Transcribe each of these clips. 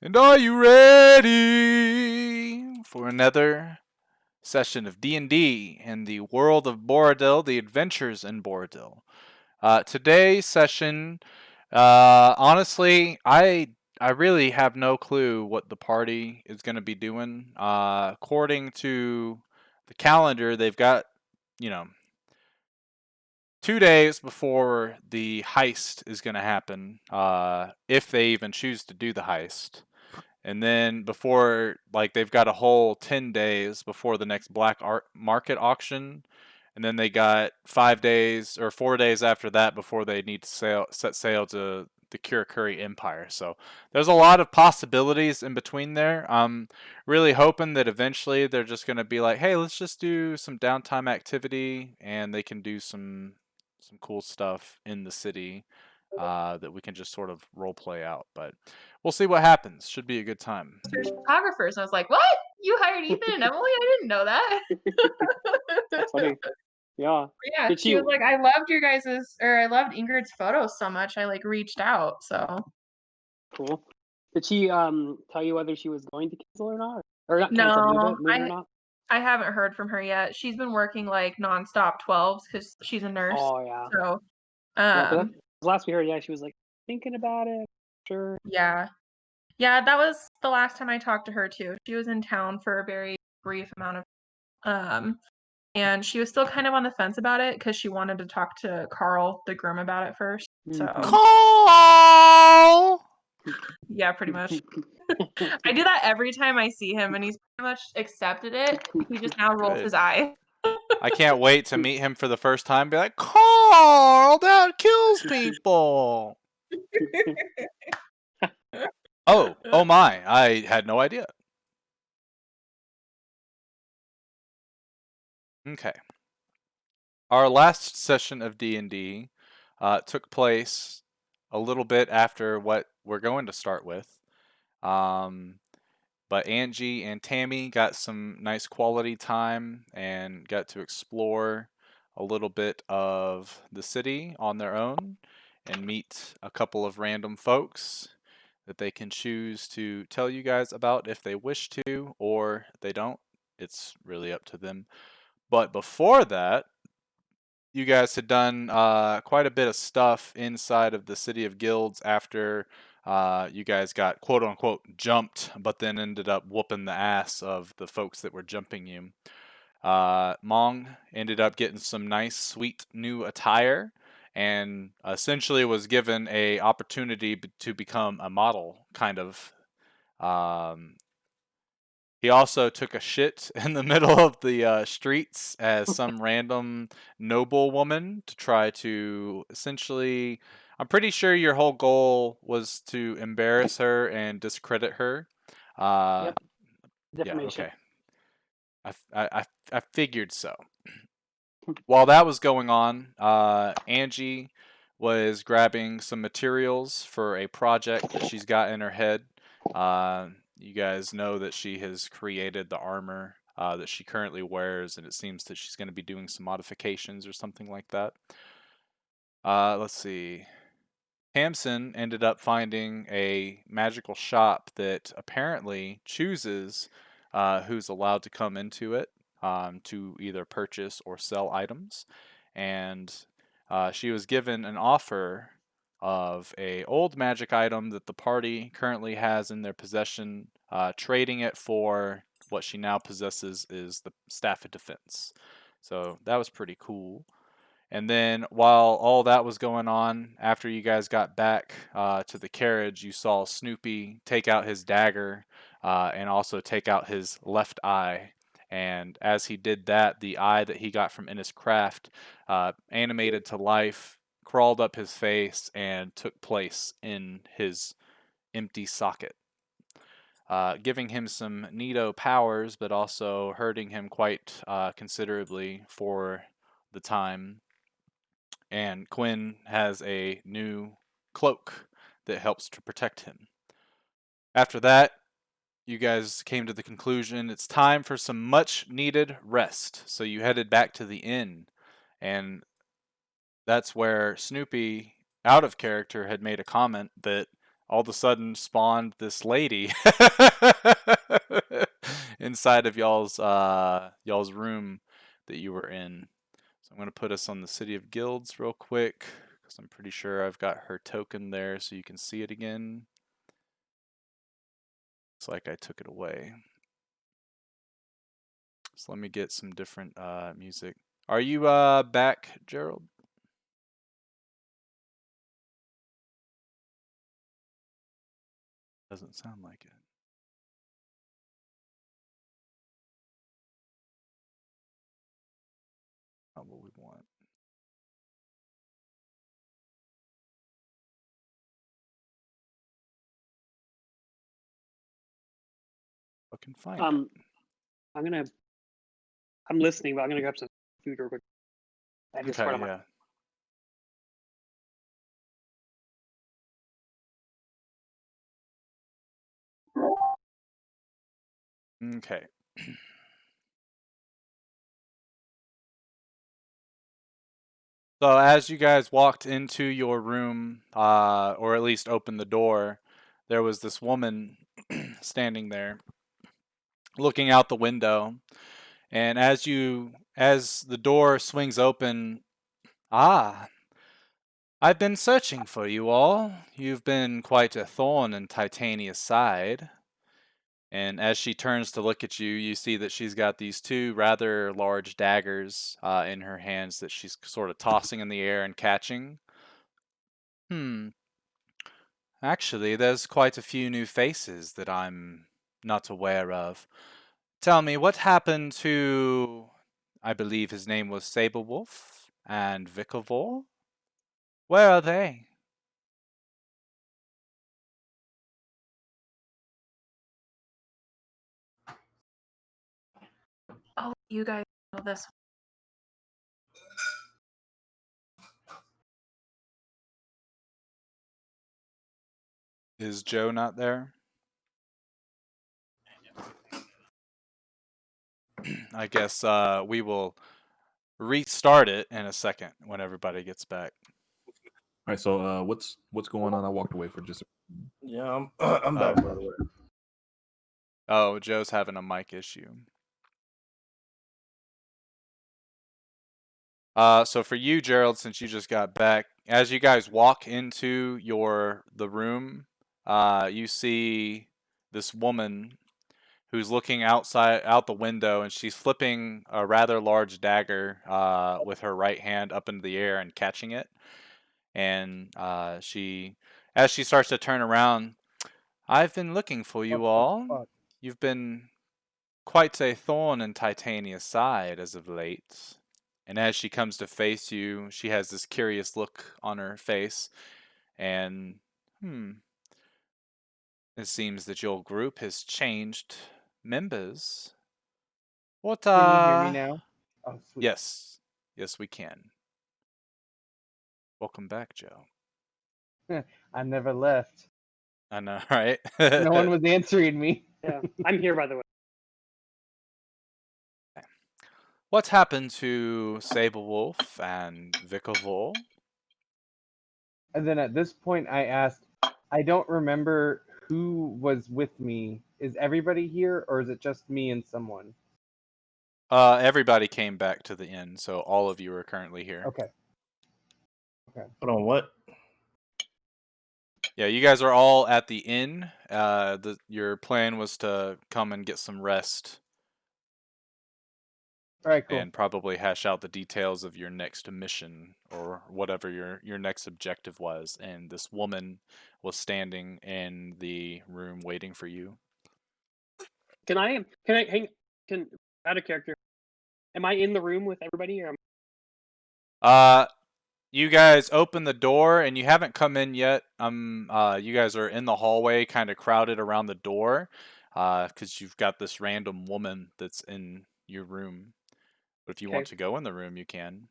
And are you ready for another session of D&D in the World of Boridil, the Adventures in Boridil? Today's session, honestly, I really have no clue what the party is going to be doing. According to the calendar, they've got, you know, 2 days before the heist is going to happen, if they even choose to do the heist. And then before, like, they've got a whole 10 days before the next black market auction. And then they got 5 days or 4 days after that before they need to set sail to the Kurikuri Empire. So there's a lot of possibilities in between there. I'm really hoping that eventually they're just going to be like, hey, let's just do some downtime activity and they can do some cool stuff in the city that we can just sort of role play out. But we'll see what happens. Should be a good time. There's photographers. And I was like, what? You hired Ethan and Emily? I didn't know that. That's funny. Yeah. Yeah, Did she was like, I loved I loved Ingrid's photos so much. I like reached out. So Cool. Did she tell you whether she was going to cancel or not? Or not cancel, no, move it or not? I haven't heard from her yet. She's been working like nonstop 12s because she's a nurse. Oh yeah. So Yeah, 'cause last we heard, yeah, she was like thinking about it. Sure. yeah. Yeah, that was the last time I talked to her too. She was in town for a very brief amount of and she was still kind of on the fence about it because she wanted to talk to Carl, the groom, about it first. So Call! yeah, pretty much. I do that every time I see him, and he's pretty much accepted it. He just now rolls his eye. I can't wait to meet him for the first time and be like, Carl, that kills people. Oh my, I had no idea. Okay. Our last session of D&D took place a little bit after what we're going to start with. But Angie and Tammy got some nice quality time and got to explore a little bit of the city on their own and meet a couple of random folks that they can choose to tell you guys about if they wish to or they don't. It's really up to them. But before that, you guys had done quite a bit of stuff inside of the City of Guilds after you guys got quote unquote jumped, but then ended up whooping the ass of the folks that were jumping you. Mong ended up getting some nice, sweet new attire and essentially was given a opportunity to become a model, kind of. He also took a shit in the middle of the streets as some random noble woman to try to essentially. I'm pretty sure your whole goal was to embarrass her and discredit her. Yep. Yeah, Defamation. okay. I figured so. While that was going on, Angie was grabbing some materials for a project that she's got in her head. You guys know that she has created the armor that she currently wears, and it seems that she's going to be doing some modifications or something like that. Let's see. Tamsin ended up finding a magical shop that apparently chooses who's allowed to come into it to either purchase or sell items. And she was given an offer of a old magic item that the party currently has in their possession, trading it for what she now possesses is the Staff of Defense. So that was pretty cool. And then while all that was going on, after you guys got back to the carriage, you saw Snoopy take out his dagger and also take out his left eye. And as he did that, the eye that he got from Innis Craft animated to life, crawled up his face, and took place in his empty socket. Giving him some neato powers, but also hurting him quite considerably for the time. And Quinn has a new cloak that helps to protect him. After that, you guys came to the conclusion it's time for some much needed rest. So you headed back to the inn, and that's where Snoopy, out of character, had made a comment that all of a sudden spawned this lady inside of y'all's room that you were in. So I'm going to put us on the City of Guilds real quick, because I'm pretty sure I've got her token there so you can see it again. Looks like I took it away. So let me get some different music. Are you back, Gerald? Doesn't sound like it. Not what we want. I can find it. I'm listening, but I'm gonna grab some food real quick. I just Okay, yeah. Okay. So as you guys walked into your room, or at least opened the door, there was this woman standing there, looking out the window. And as the door swings open, I've been searching for you all. You've been quite a thorn in Titania's side. And as she turns to look at you, you see that she's got these two rather large daggers in her hands that she's sort of tossing in the air and catching. Actually, there's quite a few new faces that I'm not aware of. Tell me, what happened to, I believe his name was Saberwolf and Vicavor? Where are they? Oh, you guys know this. Is Joe not there? I guess we will restart it in a second when everybody gets back. All right, so what's going on? I walked away for just. Yeah, I'm back, by the way. Oh, Joe's having a mic issue. So for you, Gerald, since you just got back, as you guys walk into the room, you see this woman who's looking out the window, and she's flipping a rather large dagger with her right hand up into the air and catching it. And as she starts to turn around, I've been looking for you all. You've been quite a thorn in Titania's side as of late. And as she comes to face you, she has this curious look on her face. And, it seems that your group has changed members. What, Can you hear me now? Oh, sweet. Yes. Yes, we can. Welcome back, Joe. I never left. I know, right? No one was answering me. Yeah, I'm here, by the way. What happened to Saberwolf and Vicavor? And then at this point, I asked, I don't remember who was with me. Is everybody here, or is it just me and someone? Everybody came back to the inn, so all of you are currently here. Okay. Hold on, what? Yeah, you guys are all at the inn. Your plan was to come and get some rest. All right, cool. And probably hash out the details of your next mission or whatever your next objective was. And this woman was standing in the room waiting for you. Can I out of character? Am I in the room with everybody, or You guys open the door and you haven't come in yet. You guys are in the hallway, kind of crowded around the door, because you've got this random woman that's in your room. But if you want to go in the room, you can.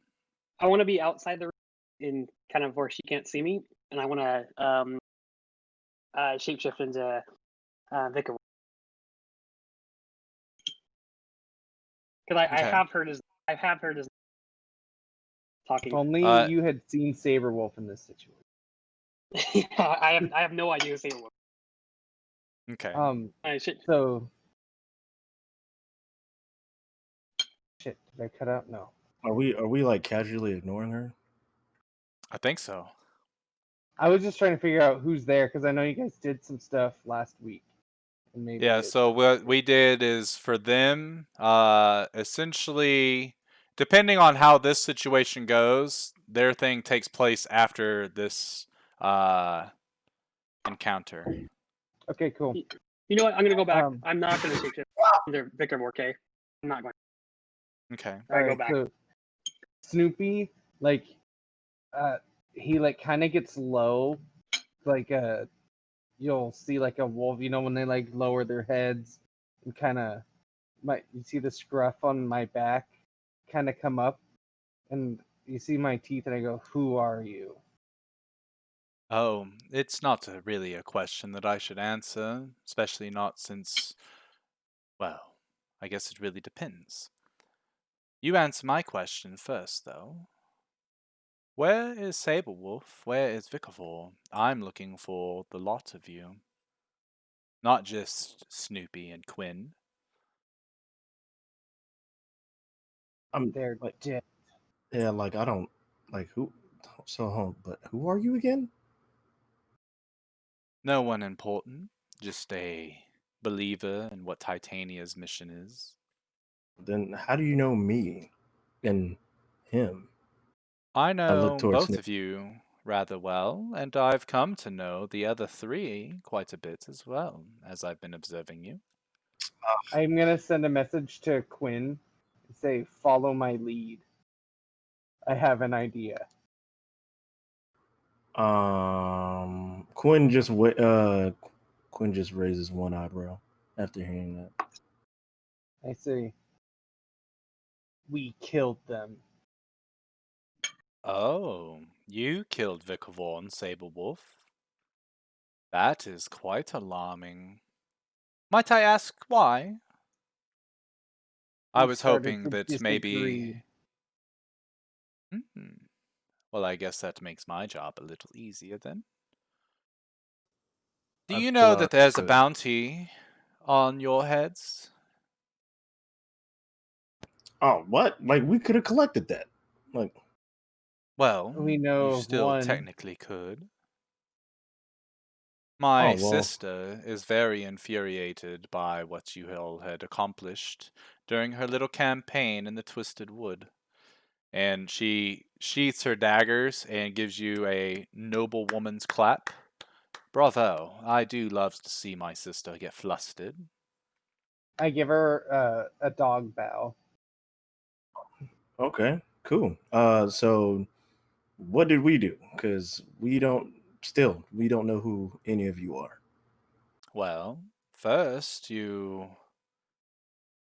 I want to be outside the room, in kind of where she can't see me, and I want to shapeshift into Vicavor. Because I have heard his talking. If only you had seen Saberwolf in this situation. I have no idea who Sailor was. Okay. I should. So shit. Did I cut out? No. Are we like casually ignoring her? I think so. I was just trying to figure out who's there because I know you guys did some stuff last week, and maybe Yeah, it's so what we did is for them, essentially, depending on how this situation goes, their thing takes place after this encounter. okay. Cool. You know what? I'm gonna go back. Um, I'm not gonna shapeshift into Victor Morte. I'm not going. Okay. I go Alright, back. so Snoopy, like, he like kind of gets low, like you'll see like a wolf, you know, when they like lower their heads and kind of, you see the scruff on my back, kind of come up, and you see my teeth, and I go, "Who are you?" Oh, it's not really a question that I should answer, especially not since, well, I guess it really depends. You answer my question first, though. Where is Saberwolf? Where is Vikavor? I'm looking for the lot of you. Not just Snoopy and Quinn. I'm They're like, dead. yeah, like I don't like who. So, but who are you again? No one important. Just a believer in what Titania's mission is. Then how do you know me and him? I I look know towards both of you rather well, and I've come to know the other three quite a bit as well, as I've been observing you. I'm gonna send a message to Quinn and say, "Follow my lead. I have an idea." Quinn just Quinn just raises one eyebrow after hearing that. I say, "We killed them." Oh, you killed Vikavor and Saberwolf. That is quite alarming. Might I ask why? I We was started hoping to that maybe... disagree. Well, I guess that makes my job a little easier then. Do I you pull know out that there's a the- bounty on your heads? Oh, what? Like we could have collected that. Like, Well, We know you of still one. technically could. My oh well. sister is very infuriated by what you all had accomplished during her little campaign in the Twisted Wood. And she sheaths her daggers and gives you a noble woman's clap. Bravo. I do love to see my sister get flustered. I give her a dog bow. Okay, cool. So what did we do? Because we don't know who any of you are. Well, first you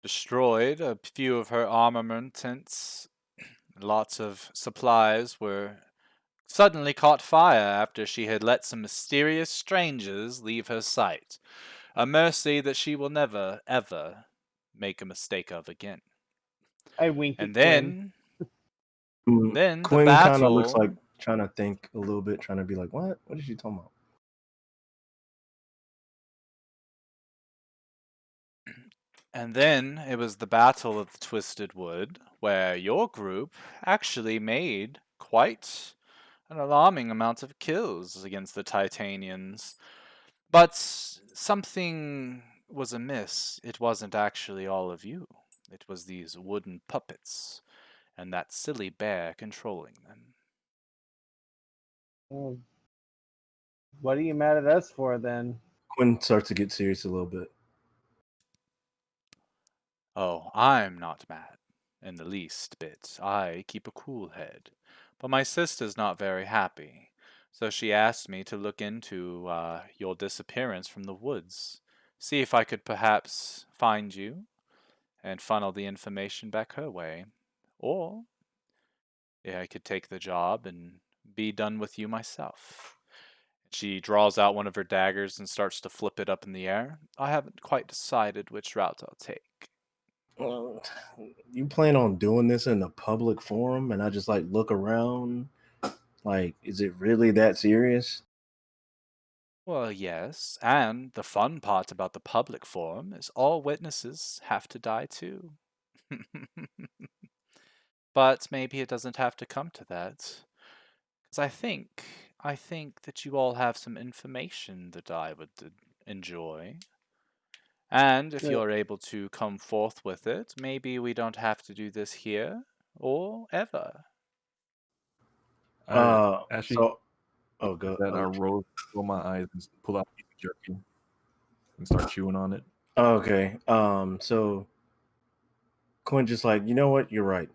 destroyed a few of her armaments. Lots of supplies were suddenly caught fire after she had let some mysterious strangers leave her sight. A mercy that she will never, ever make a mistake of again. I wink And at Quinn. then the Quinn kind of looks battle... like trying to think a little bit, trying to be like, what? What is she talking about? And then it was the Battle of the Twisted Wood, where your group actually made quite an alarming amount of kills against the Titanians. But something was amiss. It wasn't actually all of you. It was these wooden puppets, and that silly bear controlling them. Well, what are you mad at us for then? Quinn starts to get serious a little bit. Oh, I'm not mad in the least bit. I keep a cool head. But my sister's not very happy, so she asked me to look into your disappearance from the woods, see if I could perhaps find you and funnel the information back her way. Or yeah, I could take the job and be done with you myself. She draws out one of her daggers and starts to flip it up in the air. I haven't quite decided which route I'll take. Well, you plan on doing this in a public forum, and I just like look around. Like, is it really that serious? Well, yes, and the fun part about the public forum is all witnesses have to die too. But maybe it doesn't have to come to that. Because I think that you all have some information that I would enjoy. And if Good. you're able to come forth with it, maybe we don't have to do this here or ever. Actually, So, oh, go. that I roll my eyes and pull out a piece of jerky and start chewing on it. Okay. So Quinn just like, you know what? You're right.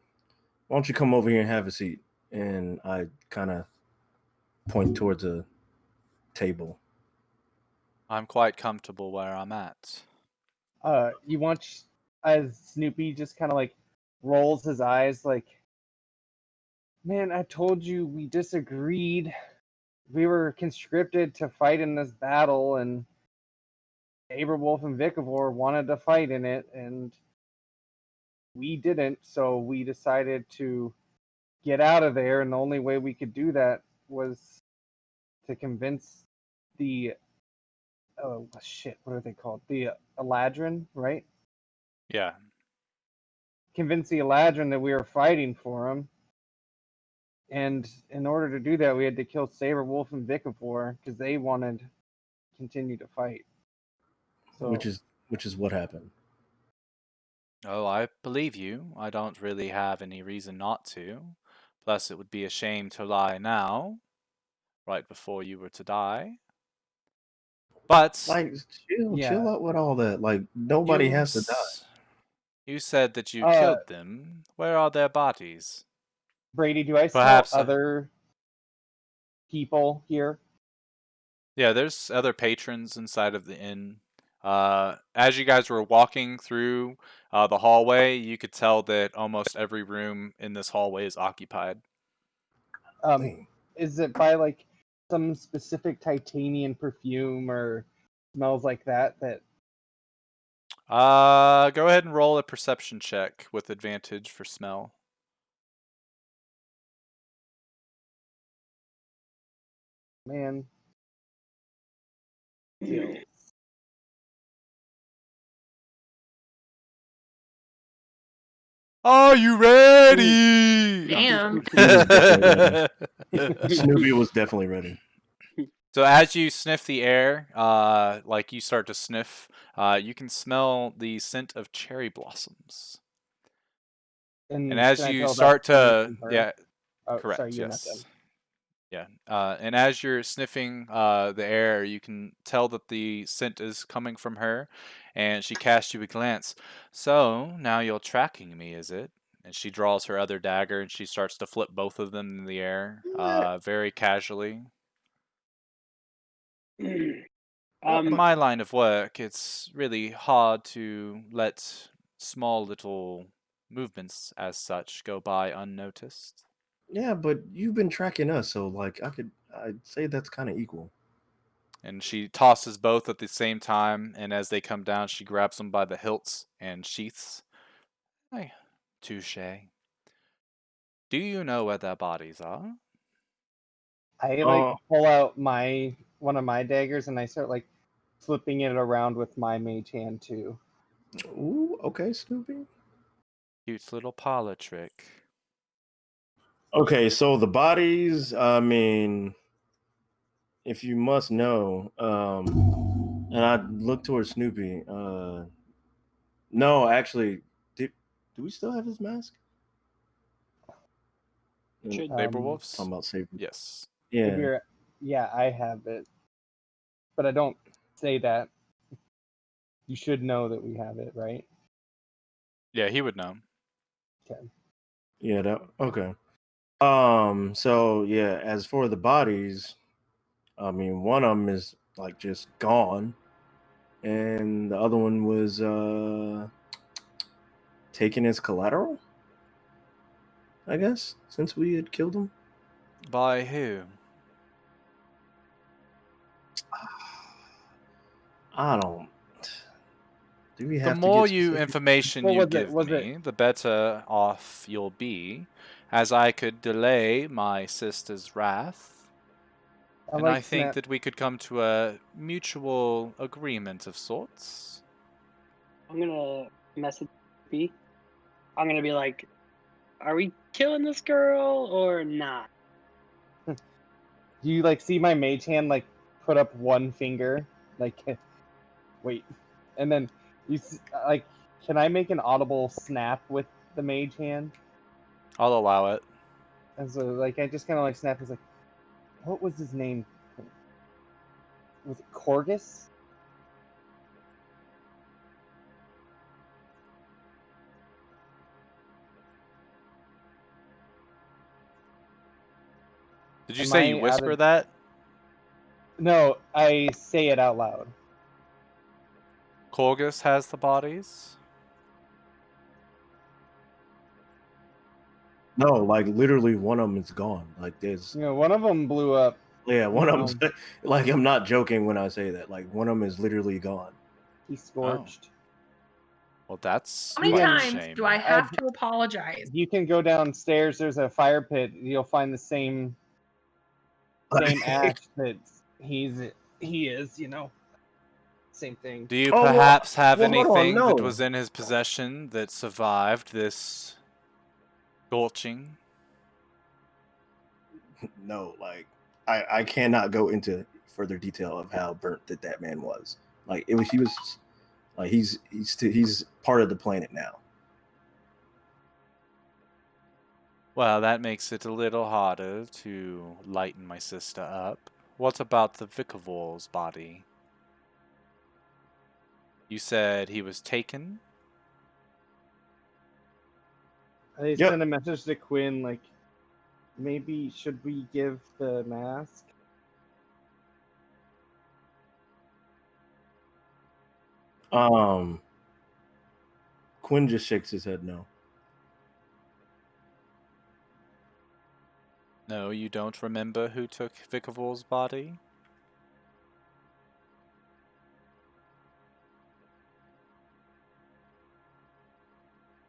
Why don't you come over here and have a seat? And I kind of point towards a table. I'm quite comfortable where I'm at. You watch as Snoopy just kind of like rolls his eyes, like, man, I told you we disagreed. We were conscripted to fight in this battle, and Aberwolf and Vikavor wanted to fight in it, and we didn't, so we decided to get out of there, and the only way we could do that was to convince the oh shit, what are they called? The Eladrin, right? Yeah. Convince the Eladrin that we were fighting for him. And in order to do that, we had to kill Saberwolf and Vikavor because they wanted to continue to fight. So, which is what happened. Oh, I believe you. I don't really have any reason not to. Plus, it would be a shame to lie now, right before you were to die. But Like, chill yeah. out with all that. Like, nobody you, has to die. you said that you killed them. Where are their bodies? Brady, do I Perhaps, smell other people here? Yeah, there's other patrons inside of the inn. As you guys were walking through the hallway, you could tell that almost every room in this hallway is occupied. Is it by like some specific Titanian perfume or smells like that? Go ahead and roll a perception check with advantage for smell. Man. Are you ready? Damn. Snoopy was definitely ready. So as you sniff the air, like you start to sniff, you can smell the scent of cherry blossoms. And as can I you tell start that's coming to, from her? yeah, Oh, correct, sorry, you're not yes. done. Yeah, and as you're sniffing the air, you can tell that the scent is coming from her, and she casts you a glance. So, now you're tracking me, is it? And she draws her other dagger, and she starts to flip both of them in the air, very casually. In my line of work, it's really hard to let small little movements as such go by unnoticed. Yeah, but you've been tracking us, so like I'd say that's kind of equal. And she tosses both at the same time, and as they come down, she grabs them by the hilts and sheaths. Ay, touche. Do you know where their bodies are? I like pull out one of my daggers and I start like flipping it around with my mage hand too. Ooh, okay, Snoopy. Cute little parlor trick. Okay, so the bodies, I mean, if you must know, and I look towards Snoopy. No, actually, do we still have his mask? Saberwolves? Talking about Saber. Yes. Yeah. Yeah, I have it. But I don't say that. You should know that we have it, right? Yeah, he would know. Okay. Yeah, okay. So yeah, as for the bodies, I mean, one of them is like just gone, and the other one was taken as collateral, I guess, since we had killed him. By who? I don't. Do we The have to more get specific? information you give me, the better off you'll be, as I could delay my sister's wrath. And I think that we could come to a mutual agreement of sorts. I'm gonna message B. I'm gonna be like, "Are we killing this girl or not?" Do you see my mage hand put up one finger, wait, and then can I make an audible snap with the mage hand? I'll allow it. And so I just kind of snap. It's what was his name? Was it Corgus? Did you say you whisper that? No, I say it out loud. Corgus has the bodies? No, literally one of them is gone. There's One of them blew up. Yeah, one of them. I'm not joking when I say that. One of them is literally gone. He's scorched. Well, that's How many quite a times shame. do I have to apologize? You can go downstairs. There's a fire pit. You'll find the same ash that he is. Same thing. Do you Oh, well- perhaps have well, hold on, anything that no. was in his possession that survived this scorching? No, I cannot go into further detail of how burnt that man was. He's part of the planet now. Well, that makes it a little harder to lighten my sister up. What about the Vicavor's body? You said he was taken? I sent a message to Quinn, maybe should we give the mask? Quinn just shakes his head no. No, you don't remember who took Vicavor's body?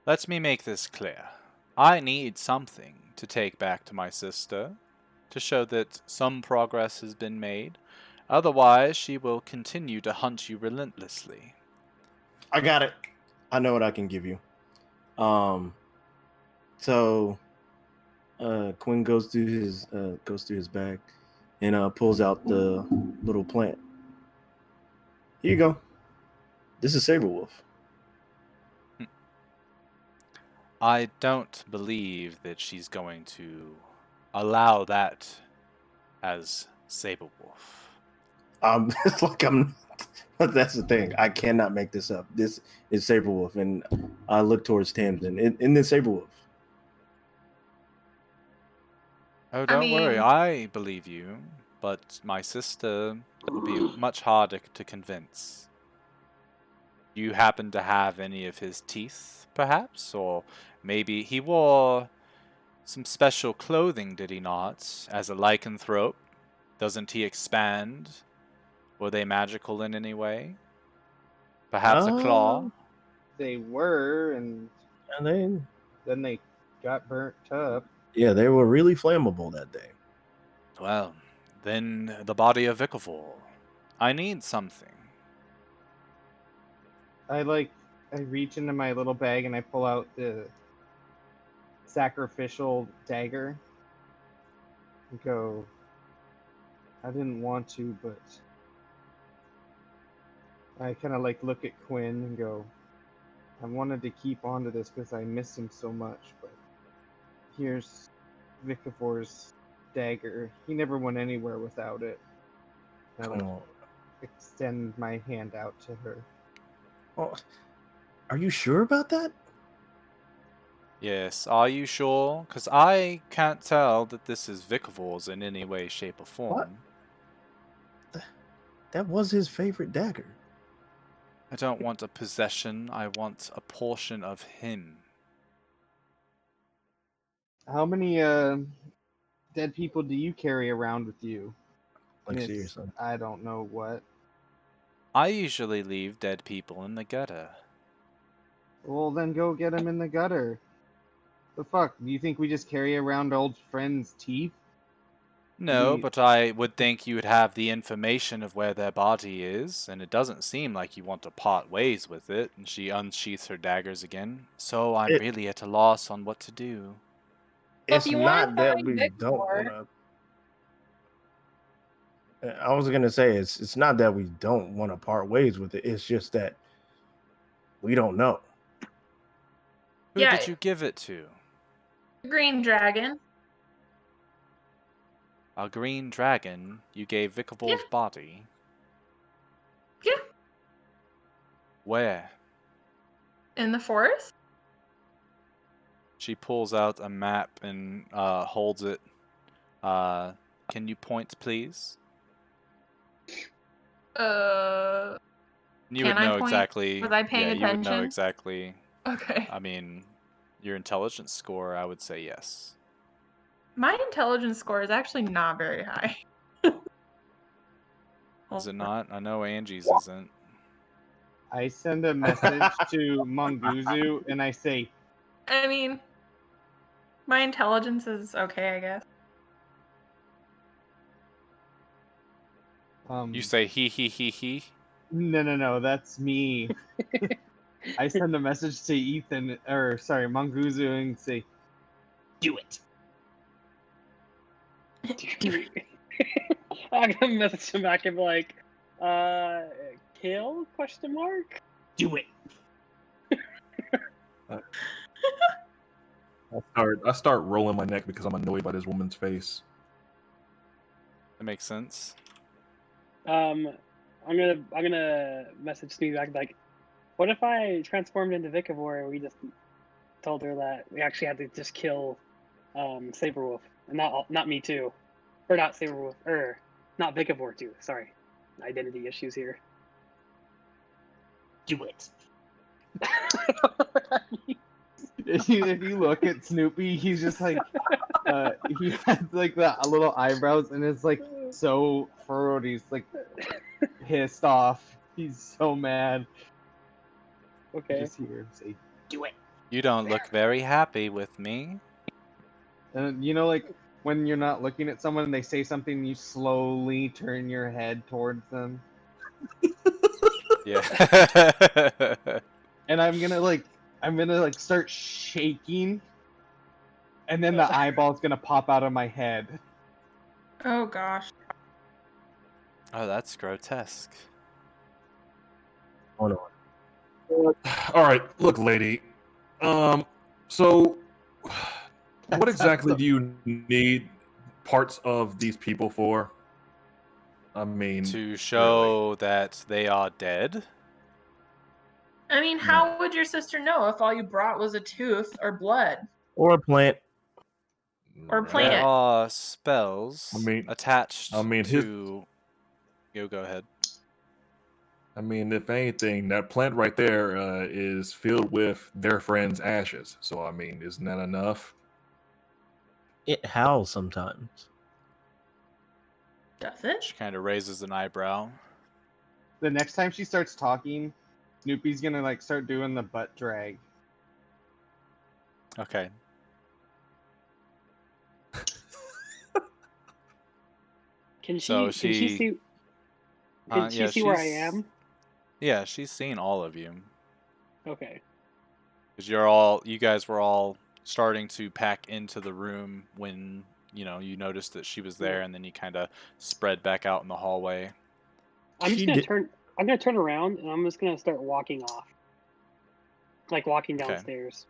Let me make this clear. I need something to take back to my sister, to show that some progress has been made. Otherwise, she will continue to hunt you relentlessly. I got it. I know what I can give you. So Quinn goes through his bag and pulls out the little plant. Here you go. This is Saberwolf. I don't believe that she's going to allow that as Saberwolf. It's I'm but that's the thing. I cannot make this up. This is Saberwolf, and I look towards Tamsin. In this Saberwolf. Oh, don't worry. I believe you. But my sister, that would be much harder to convince. You happen to have any of his teeth, perhaps? Or maybe he wore some special clothing, did he not? As a lycanthrope? Doesn't he expand? Were they magical in any way? Perhaps a claw? They were, and then they got burnt up. Yeah, they were really flammable that day. Well, then the body of Vicavor. I need something. I reach into my little bag and I pull out the sacrificial dagger and go, I didn't want to, but I kind of look at Quinn and go, I wanted to keep onto this because I miss him so much, but here's Vicavor's dagger. He never went anywhere without it. I extend my hand out to her. Oh, are you sure about that? Yes, are you sure? Because I can't tell that this is Vicavor's in any way, shape, or form. What? That was his favorite dagger. I don't want a possession, I want a portion of him. How many dead people do you carry around with you? Seriously. I don't know what. I usually leave dead people in the gutter. Well, then go get them in the gutter. The fuck? Do you think we just carry around old friends' teeth? No, We- but I would think you would have the information of where their body is, and it doesn't seem like you want to part ways with it. And she unsheaths her daggers again. So I'm It- really at a loss on what to do. Well, if It's you want not to that find we don't Victor, want to. I was gonna say it's not that we don't want to part ways with it. It's just that we don't know. Who yeah, did you give it to? Green Dragon. A green dragon you gave Vicavol's body? Yeah, Where? in the forest. She pulls out a map and holds it. Can you point, please? You would Can I know point? exactly. Was I paying Yeah, you would know attention? exactly. Okay. I mean, your intelligence score, I would say yes. My intelligence score is actually not very high. Is it not? I know Angie's isn't. I send a message to Monguzu and I say, I mean, my intelligence is okay, I guess. You say he. No, that's me. I send a message to Ethan, or sorry, Monguzu, and say, do it. I'm gonna message him back and be like, kill? Question mark. Do it. I start rolling my neck because I'm annoyed by this woman's face. That makes sense. I'm gonna message Steve back like, what if I transformed into Vicavore and we just told her that we actually had to just kill Saberwolf and not me too, or not Saberwolf, or not Vicavore too. Sorry, identity issues here. Do it. If you look at Snoopy, he's just like, he has like the little eyebrows and it's like so furrowed. He's like pissed off. He's so mad. You Okay. just hear him say, do it. You don't look very happy with me. And you know, like when you're not looking at someone and they say something, you slowly turn your head towards them. Yeah. And I'm gonna like start shaking, and then the eyeball's gonna pop out of my head. Oh gosh. Oh, that's grotesque. Hold on. All right, look, lady. So what exactly do you need parts of these people for? I mean, To show that they are dead? I mean, how would your sister know if all you brought was a tooth or blood Or a plant. or Right. There plant? are spells I mean- attached I mean, to. Go ahead. I mean, if anything, that plant right there is filled with their friend's ashes. So, I mean, isn't that enough? It howls sometimes. Does it? She kind of raises an eyebrow. The next time she starts talking, Snoopy's gonna like start doing the butt drag. Okay. Can she? So Can she she- see? Can she yeah, see where I she's- am? Yeah, she's seen all of you. Okay. Because you guys were all starting to pack into the room when, you noticed that she was there, and then you kind of spread back out in the hallway. I'm just She gonna did- turn. I'm gonna turn around and I'm just gonna start walking off, like walking Okay. downstairs.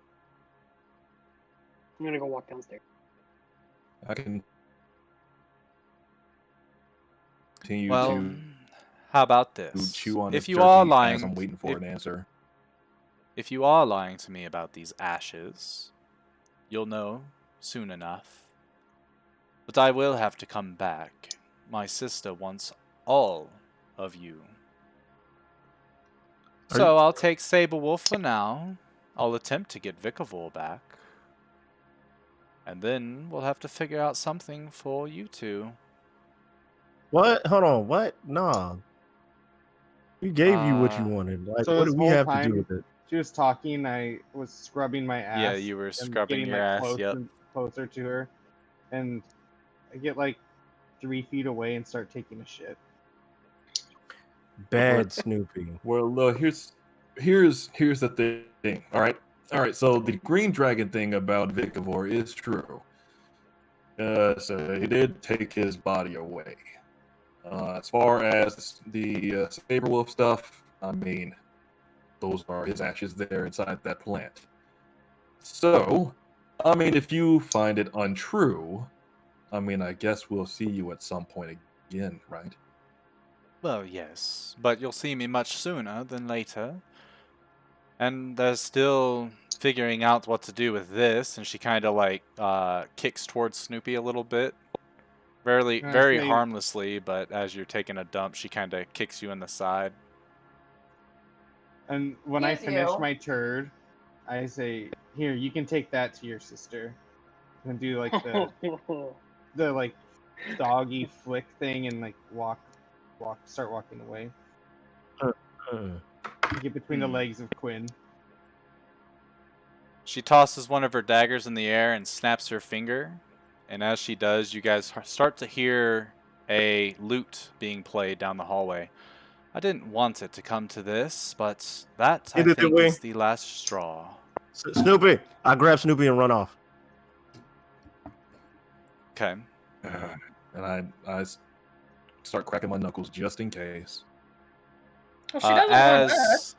I'm gonna go walk downstairs. I can continue Well, to how about this? chew on If this you jerky are as lying, I'm waiting for an answer. if you are lying to me about these ashes, you'll know soon enough. But I will have to come back. My sister wants all of you. Are So I'll take Saberwolf for now. I'll attempt to get Vicavore back. And then we'll have to figure out something for you two. What? Hold on. What? Nah. We gave you what you wanted. Like, So what this do we whole have to time- do with it? She was talking. I was scrubbing my ass. Yeah, you were and scrubbing getting, your like, ass, close yep. and closer to her, and I get like 3 feet away and start taking a shit. Bad Snoopy. Well, here's the thing. All right. So the green dragon thing about Vikavor is true. So he did take his body away. As far as the saber wolf stuff, I mean, those are his ashes there inside that plant. So, I mean, if you find it untrue, I mean, I guess we'll see you at some point again, right? Well, yes, but you'll see me much sooner than later. And they're still figuring out what to do with this, and she kind of like kicks towards Snoopy a little bit. Very say- harmlessly, but as you're taking a dump, she kind of kicks you in the side. And when I Tease finish you. my turd, I say, "Here, you can take that to your sister," and do like the like doggy flick thing and like start walking away. Get between the legs of Quinn. She tosses one of her daggers in the air and snaps her finger. And as she does, you guys start to hear a lute being played down the hallway. I didn't want it to come to this, but that, I Either think, way. is the last straw. Snoopy, I grab Snoopy and run off. Okay. And I start cracking my knuckles just in case. Well, she doesn't want us.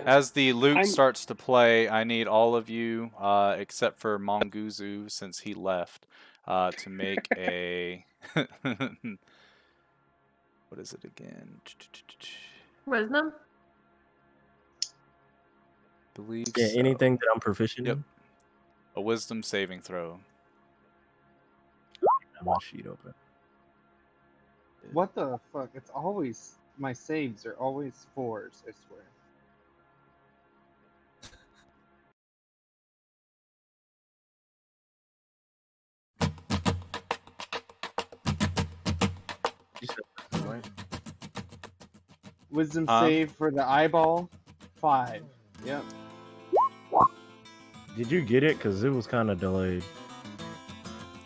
As the lute I'm- starts to play, I need all of you, except for Monguzu, since he left, to make a... What is it again? Wisdom? Believe Yeah, so. anything that I'm proficient Yep. in. A wisdom saving throw. Have my sheet open. What the fuck? It's always my saves are always 4s. I swear. You said that, right? Wisdom Huh? save for the eyeball, 5. Yep. Did you get it? Because it was kind of delayed.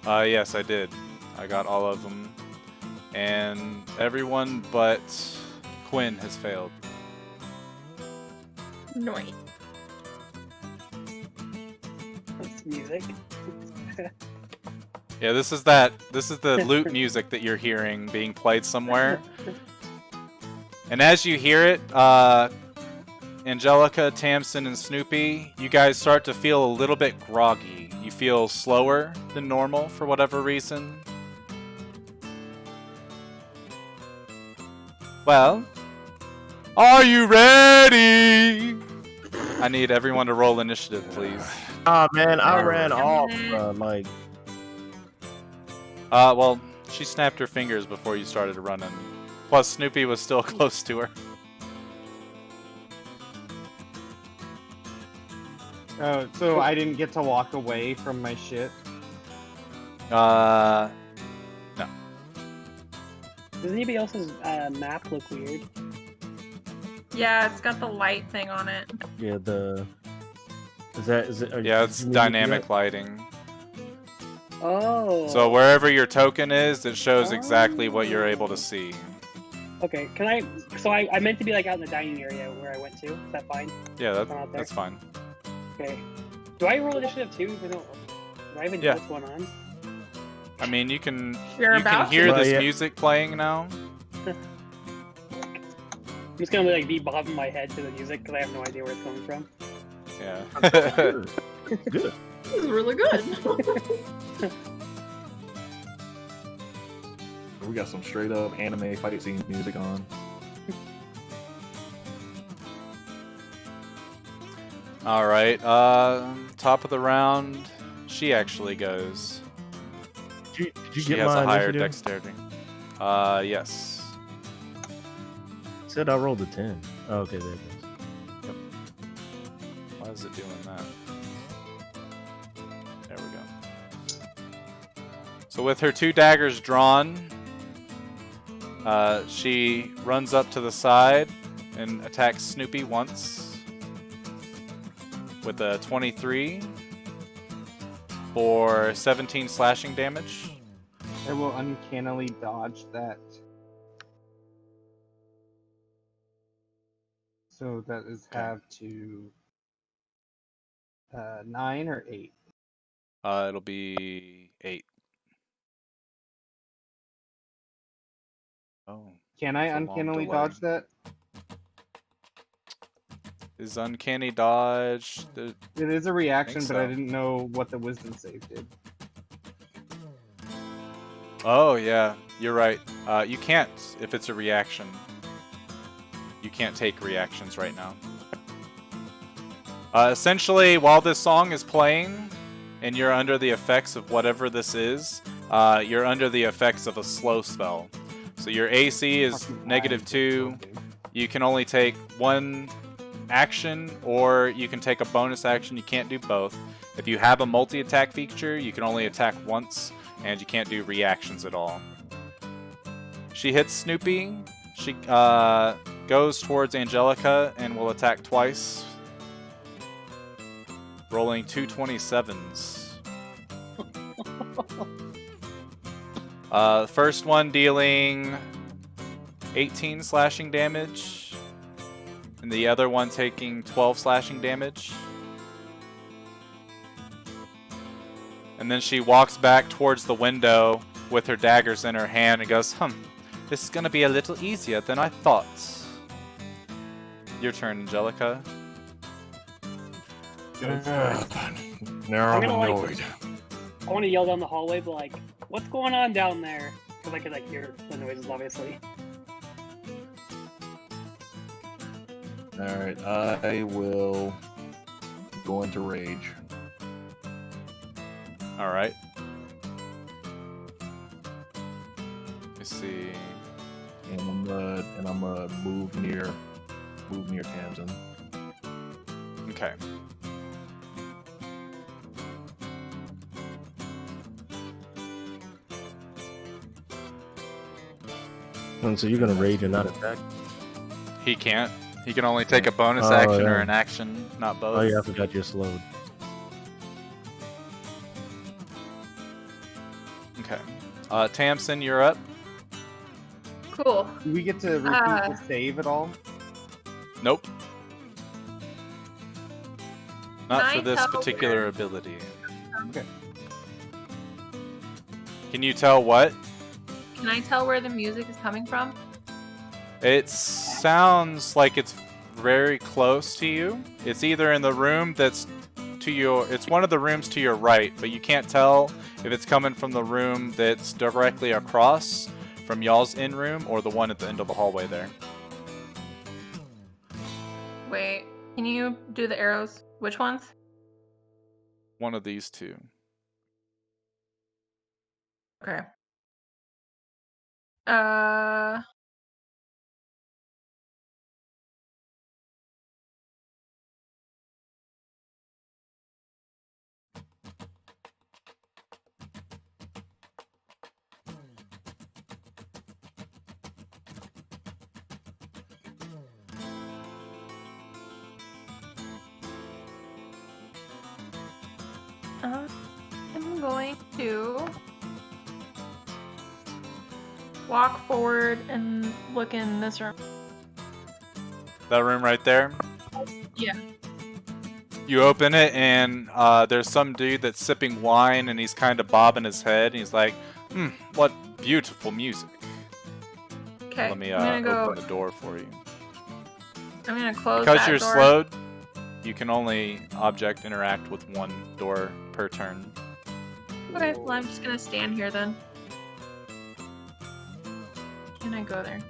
Yes, I did. I got all of them. And everyone but Quinn has failed. Noise. That's music. Yeah, this is the lute music that you're hearing being played somewhere. And as you hear it, Angelica, Tamsin, and Snoopy, you guys start to feel a little bit groggy. You feel slower than normal for whatever reason. Well, are you ready? I need everyone to roll initiative, please. Ah, man, I Yeah. ran off. Like, Well, she snapped her fingers before you started running. Plus, Snoopy was still close to her. Oh, so I didn't get to walk away from my shit. No. Does anybody else's map look weird? Yeah, it's got the light thing on it. yeah, the. Is it? Yeah, it's dynamic lighting. Oh. So wherever your token is, it shows exactly what you're able to see. Okay, can I? So I meant to be like out in the dining area where I went to. Is that fine? Yeah, Come out there. that's fine. Okay. Do I roll initiative too? Do I even know Yeah. what's going on? I mean, you can You're you can about hear to. this Yeah. music playing now. I'm just gonna like be bobbing my head to the music because I have no idea where it's coming from. Yeah. Good. Good. This is really good. We got some straight up anime fight scene music on. All right. Top of the round, she actually goes. Did you She get has my a higher initiative? dexterity. Yes. Said I rolled a 10. Oh, okay, there it goes. Why is it doing that? There we go. So with her 2 daggers drawn, she runs up to the side and attacks Snoopy once with a 23 for 17 slashing damage. I will uncannily dodge that. So that is Okay. have to 9 or 8. It'll be 8. Oh, Can I it's a long uncannily delay. dodge that? Is uncanny dodge? It is a reaction, but I so. didn't know what the wisdom save did. Oh yeah, you're right. You can't if it's a reaction. You can't take reactions right now. Essentially, while this song is playing, and you're under the effects of whatever this is, you're under the effects of a slow spell. So your AC is Fucking -2. You can only take 1 action, or you can take a bonus action. You can't do both. If you have a multi-attack feature, you can only attack once, and you can't do reactions at all. She hits Snoopy. She goes towards Angelica and will attack twice. Rolling 2 27s. First one dealing 18 slashing damage, and the other one taking 12 slashing damage. And then she walks back towards the window with her daggers in her hand and goes, this is gonna be a little easier than I thought. Your turn, Angelica. Now I'm gonna, like, annoyed. I want to yell down the hallway, but like, what's going on down there? Because I could like hear the noises, obviously. Alright, I will go into rage. Alright. Let me see. And I'm gonna move near Tamsin. Okay. And so you're gonna rage and not attack? He can't. He can only take a bonus Oh, action or yeah. an action, not both. Oh yeah, I forgot you're slowed. Okay. Tamsin, you're up. Cool. Do we get to repeat the save at all? Nope. Not Can for I this tell particular where- ability. Okay. Can you tell what? Can I tell where the music is coming from? It sounds like it's very close to you. It's either in the room that's to your... It's one of the rooms to your right, but you can't tell if it's coming from the room that's directly across from y'all's in-room or the one at the end of the hallway there. Wait, can you do the arrows? Which ones? One of these two. Okay. I'm going to walk forward and look in this room. That room right there? Yeah. You open it, and there's some dude that's sipping wine, and he's kind of bobbing his head, and he's like, what beautiful music. Okay. Let me I'm gonna open the door for you. I'm gonna close Because that you're door. slowed, you can only object interact with one door per turn. Okay, well I'm just gonna stand here then. Can I go there?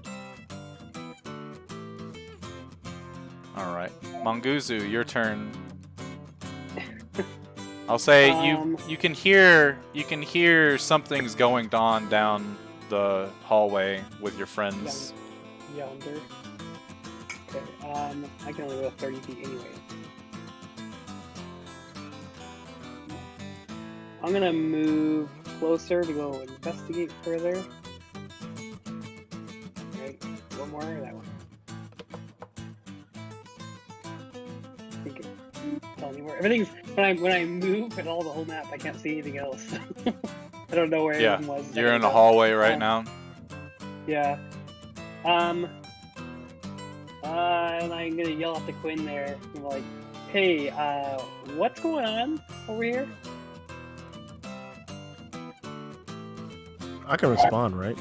Alright. Manguzu, your turn. I'll say you can hear something's going on down the hallway with your friends. Yonder. Okay, I can only go 30 feet anyway. I'm gonna move closer to go investigate further. Right, one more or that one? I think it's telling me where everything's when I move at all the whole map I can't see anything else. I don't know where Yeah, everyone was. a you're second in the ago. hallway right now. Yeah. And I'm gonna yell at the Quinn there. I'm like, hey, what's going on over here? I can respond, right?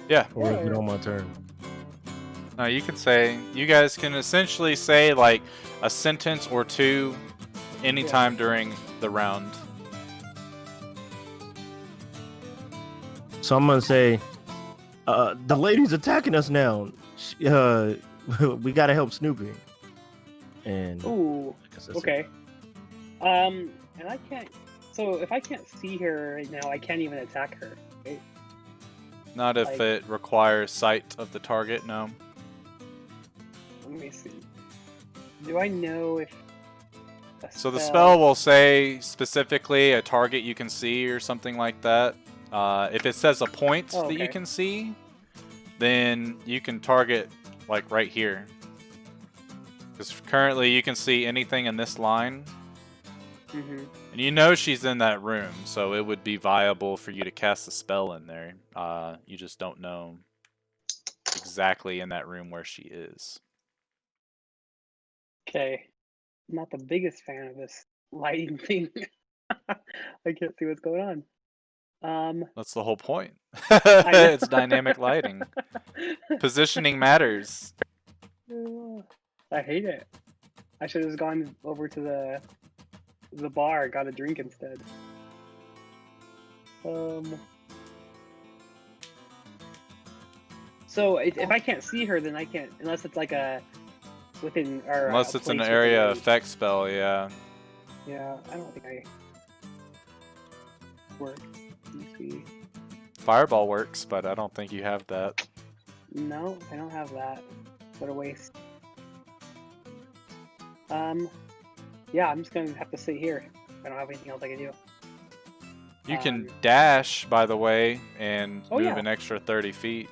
Yeah. Or is it Yeah. on my turn? No, you can say. You guys can essentially say like a sentence or two anytime during the round. So I'm gonna say, the lady's attacking us now. We gotta help Snoopy. And Ooh. I guess that's it. Okay. And I can't. So if I can't see her right now, I can't even attack her. Right? Not if Like- it requires sight of the target. No. Let me see. Do I know if? So the spell will say specifically a target you can see or something like that. If it says a point that you okay. can see, then you can target like right here. Because currently you can see anything in this line. Mm-hmm. And you know she's in that room, so it would be viable for you to cast a spell in there. You just don't know exactly in that room where she is. Okay. I'm not the biggest fan of this lighting thing. I can't see what's going on. That's the whole point. I know. It's dynamic lighting. Positioning matters. I hate it. I should have gone over to the bar, got a drink instead. So if I can't see her, then I can't, unless it's like a within or Unless a it's an place area within range. effect spell, yeah. Yeah, I don't think I work. Let me see. Fireball works, but I don't think you have that. No, I don't have that. What a waste. Yeah, I'm just gonna have to sit here. I don't have anything else I can do. You can dash, by the way, and Oh, move yeah. an extra 30 feet.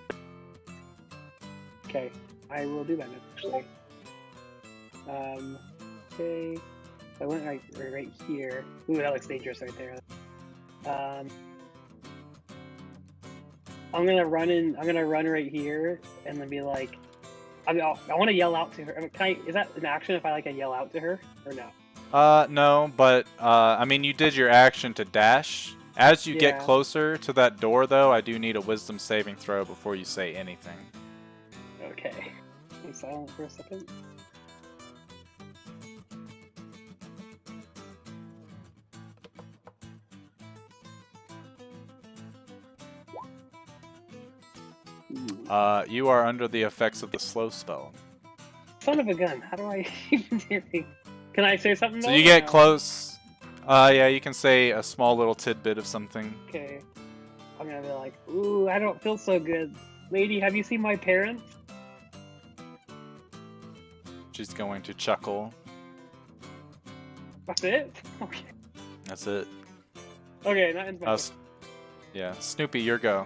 Okay, I will do that actually. Okay, I went right here. Ooh, that looks dangerous right there. I'm gonna run in. I'm gonna run right here and then be like, I want to yell out to her. I mean, is that an action if I yell out to her or no? No, but, I mean, you did your action to dash. As you get Yeah. closer to that door, though, I do need a wisdom saving throw before you say anything. Okay. Be silent for a second. You are under the effects of the slow spell. Son of a gun! How do I even do anything? Can I say something? So though, you or get no? close. Yeah, you can say a small little tidbit of something. Okay. I'm gonna be like, ooh, I don't feel so good. Lady, have you seen my parents? She's going to chuckle. That's it? Okay. That's it. Okay, that ends my turn. Yeah, Snoopy, your go.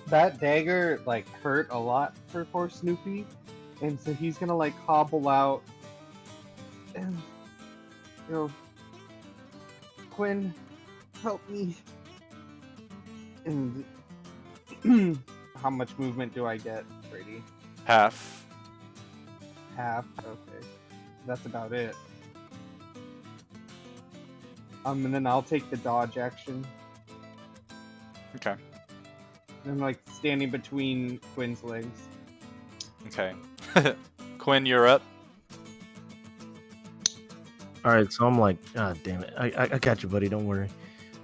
That dagger hurt a lot for poor Snoopy, and so he's gonna hobble out and Quinn, help me. And how much movement do I get, Brady? Half. Half. Okay, that's about it. And then I'll take the dodge action. Okay. I'm standing between Quinn's legs. Okay. Quinn, you're up. All right, so I'm like, ah, damn it, I got you, buddy. Don't worry.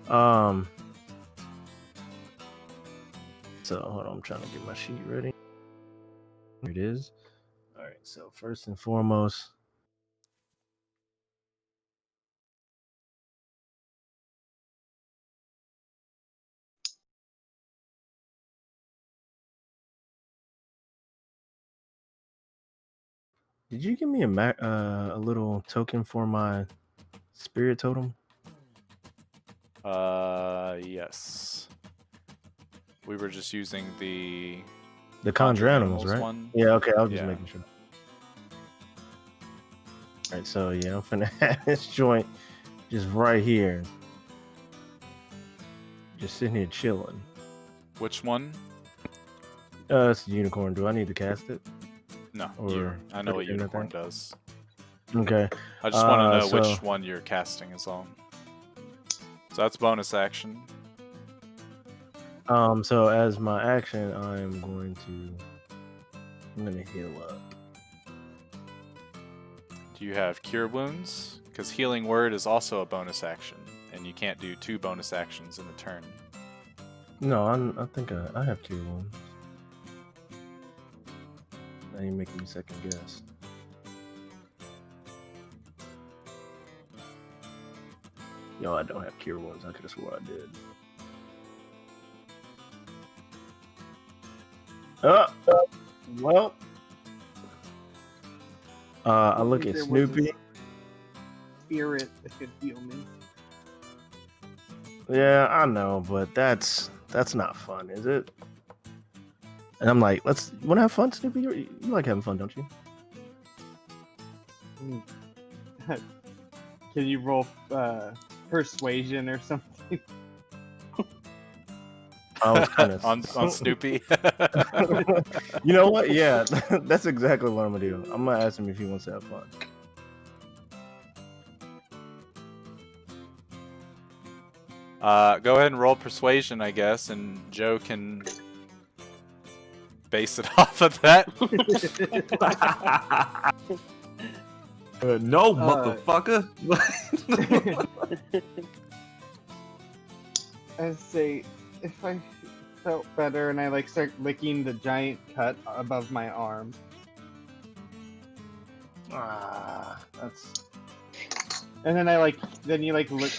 So hold on, I'm trying to get my sheet ready. Here it is. All right, so first and foremost, did you give me a little token for my spirit totem? Yes. We were just using the Conjure animals, right? one. Yeah, okay, I was just Yeah. making sure. All right, so yeah, I'm finna have this joint just right here. just sitting here chilling. Which one? It's a unicorn. Do I need to cast it? No, Or I know what anything like unicorn that? does. Okay. I just want to know so- which one you're casting is all. So that's bonus action. So as my action, I'm gonna heal up. Do you have Cure Wounds? Because Healing Word is also a bonus action, and you can't do 2 bonus actions in a turn. No, I think I have Cure Wounds. Now you're making me second guess. Yo, I don't have Cure Wounds. I could have swore I did. Well. I look at There was a Snoopy. Spirit that could heal me. Yeah, I know, but that's not fun, is it? And I'm like, you want to have fun, Snoopy? You like having fun, don't you? Can you roll persuasion or something? I was kind of on Snoopy. You know what? Yeah, that's exactly what I'm gonna do. I'm gonna ask him if he wants to have fun. Go ahead and roll Persuasion, I guess, and Joe can base it off of that. No, motherfucker. I say, if I felt better and I like start licking the giant cut above my arm. That's. And then then you like look,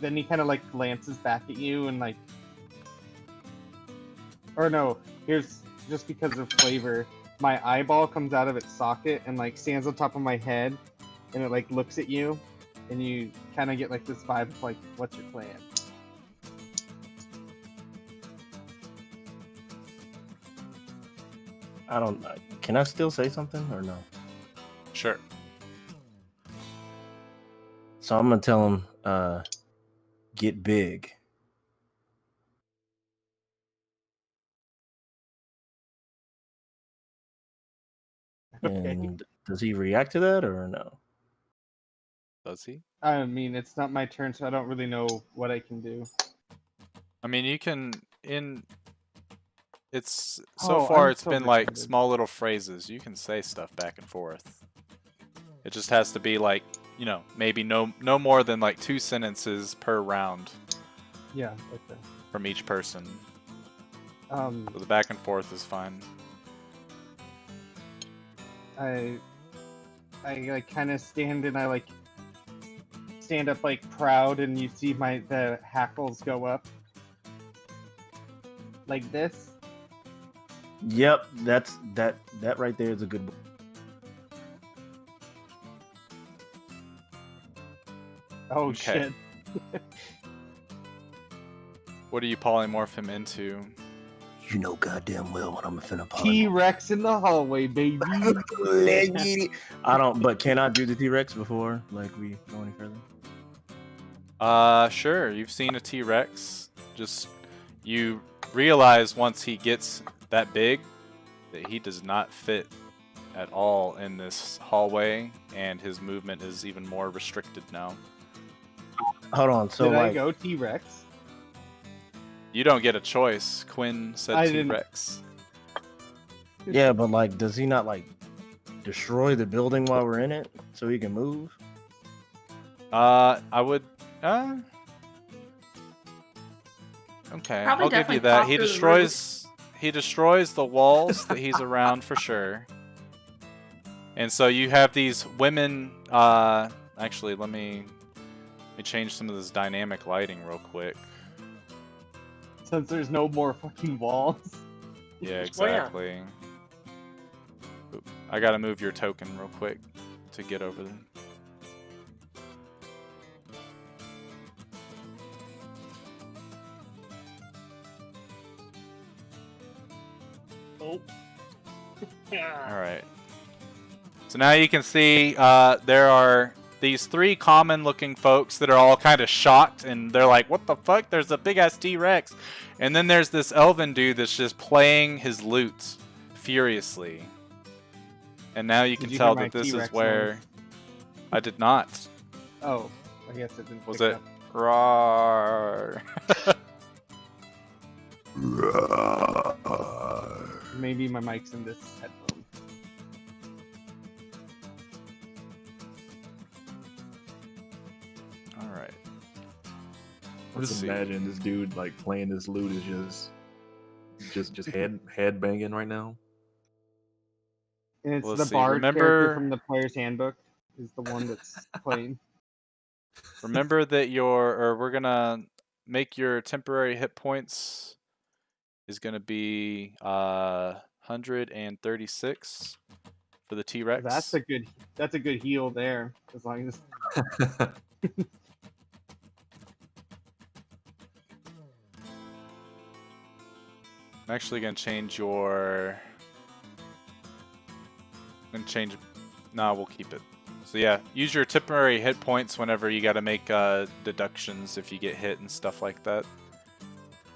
then he kind of like glances back at you and like, or no, here's just because of flavor, my eyeball comes out of its socket and like stands on top of my head, and it like looks at you, and you kind of get like this vibe of like, what's your plan? I don't. Can I still say something or no? Sure. So I'm gonna tell him, get big. Okay. And does he react to that or no? Does he? I mean, it's not my turn, so I don't really know what I can do. I mean, you can It's Oh, far. I'm It's so been like retarded. small little phrases. You can say stuff back and forth. It just has to be like, maybe no more than like 2 sentences per round Yeah. Okay. from each person. So Um, the back and forth is fine. I like kind of stand and I like stand up like proud, and you see the hackles go up like this. Yep, that right there is a good. Oh Okay. shit! What do you polymorph him into? You know goddamn well what I'm finna T-Rex in the hallway, baby. Let's get it. I don't. But can I do the T-Rex before like we go any further? Sure. You've seen a T-Rex. Just you realize once he gets that big that he does not fit at all in this hallway, and his movement is even more restricted now. Hold on. So Did I like, go T-Rex? You don't get a choice. Quinn said I didn't- T-Rex. yeah, but like, does he not like destroy the building while we're in it so he can move? I would. Okay, Probably I'll give you definitely that. pop He through the destroys the walls that he's around for sure. And so you have these women. Actually, let me change some of this dynamic lighting real quick. Since there's no more fucking walls. Yeah, exactly. Oop, I gotta move your token real quick to get over there. Oh. Alright. So now you can see there are these 3 common-looking folks that are all kind of shocked, and they're like, "What the fuck? There's a big-ass T-Rex!" And then there's this elven dude that's just playing his lute furiously. And now you can you tell hear my that this is T-Rex where noise? I did not. Oh, I guess it didn't. Was pick it up. roar? Maybe my mic's in this headphone. All right. I Let's just see. imagine this dude like playing this lute is just head banging right now. And it's Let's the see, bard character remember- from the player's handbook is the one that's playing. Remember that we're gonna make your temporary hit points is gonna be 136 for the T-Rex. That's a good heal there. As long as I'm actually gonna change your. No, we'll keep it. So yeah, use your temporary hit points whenever you gotta make deductions if you get hit and stuff like that.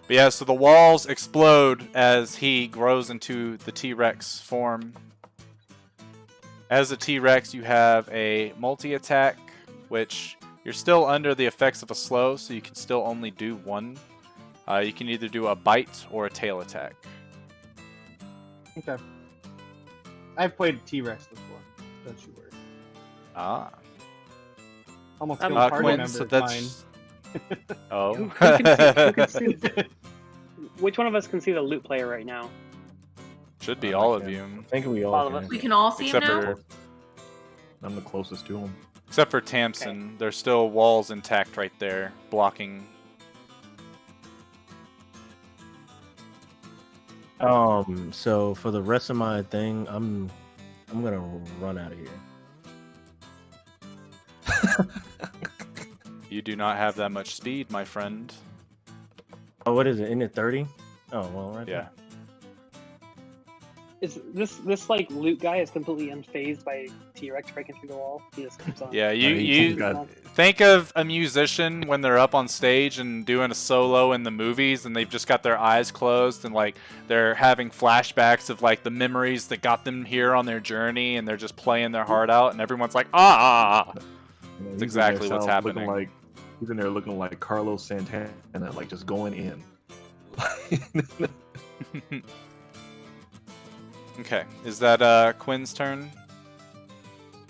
But yeah, so the walls explode as he grows into the T-Rex form. As a T-Rex, you have a multi-attack, which you're still under the effects of a slow, so you can still only do one. You can either do a bite or a tail attack. okay. I've played T-Rex before. Don't you worry. Ah. Almost I'm killed a party Quinn, member so of mine. that's... Oh. Who can see? Which one of us can see the loot player right now? Should be I all of can. you. I think we all All of can. us. We can all see him Except now? for I'm the closest to him. Tamsin. There's still walls intact right there, blocking. So for the rest of my thing, I'm gonna run out of here. You do not have that much speed, my friend. Oh, what is it? Isn't it 30? Oh, well, right. Yeah. Is this like loot guy is completely unfazed by T-Rex breaking through the wall? He just comes on. Yeah, he you got- think of a musician when they're up on stage and doing a solo in the movies and they've just got their eyes closed and like they're having flashbacks of like the memories that got them here on their journey and they're just playing their heart out and everyone's like, ah. Yeah, That's he's exactly in there what's looking happening. Like, he's in there looking like Carlos Santana, like just going in. Okay, is that Quinn's turn?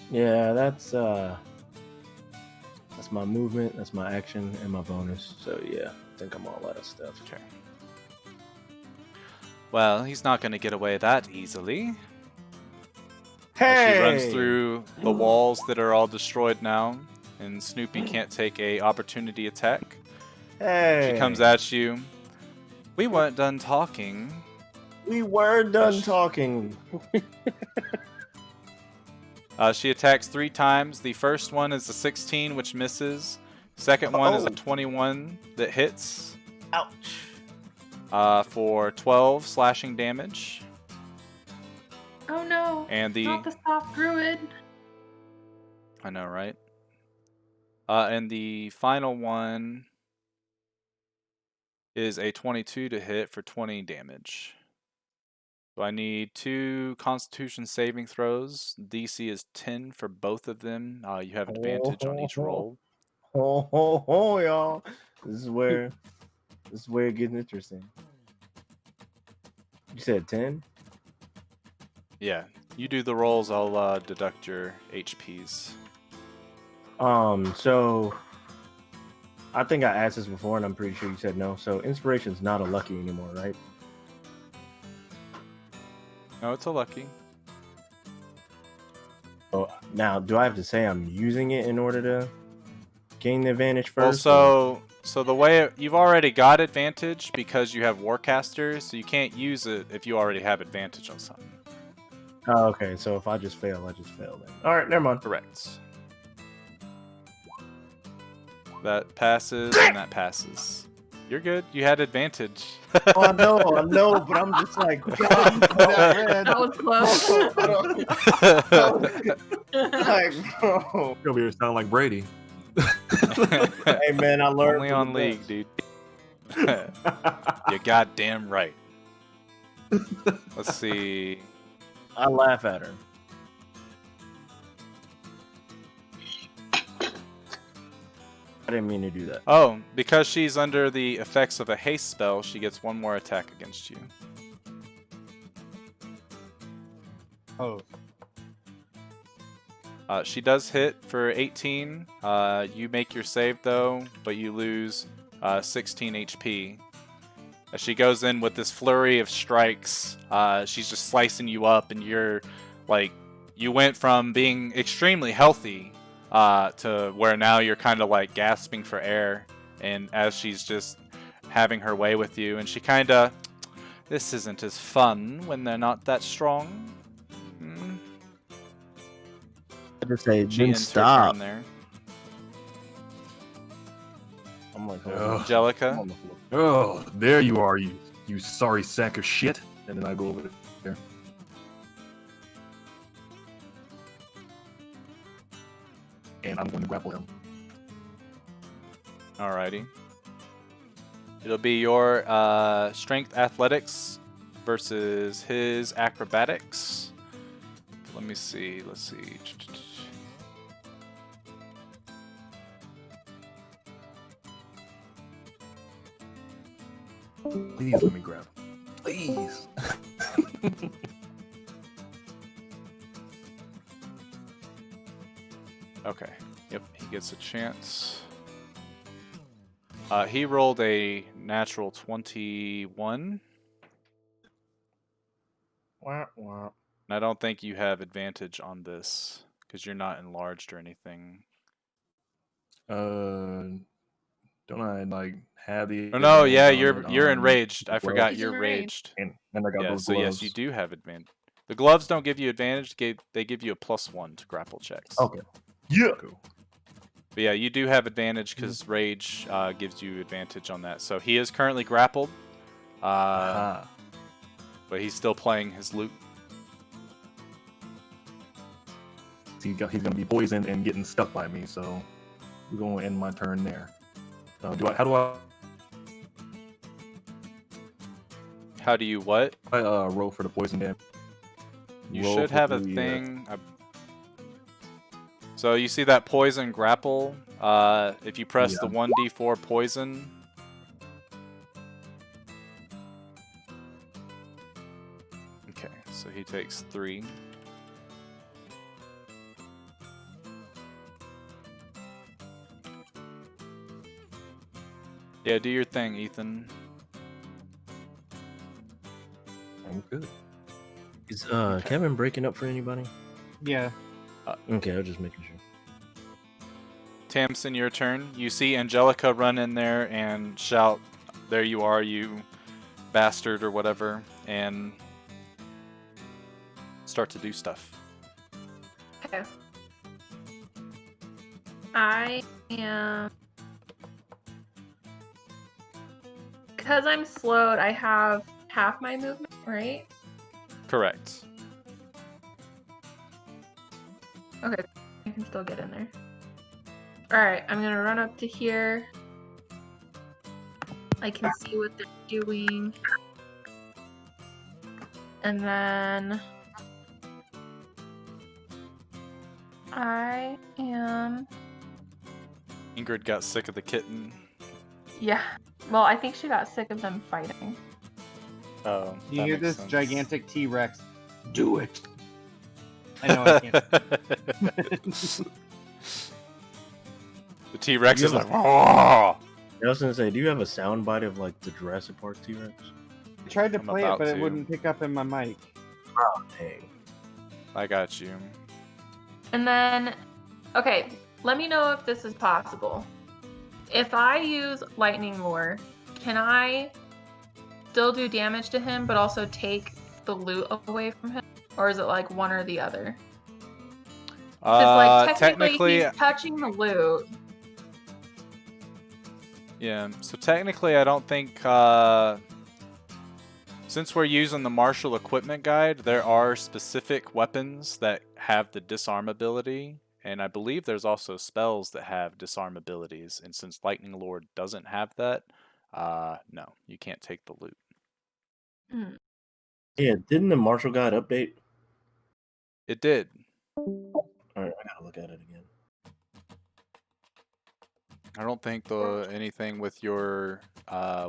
Yeah, that's my movement, that's my action, and my bonus. So yeah, I think I'm all out of stuff. Okay. Well, he's not going to get away that easily. As she runs through the walls that are all destroyed now, and Snoopy can't take a opportunity attack. Hey, She comes at you. We weren't done talking. We were done talking. She attacks 3 times. The first one is a 16, which misses. Second one is a 21 that hits. Ouch. For 12 slashing damage. Oh no. And the Not the soft druid. I know, right? And the final one is a 22 to hit for 20 damage. So I need 2 Constitution saving throws. DC is 10 for both of them. You have advantage on each roll. Oh, y'all. This is where it gets interesting. You said 10? Yeah, you do the rolls. I'll deduct your HPs. So I think I asked this before, and I'm pretty sure you said no. So inspiration's not a lucky anymore, right? No, it's a lucky. So now, do I have to say I'm using it in order to gain the advantage Well, first? so the way you've already got advantage because you have Warcaster, so you can't use it if you already have advantage on something. Oh, okay. So if I just fail, I just fail then. All right, never mind. Correct. That passes and that passes. You're good. You had advantage. Oh, I know, but I'm just like, God, That was close. like, bro. You'll be sound like Brady. Hey, man, I learned Only from on the League, best. dude. You're goddamn right. Let's see. I laugh at her. I didn't mean to do that. Oh, because she's under the effects of a haste spell, she gets one more attack against you. Oh, She does hit for 18. You make your save though, but you lose 16 HP. As she goes in with this flurry of strikes, she's just slicing you up, and you're like, you went from being extremely healthy to where now you're kind of like gasping for air. And as she's just having her way with you, and she kind of, this isn't as fun when they're not that strong. I just say, She then ends her stop. turn there. I'm like, Ugh. Angelica. on the floor. Oh, there you are, you sorry sack of shit. And then I go over there. And I'm going to grapple him. Alrighty. It'll be your strength athletics versus his acrobatics. Let me see. Let's see. Please let me grab him. Please. Okay. Yep, he gets a chance. He rolled a natural 21. Wah, wah. And I don't think you have advantage on this because you're not enlarged or anything. Don't I like have the? Oh no, advantage yeah, on it you're on enraged. the I forgot gloves? He's you're enraged. raged. And I got Yeah, those so gloves. yes, you do have advantage. The gloves don't give you advantage. They give you a +1 to grapple checks. Okay. Yeah. Cool. But yeah, you do have advantage because rage gives you advantage on that. So he is currently grappled, Aha. but he's still playing his loot. He's gonna be poisoned and getting stuck by me, so we're gonna end my turn there. How do I How do you what? roll for the poison damage? You Roll should for have a the, thing. So you see that poison grapple? If you press the 1d4 poison. Okay, so he takes 3. Yeah, do your thing, Ethan. I'm good. Is Kevin breaking up for anybody? yeah. Okay, I was just making sure. Tamsin, your turn. You see Angelica run in there and shout, "There you are, you bastard," or whatever, and start to do stuff. Okay. I am. Because I'm slowed, I have half my movement, right? Correct. Okay, I can still get in there. Alright, I'm gonna run up to here. I can see what they're doing. And then I am... Ingrid got sick of the kitten. Yeah. Well, I think she got sick of them fighting. Oh, You that hear makes this sense. gigantic T-Rex? Do it. I know I can't. The T-Rex You is have like, "Whoa!" I was gonna say, do you have a soundbite of like the Jurassic Park T-Rex? I tried to I'm play it, about but it to. wouldn't pick up in my mic. Oh, dang. I got you. And then, okay, let me know if this is possible. If I use Lightning Lure, can I still do damage to him, but also take the loot away from him? Or is it like one or the other? Because like technically he's touching the loot. Yeah, so technically I don't think, since we're using the martial equipment guide, there are specific weapons that have the disarm ability, and I believe there's also spells that have disarm abilities, and since Lightning Lord doesn't have that, no, you can't take the loot. Hmm. Yeah, didn't the martial guide update? It did. All right, I gotta look at it again. I don't think anything with your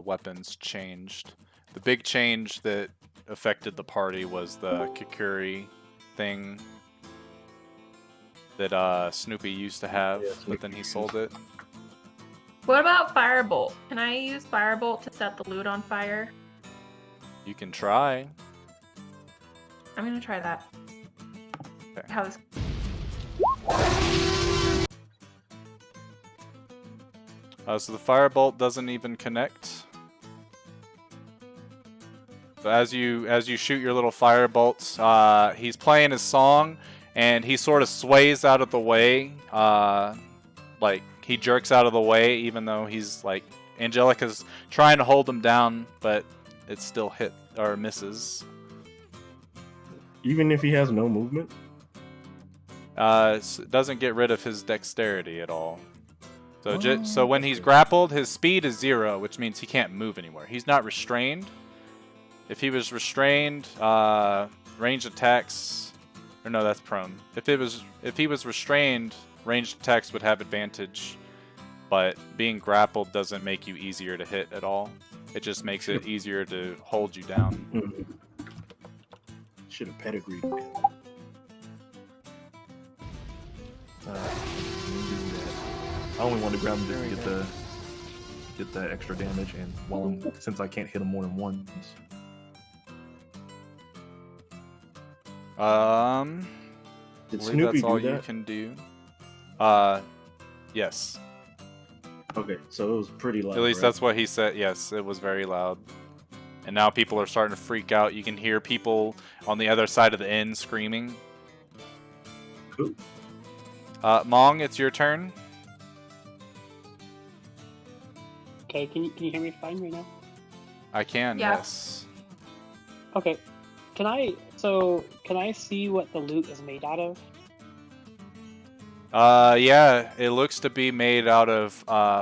weapons changed. The big change that affected the party was the Kikuri thing that Snoopy used to have, Yeah, but then Snoopy he sold it. What about Firebolt? Can I use Firebolt to set the loot on fire? You can try. I'm gonna try that. Okay. How this? So the firebolt doesn't even connect. So as you shoot your little fire bolts, he's playing his song, and he sort of sways out of the way. Like he jerks out of the way, even though he's like Angelica's trying to hold him down, but it still hit or misses. Even if he has no movement? It doesn't get rid of his dexterity at all. So when he's grappled, his speed is 0, which means he can't move anywhere. He's not restrained. If he was restrained, ranged attacks, or no, that's prone. If he was restrained, ranged attacks would have advantage, but being grappled doesn't make you easier to hit at all. It just makes it easier to hold you down. Should have pedigreed. I only want to grab him just to get the extra damage, and since I can't hit him more than once. Did I believe Snoopy that's all do you that? can do. Yes. Okay, so it was pretty loud. At least right? that's what he said. Yes, it was very loud. And now people are starting to freak out. You can hear people on the other side of the inn screaming. Cool. Mong, it's your turn. Okay, can you hear me fine right now? I can, Yeah. yes. Okay. Can I see what the loot is made out of? Yeah, it looks to be made out of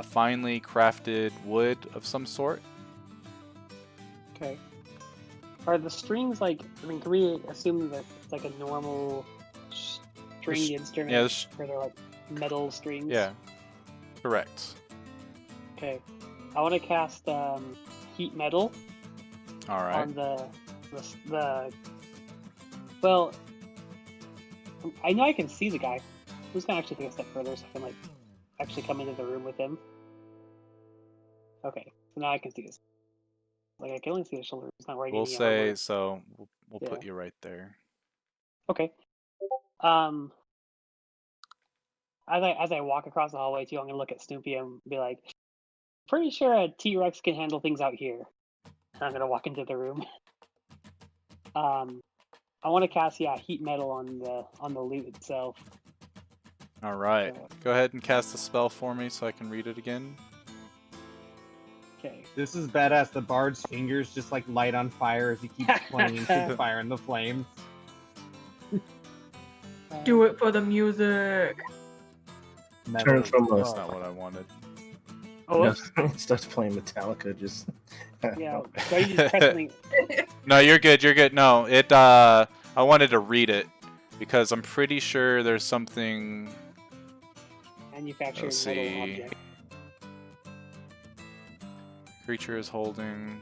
finely crafted wood of some sort. Okay. Are the strings like? I mean, can we assume that it's like a normal stringed instrument, yeah, this- where they're like metal strings? Yeah, correct. Okay. I want to cast heat metal All right. on the. Well, I know I can see the guy. I'm just gonna actually take a step further so I can like actually come into the room with him. Okay, so now I can see his. Like I can only see his shoulder. He's not wearing We'll any say armor. so. We'll put Yeah. you right there. Okay. As I walk across the hallway too, I'm gonna look at Snoopy and be like, "Pretty sure a T-Rex can handle things out here." And I'm gonna walk into the room. I want to cast heat metal on the loot itself. All right. So, Go ahead and cast the spell for me so I can read it again. okay. This is badass. The bard's fingers just like light on fire as he keeps playing, keep firing the flames. Do it for the music. Metal Turn from as a- That's well. not what I wanted. Oh, No, it starts playing Metallica. Just yeah. So you just press something. No, you're good. You're good. No, it. I wanted to read it because I'm pretty sure there's something. Manufacture Let's metal see. object. Creature is holding.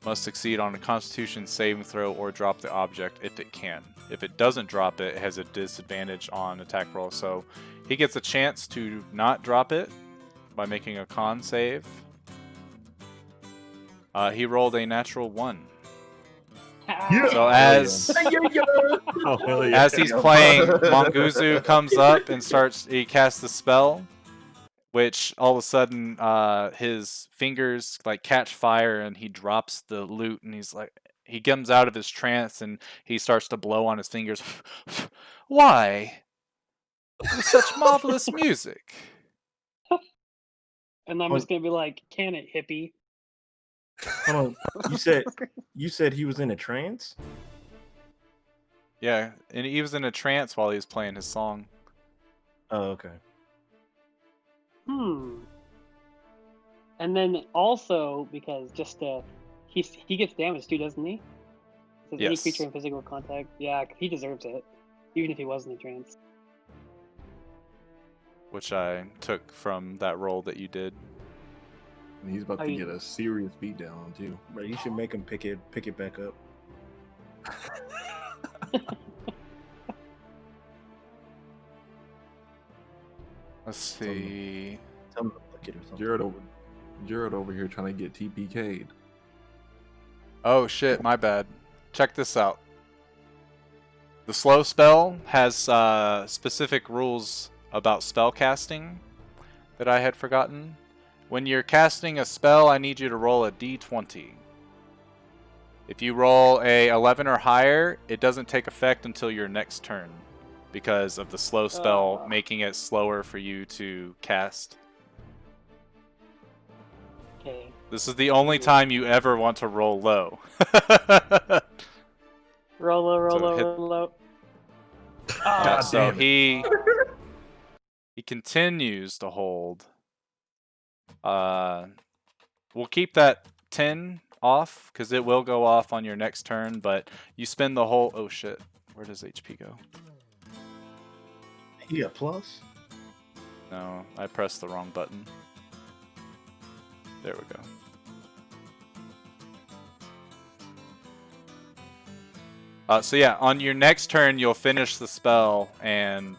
Must succeed on a Constitution saving throw or drop the object if it can. If it doesn't drop it, it has a disadvantage on attack roll. So he gets a chance to not drop it by making a con save. He rolled a natural 1. Yeah. So as Oh, hell yeah. as he's playing, Monguzu comes up and he casts the spell, which all of a sudden his fingers like catch fire and he drops the loot and he comes out of his trance and he starts to blow on his fingers. Why? With such marvelous music. And I'm Oh. just gonna be like, "Can it, hippie?" Hold on. You said he was in a trance? Yeah, and he was in a trance while he was playing his song. Oh, okay. And then also because he gets damaged too, doesn't he? Says any Yes. creature in physical contact. Yeah, he deserves it, even if he was in a trance. Which I took from that roll that you did. And he's about to get a serious beatdown too. But you should make him pick it back up. Let's see. Tell him to lick it or something. Jared over here trying to get TPK'd. Oh shit, my bad. Check this out. The slow spell has specific rules about spell casting that I had forgotten. When you're casting a spell, I need you to roll a d20. If you roll a 11 or higher, it doesn't take effect until your next turn because of the slow spell making it slower for you to cast. Okay. This is the only time you ever want to roll low. Roll low. Yeah, so he continues to hold. We'll keep that 10 off because it will go off on your next turn, but you spend the whole... Oh shit, where does HP go? He a plus? No, I pressed the wrong button. There we go. So yeah, on your next turn, you'll finish the spell, and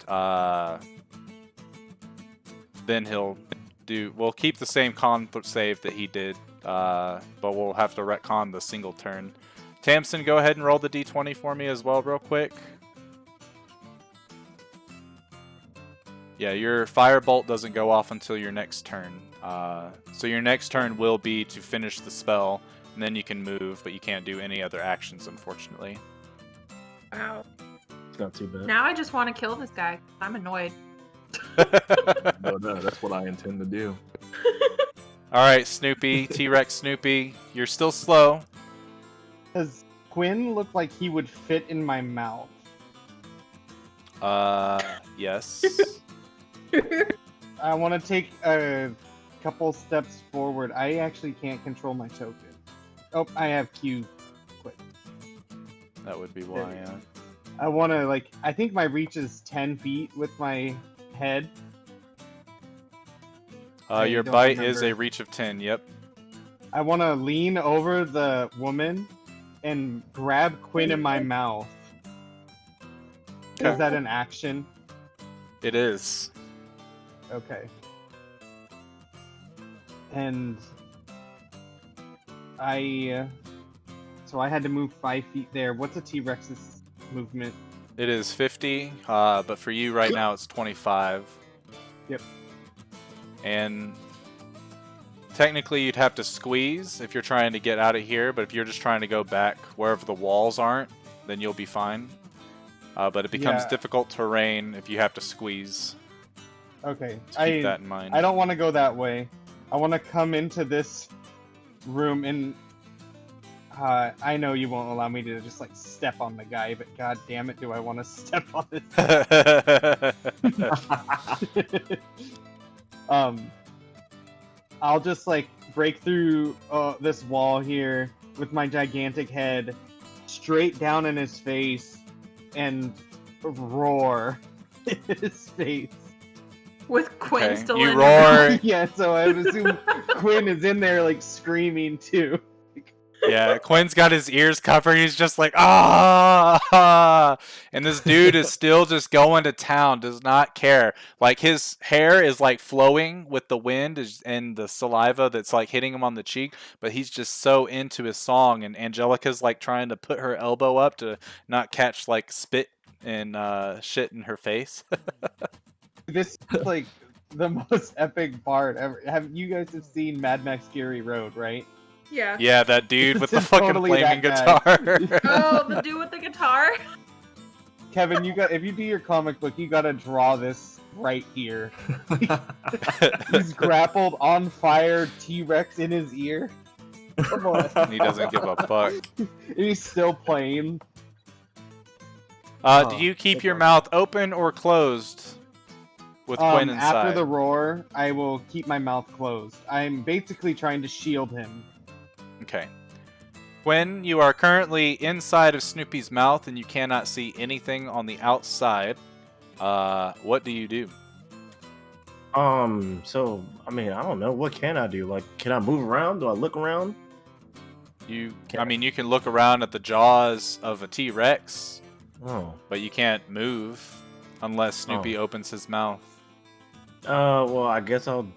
then he'll do... We'll keep the same con save that he did, but we'll have to retcon the single turn. Tamsin, go ahead and roll the d20 for me as well real quick. Yeah, your firebolt doesn't go off until your next turn. So your next turn will be to finish the spell, and then you can move, but you can't do any other actions, unfortunately. Wow. It's not too bad. Now I just want to kill this guy. I'm annoyed. No, that's what I intend to do. Alright, Snoopy, T-Rex Snoopy, you're still slow. Does Quinn look like he would fit in my mouth? Yes. I want to take a couple steps forward. I actually can't control my token. Oh, I have Q. Quick. That would be why, yeah. I want to, I think my reach is 10 feet with my head. Your bite is a reach of 10, yep. I want to lean over the woman and grab Quinn in my mouth. Is that an action? It is. Okay. And so I had to move 5 feet there. What's a T-Rex's movement? It is 50, but for you right now it's 25. Yep. And technically you'd have to squeeze if you're trying to get out of here, but if you're just trying to go back wherever the walls aren't, then you'll be fine. But it becomes difficult terrain if you have to squeeze. Okay. Keep that in mind. I don't want to go that way. I want to come into this room and I know you won't allow me to just step on the guy, but god damn it, do I want to step on this? I'll just break through this wall here with my gigantic head straight down in his face and roar in his face. With Quinn still you in roar. Yeah, so I would assume Quinn is in there screaming too. Yeah, Quinn's got his ears covered. He's just like, ah! And this dude is still just going to town, does not care. His hair is flowing with the wind and the saliva that's hitting him on the cheek, but he's just so into his song. And Angelica's trying to put her elbow up to not catch spit and shit in her face. This is the most epic part ever. You guys have seen Mad Max Fury Road, right? Yeah. Yeah, that dude with the This is fucking totally flaming that guitar. Oh, the dude with the guitar? Kevin, if you do your comic book, you gotta draw this right here. He's grappled on fire, T-Rex in his ear. Come on. He doesn't give a fuck. And he's still playing. Do you keep your mouth open or closed with Quinn inside? After the roar, I will keep my mouth closed. I'm basically trying to shield him. Okay. Quinn, you are currently inside of Snoopy's mouth and you cannot see anything on the outside. What do you do? So I mean, I don't know. What can I do? Like, can I move around? Do I look around? You can look around at the jaws of a T-Rex, but you can't move unless Snoopy opens his mouth. Well, I guess I don't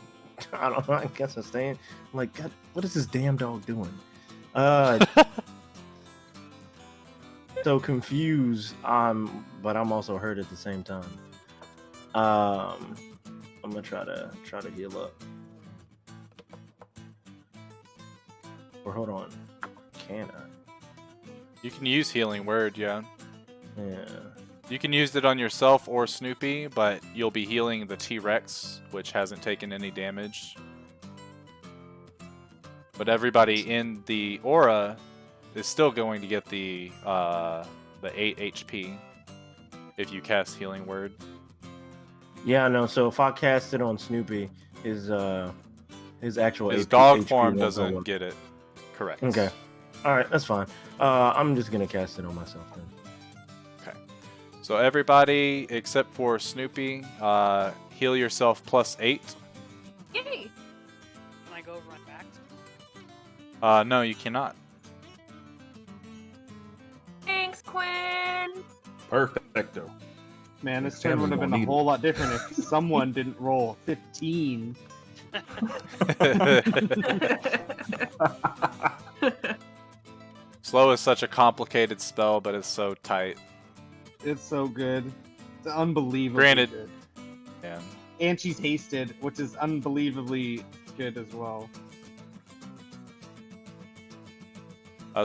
know. I guess I'm staying. Like, God, what is this damn dog doing? So confused. But I'm also hurt at the same time. I'm gonna try to heal up. Or hold on. Can I? You can use Healing Word, yeah. Yeah. You can use it on yourself or Snoopy, but you'll be healing the T-Rex, which hasn't taken any damage. But everybody in the aura is still going to get the 8 HP if you cast Healing Word. Yeah, no. So if I cast it on Snoopy, his actual dog HP form won't go doesn't up. get it. Correct. Okay. All right, that's fine. I'm just gonna cast it on myself then. Okay. So everybody except for Snoopy, heal yourself +8. Yay! Can I go run back? No, you cannot. Thanks, Quinn. Perfecto. Man, this turn would have been a whole lot different if someone didn't roll 15. Slow is such a complicated spell, but it's so tight. It's so good. It's unbelievably Granted. good. Yeah. And she's hasted, which is unbelievably good as well.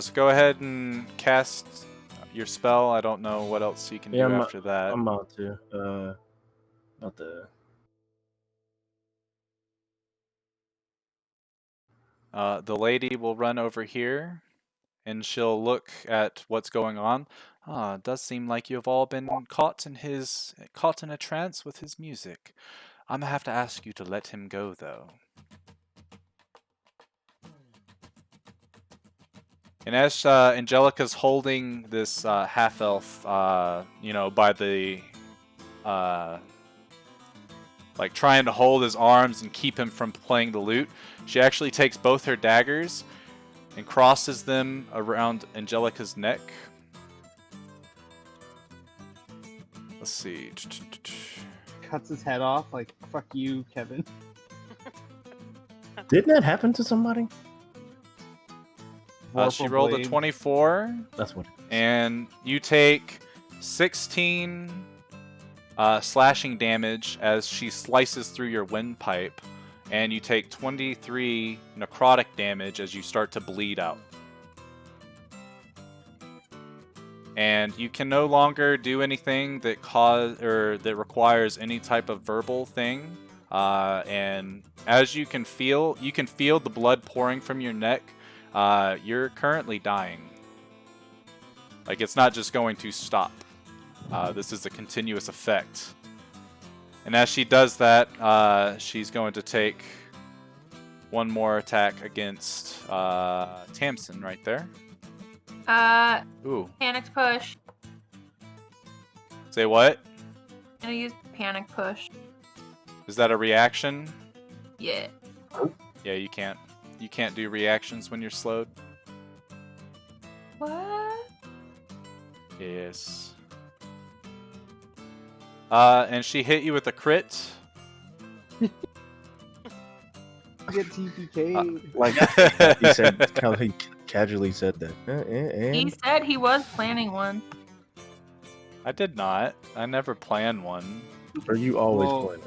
So go ahead and cast your spell. I don't know what else you can do after that. I'm about to. About the. The lady will run over here, and she'll look at what's going on. It does seem like you have all been caught in a trance with his music. I'm gonna have to ask you to let him go, though. And as Angelica's holding this half-elf, by the, like trying to hold his arms and keep him from playing the lute, she actually takes both her daggers and crosses them around Angelica's neck. Let's see. Cuts his head off, like, fuck you, Kevin. Didn't that happen to somebody? She rolled a 24. That's what. And you take 16 slashing damage as she slices through your windpipe, and you take 23 necrotic damage as you start to bleed out. And you can no longer do anything that that requires any type of verbal thing. And as you can feel the blood pouring from your neck. You're currently dying. Like, it's not just going to stop. This is a continuous effect. And as she does that, she's going to take one more attack against Tamsin right there. Ooh. Panic push. Say what? I'm gonna use panic push. Is that a reaction? Yeah. Yeah, you can't. You can't do reactions when you're slowed. What? Yes. And she hit you with a crit. Get TPK. Like he said, how he casually said that. He said he was planning one. I did not. I never planned one. Or you always Well, plan it.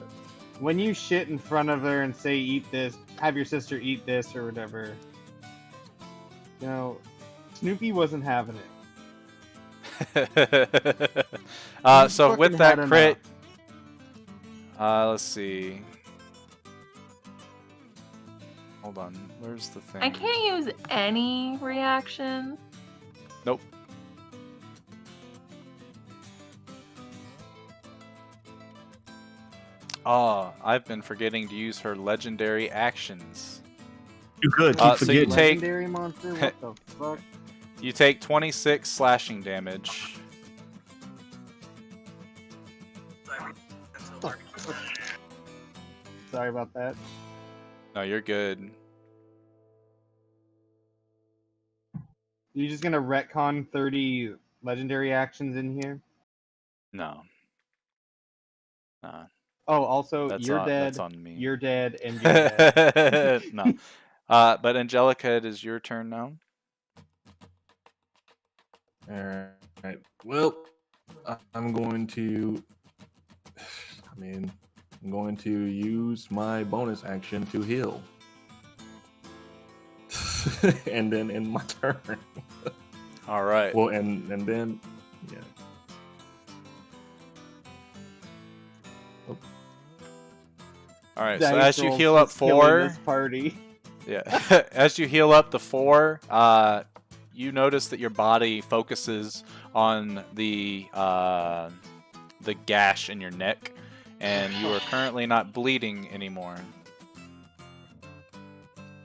When you shit in front of her and say, eat this, have your sister eat this or whatever, Snoopy wasn't having So with fucking that had crit, let's see. Hold on, where's the thing? I can't use any reaction. Nope. Oh, I've been forgetting to use her legendary actions. You could So keep you forgetting. take- Legendary monster? What the fuck? You take 26 slashing damage. Sorry about that. No, you're good. You just gonna retcon 30 legendary actions in here? No. Nah, Oh, also, that's you're on, dead. That's on me. You're dead, and you're dead. No. But Angelica, it is your turn now. Alright. Well, I'm going to. I'm going to use my bonus action to heal. And then end my turn. All right. Well, and then. Yeah. All right. So Dice as you rolls heal up just killing 4, this party. yeah. As you heal up the 4, you notice that your body focuses on the gash in your neck, and you are currently not bleeding anymore.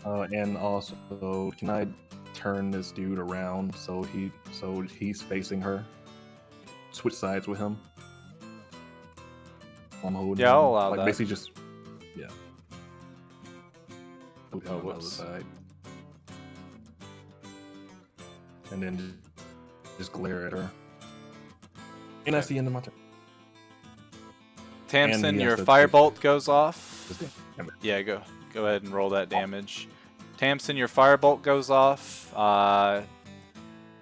And also, can I turn this dude around so he's facing her? Switch sides with him. I'm holding Yeah, I'll him. allow like that. basically just Put him Oh, on the other whoops. side. And then just glare at her. And that's the end of my turn. Tamsin, he your has to firebolt goes off. Just damn it. Yeah, go ahead and roll that damage. Tamsin, your firebolt goes off.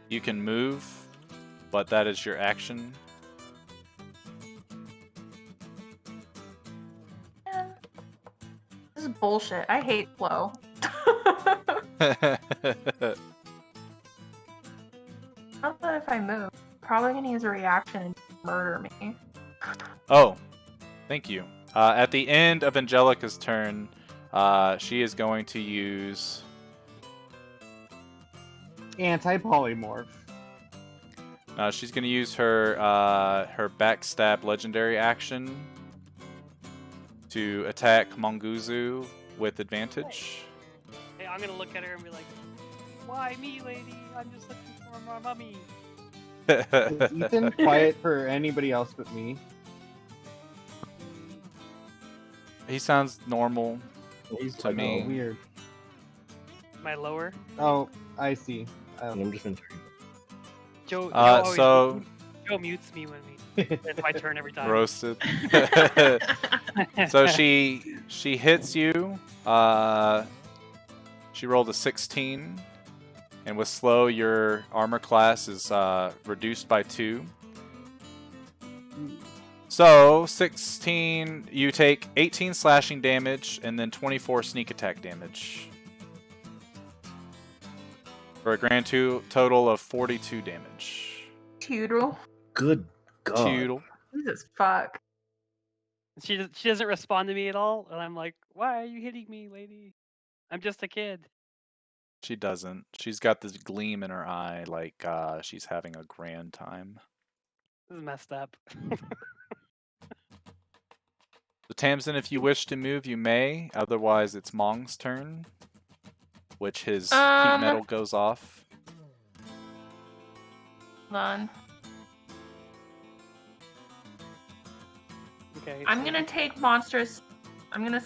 You can move, but that is your action. Man, this is bullshit. I hate flow. Not that if I move, probably gonna use a reaction and murder me. Oh, thank you. At the end of Angelica's turn, she is going to use. Anti-polymorph. She's going to use her her backstab legendary action to attack Monguzu with advantage. Hey, I'm gonna look at her and be like, "Why me, lady? I'm just looking for my mummy." Is Ethan quiet for anybody else but me? He sounds normal He's to like, me. Oh, weird. Am I lower? Oh, I see. I'm just gonna Joe mutes me when it's my turn every time. Roasted. So she hits you. She rolled a 16, and with slow, your armor class is reduced by 2. So 16, you take 18 slashing damage and then 24 sneak attack damage, for a grand total of 42 damage. Toodle. Good God. Toodle. Jesus fuck. She doesn't respond to me at all, and I'm like, "Why are you hitting me, lady? I'm just a kid." She doesn't. She's got this gleam in her eye, like she's having a grand time. This is messed up. So Tamsin, if you wish to move, you may. Otherwise, it's Mong's turn, which his heat metal goes off. Hold on. Okay. I'm so- gonna take monstrous. I'm gonna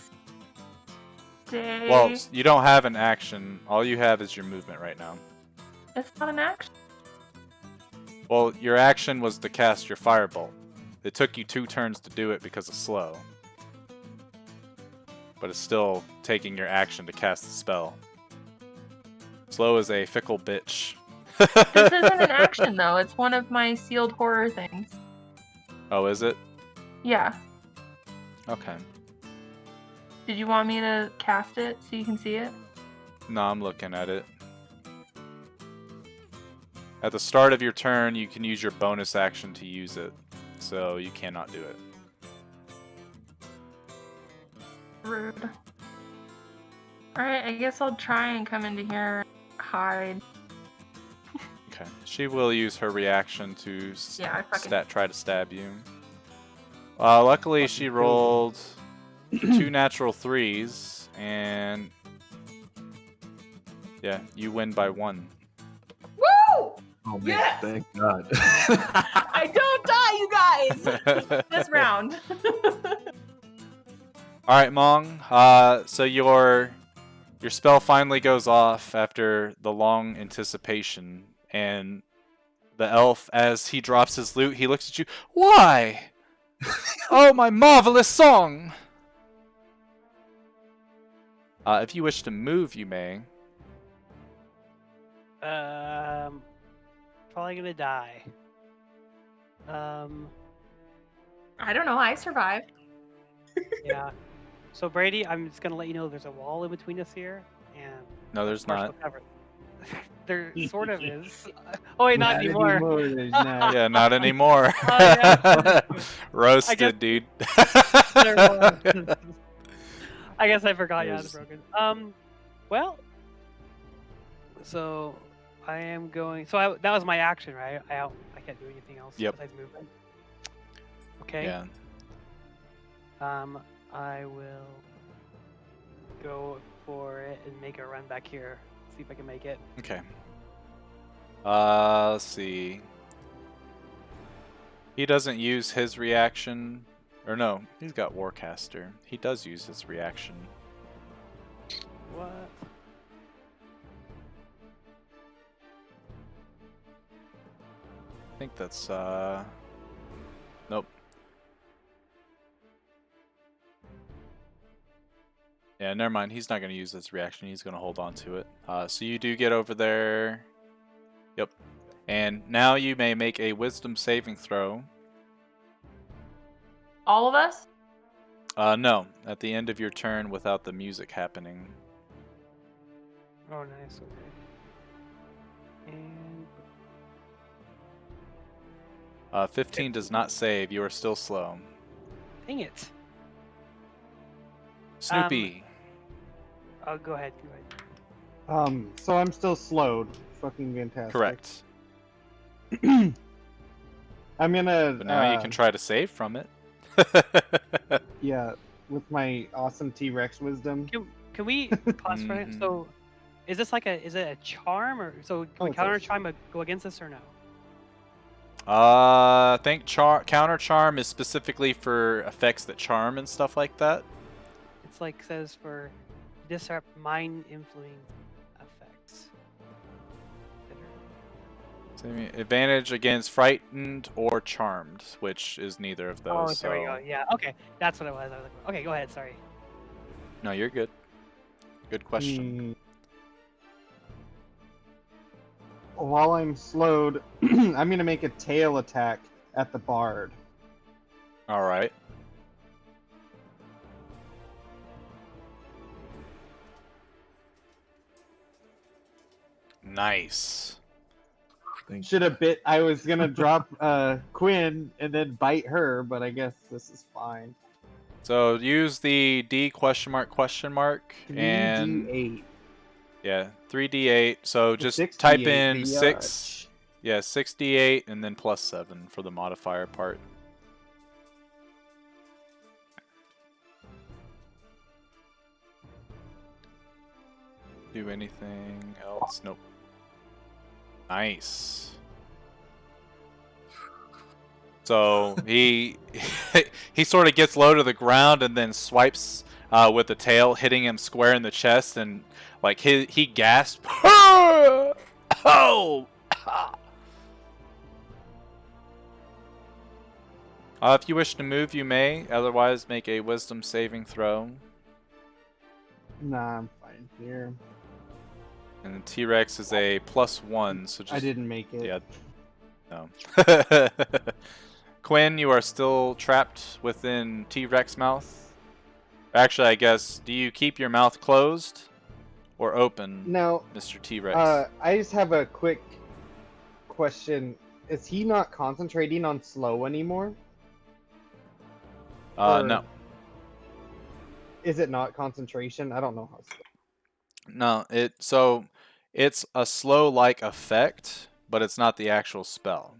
stay. Well, you don't have an action. All you have is your movement right now. It's not an action. Well, your action was to cast your firebolt. It took you 2 turns to do it because of slow. But it's still taking your action to cast the spell. Slow is a fickle bitch. This isn't an action though. It's one of my sealed horror things. Oh, is it? Yeah. Okay. Did you want me to cast it so you can see it? No, I'm looking at it. At the start of your turn, you can use your bonus action to use it, so you cannot do it. Rude. Alright, I guess I'll try and come into here and hide. Okay. She will use her reaction to Yeah, I fucking... try to stab you. Luckily, she kill you. rolled 2 natural 3s, and yeah, you win by 1. Woo! Oh man, Yes! thank God. I don't die, you guys! This round. Alright, Mong. So your spell finally goes off after the long anticipation, and the elf, as he drops his lute, he looks at you. Why? Oh, my marvelous song! If you wish to move, you may. Probably gonna die. I don't know, I survived. Yeah. So Brady, I'm just gonna let you know there's a wall in between us here, and No, there's not. cover. There sort of is. Oh wait, not anymore. There's not. Yeah, not anymore. Oh, yeah. Roasted, dude. There was. I guess I forgot you had it broken. Well, so I am going. So that was my action, right? I can't do anything else besides movement. Okay. Yeah. I will go for it and make a run back here. See if I can make it. Okay. Let's see. He doesn't use his reaction. Or no, he's got Warcaster. He does use his reaction. What? I think that's, nope. Yeah, never mind. He's not going to use this reaction. He's going to hold on to it. So you do get over there. Yep. And now you may make a wisdom saving throw. All of us? No. At the end of your turn without the music happening. Oh, nice. Okay. And 15 does not save. You are still slow. dang it. Snoopy. Oh, go ahead. Go ahead. So I'm still slowed. Fucking fantastic. Correct. I'm gonna. But now you can try to save from it. Yeah, with my awesome T-Rex wisdom. Can we pause for it? So, is this is it a charm, or so can counter charm go against this or no? I think counter charm is specifically for effects that charm and stuff like that. It's says for disrupt mind influencing effects. So, advantage against frightened or charmed, which is neither of those. Oh, so... there we go. Yeah, okay, that's what it was. Okay, go ahead. Sorry. No, you're good. Good question. While I'm slowed, I'm gonna make a tail attack at the bard. All right. Nice. Should have bit. I was gonna drop Quinn and then bite her, but I guess this is fine. So use the D question mark and 3d8. Yeah, 3d8. So just 6d8 type in biatch. 6. Yeah, 6d8 and then plus 7 for the modifier part. Do anything else? Nope. Nice. So he he sort of gets low to the ground and then swipes with the tail, hitting him square in the chest, and he gasped. Oh! If you wish to move, you may. Otherwise, make a wisdom saving throw. Nah, I'm fine here. And the T-Rex is a +1, so just... I didn't make it. Yeah. No. Quinn, you are still trapped within T-Rex mouth. Actually, I guess, do you keep your mouth closed or open, No. Mr. T-Rex? I just have a quick question: is he not concentrating on slow anymore? No. Is it not concentration? I don't know how. No, it's a slow-like effect, but it's not the actual spell.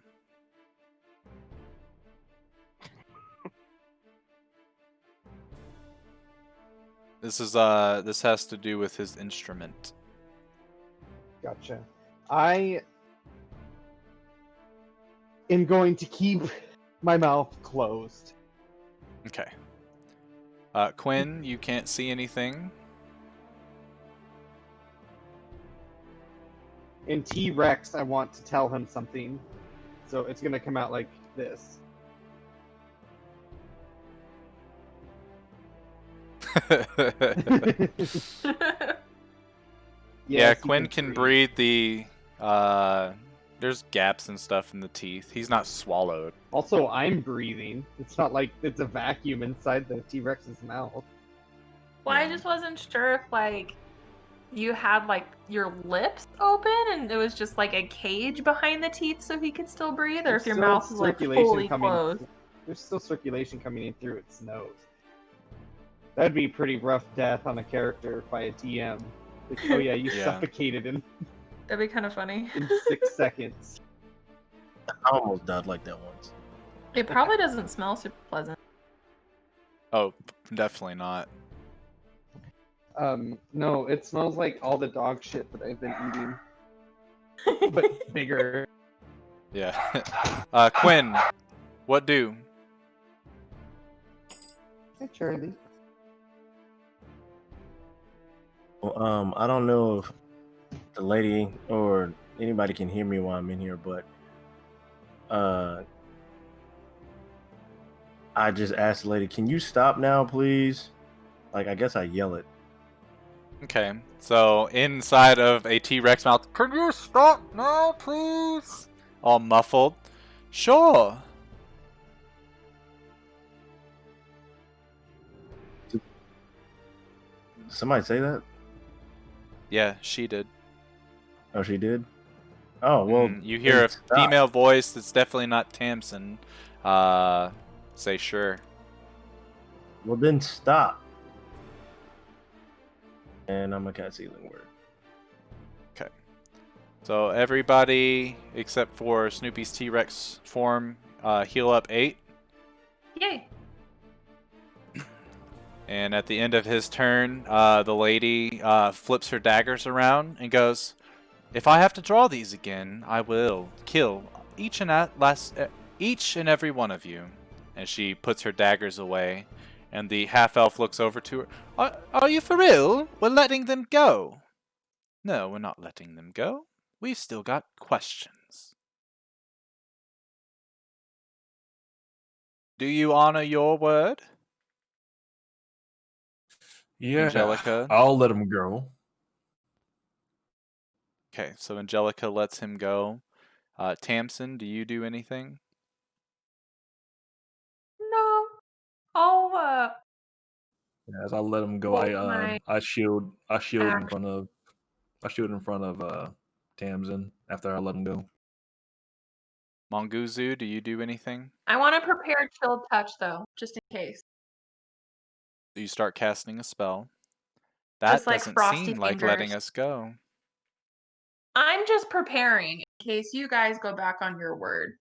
This has to do with his instrument. Gotcha. I am going to keep my mouth closed. Okay. Quinn, you can't see anything. In T-Rex, I want to tell him something, so it's gonna come out like this. Yeah, Yes, he Quinn can breathe the. There's gaps and stuff in the teeth. He's not swallowed. Also, I'm breathing. It's not like it's a vacuum inside the T-Rex's mouth. Well, I Yeah. just wasn't sure if like you had like your lips open and it was just like a cage behind the teeth so he could still breathe, or There's if your still mouth was like fully closed. There's still circulation coming in through its nose. That'd be a pretty rough death on a character by a TM. Like, oh yeah, you Yeah. suffocated That'd be kind of funny. in 6 seconds. I almost died like that once. It probably doesn't smell super pleasant. Oh, definitely not. No, it smells like all the dog shit that I've been eating, but bigger. Yeah. Quinn, what do? Hey, Charlie. Well, I don't know if the lady or anybody can hear me while I'm in here, but I just asked the lady, "Can you stop now, please?" Like, I guess I yell it. Okay, so inside of a T-Rex mouth, can you stop now, please? All muffled. Sure. Somebody say that? Yeah, she did. Oh, she did? Oh, well. You hear then a stop. female voice that's definitely not Tamsin. Say sure. Well, then stop. And I'm going to cast Healing Word. Okay. So everybody except for Snoopy's T-Rex form, heal up 8. Yay! And at the end of his turn, the lady flips her daggers around and goes, "If I have to draw these again, I will kill each and every one of you." And she puts her daggers away, and the half-elf looks over to her. Are you for real? We're letting them go. No, we're not letting them go. We've still got questions. Do you honor your word? Yeah, Angelica. I'll let him go. Okay, so Angelica lets him go. Tamsin, do you do anything? No. I'll As I let him go, Hold my I shield in action. front of Tamsin after I let him go. Monguzu, do you do anything? I want to prepare chill touch though, just in case. Do you start casting a spell? That Just like doesn't frosty seem like letting fingers. us go. I'm just preparing in case you guys go back on your word.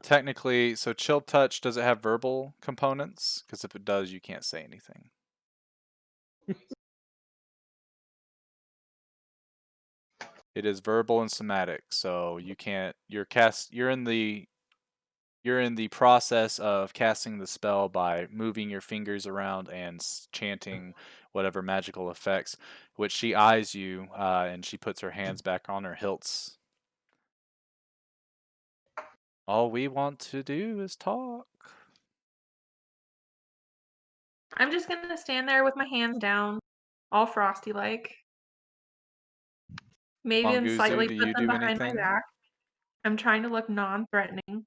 Technically, so chill touch, does it have verbal components? Because if it does, you can't say anything. It is verbal and somatic, so you can't. You're in the process of casting the spell by moving your fingers around and chanting whatever magical effects, which she eyes you, and she puts her hands back on her hilts. All we want to do is talk. I'm just gonna stand there with my hands down, all frosty like. Maybe even Monguzu, slightly do put you them do behind my anything? back. I'm trying to look non-threatening.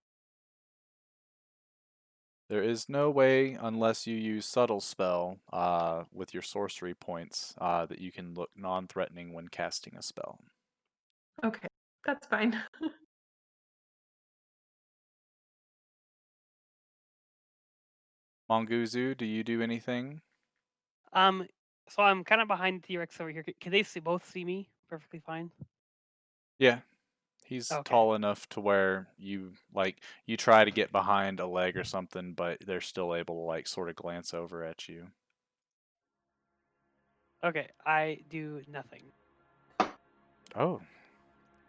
There is no way, unless you use subtle spell with your sorcery points, that you can look non-threatening when casting a spell. Okay. That's fine. Monguzu, do you do anything? So I'm kind of behind the T-Rex over here. Can they both see me perfectly fine? Yeah. He's Okay. tall enough to where you try to get behind a leg or something, but they're still able to like sort of glance over at you. Okay, I do nothing. Oh.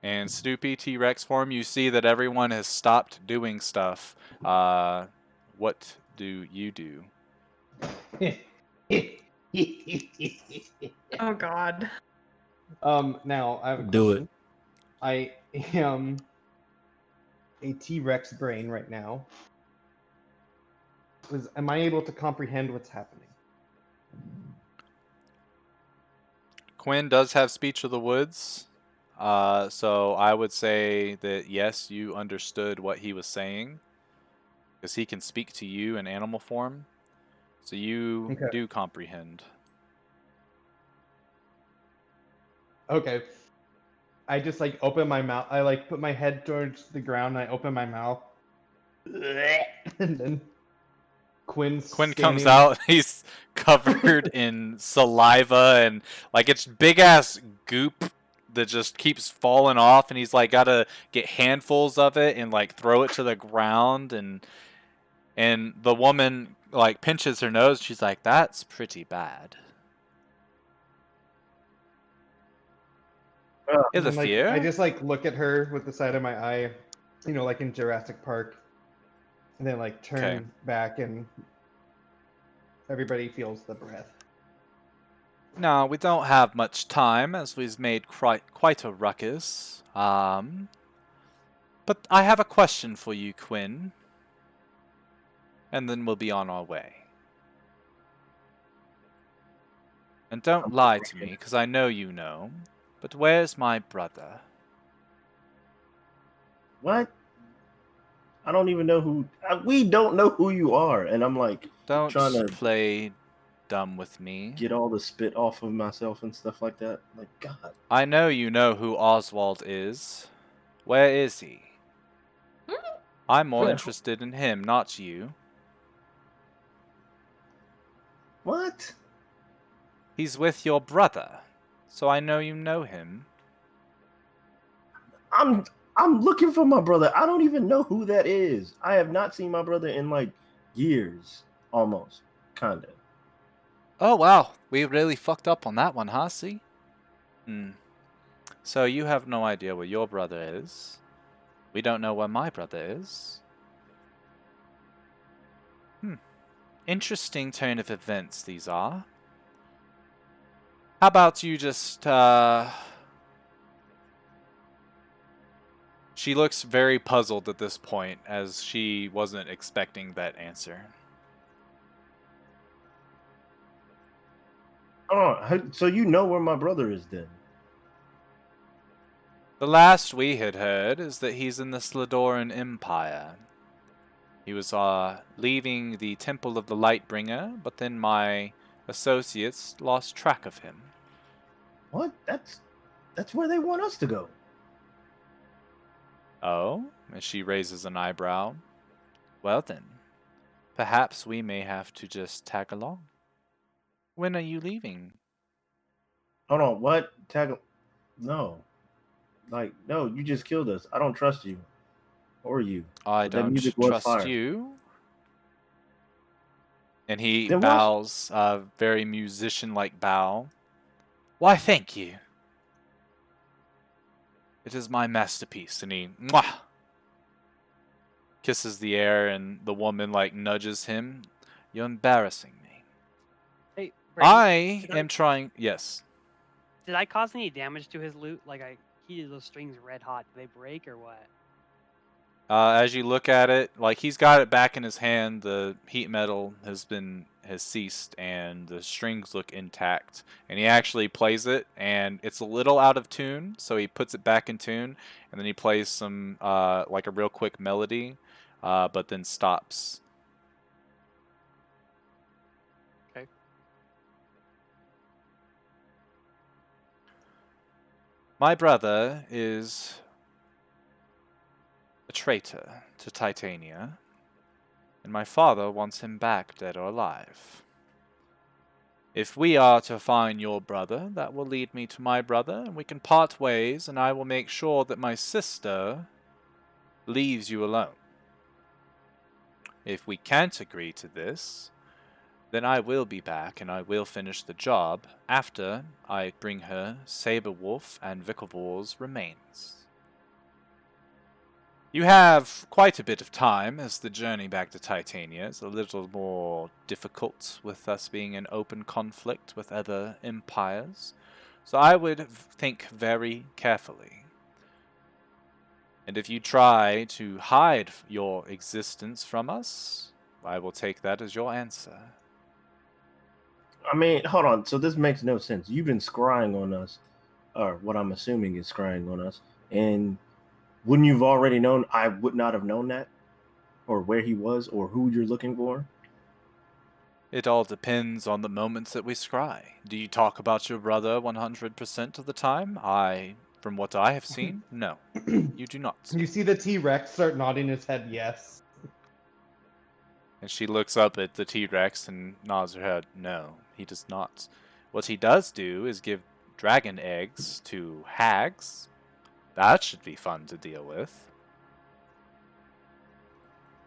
And Snoopy T-Rex form, you see that everyone has stopped doing stuff. What do you do? Oh God. Now I have a Do question. I am a T-Rex brain right now. Am I able to comprehend what's happening? Quinn does have speech of the woods. So I would say that yes, you understood what he was saying. Because he can speak to you in animal form. So you Okay. do comprehend. Okay. I just like open my mouth. I like put my head towards the ground. And I open my mouth, and then Quinn's Quinn comes standing. out, he's covered in saliva and like it's big ass goop that just keeps falling off, and he's like gotta get handfuls of it and like throw it to the ground, and the woman like pinches her nose, she's like, that's pretty bad. And then like I Ilafir? just like look at her with the side of my eye, like in Jurassic Park, and then like turn Okay. back, and everybody feels the breath. No, we don't have much time, as we've made quite a ruckus. But I have a question for you, Quinn. And then we'll be on our way. And don't lie to me, because I know you know. But where's my brother? What? I don't even know who. We don't know who you are, and I'm like Don't trying to play dumb with me. get all the spit off of myself and stuff like that. Like, God. I know you know who Oswald is. Where is he? I'm more interested in him, not you. What? He's with your brother, so I know you know him. I'm looking for my brother. I don't even know who that is. I have not seen my brother in like years, almost, kinda. Oh wow, we really fucked up on that one, huh, see? So you have no idea where your brother is. We don't know where my brother is. Interesting turn of events these are. How about you just, She looks very puzzled at this point, as she wasn't expecting that answer. Oh, so you know where my brother is then? The last we had heard is that he's in the Sladoran Empire. He was, leaving the Temple of the Lightbringer, but then my associates lost track of him. What? That's where they want us to go. Oh? As she raises an eyebrow. Well then, perhaps we may have to just tag along. When are you leaving? Hold on, what? Tag? No, like no. You just killed us. I don't trust you, or you. I But that don't music was trust fire. you. And he Then what? bows, a very musician-like bow. Why, thank you. It is my masterpiece. And he kisses the air, and the woman like nudges him. You're embarrassing me. Hey, Brady, I am trying. Yes. did I cause any damage to his loot? Like I heated those strings red hot. Did they break or what? As you look at it, like he's got it back in his hand, the heat metal has ceased, and the strings look intact. And he actually plays it, and it's a little out of tune, so he puts it back in tune, and then he plays some like a real quick melody, but then stops. Okay. My brother is traitor to Titania, and my father wants him back dead or alive. If we are to find your brother, that will lead me to my brother, and we can part ways, and I will make sure that my sister leaves you alone. If we can't agree to this, then I will be back and I will finish the job after I bring her Saberwolf and Vicavor's remains. You have quite a bit of time, as the journey back to Titania is a little more difficult with us being in open conflict with other empires, so I would think very carefully. And if you try to hide your existence from us, I will take that as your answer. I mean, hold on. So this makes no sense. You've been scrying on us, or what I'm assuming is scrying on us, and wouldn't you've already known? I would not have known that, or where he was, or who you're looking for. It all depends on the moments that we scry. Do you talk about your brother 100% of the time? From what I have seen, no. You do not. You see the T-Rex start nodding his head yes. And she looks up at the T-Rex and nods her head. No, he does not. What he does do is give dragon eggs to hags. That should be fun to deal with.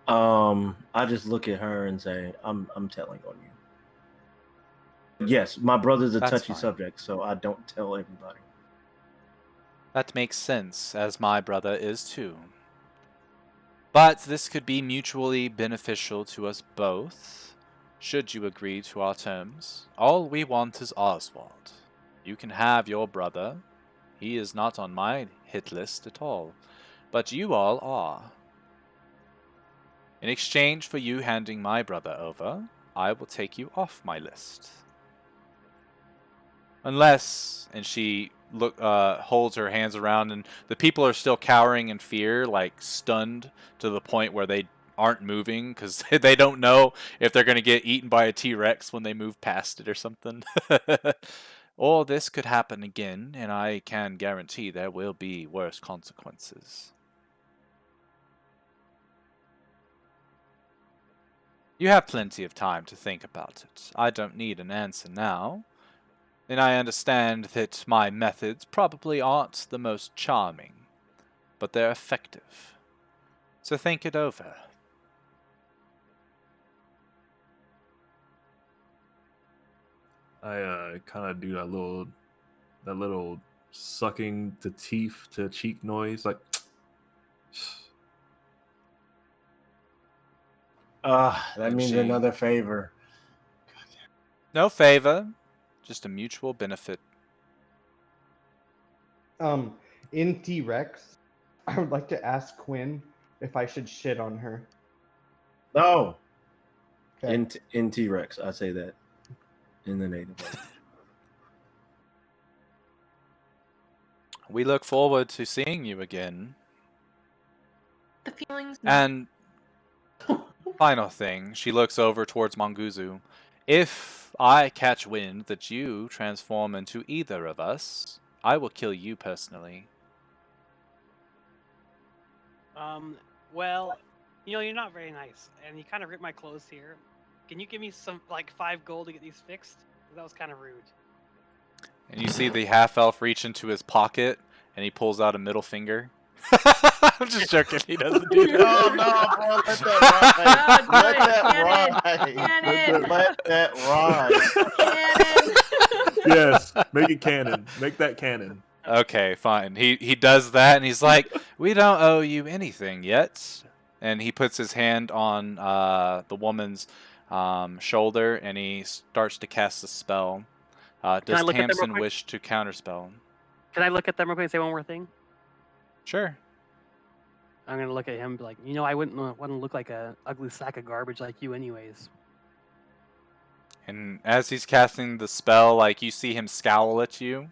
I just look at her and say, I'm telling on you. Yes, my brother's a That's touchy fine. subject, so I don't tell everybody. That makes sense, as my brother is too. But this could be mutually beneficial to us both, should you agree to our terms. All we want is Oswald. You can have your brother. He is not on my hit list at all, but you all are. In exchange for you handing my brother over, I will take you off my list. Unless, and she holds her hands around, and the people are still cowering in fear, like stunned to the point where they aren't moving because they don't know if they're going to get eaten by a T-Rex when they move past it or something. Or this could happen again, and I can guarantee there will be worse consequences. You have plenty of time to think about it. I don't need an answer now. And I understand that my methods probably aren't the most charming, but they're effective. So think it over. I kind of do that little sucking to teeth to cheek noise, like. That And means she- another favor. No favor, just a mutual benefit. In T-Rex, I would like to ask Quinn if I should shit on her. No, Okay. in T-Rex, I say that in the native language. We look forward to seeing you again. The feelings. And final thing, she looks over towards Manguzu. If I catch wind that you transform into either of us, I will kill you personally. Well, you're not very nice, and you kind of ripped my clothes here. Can you give me some, 5 gold to get these fixed? That was kind of rude. And you see the half-elf reach into his pocket, and he pulls out a middle finger. I'm just joking, he doesn't do that. No, bro, let that ride. Cannon! Let that ride. Cannon! Yes, make it canon. Make that canon. Okay, fine. He does that, and he's like, "We don't owe you anything yet." And he puts his hand on the woman's shoulder, and he starts to cast a spell. I Does look at them real Tamsin quick? wish to counterspell? Can I look at them real quick and say one more thing? Sure. I'm gonna look at him and be like, I wouldn't want to look like a ugly sack of garbage like you anyways. And as he's casting the spell, like, you see him scowl at you.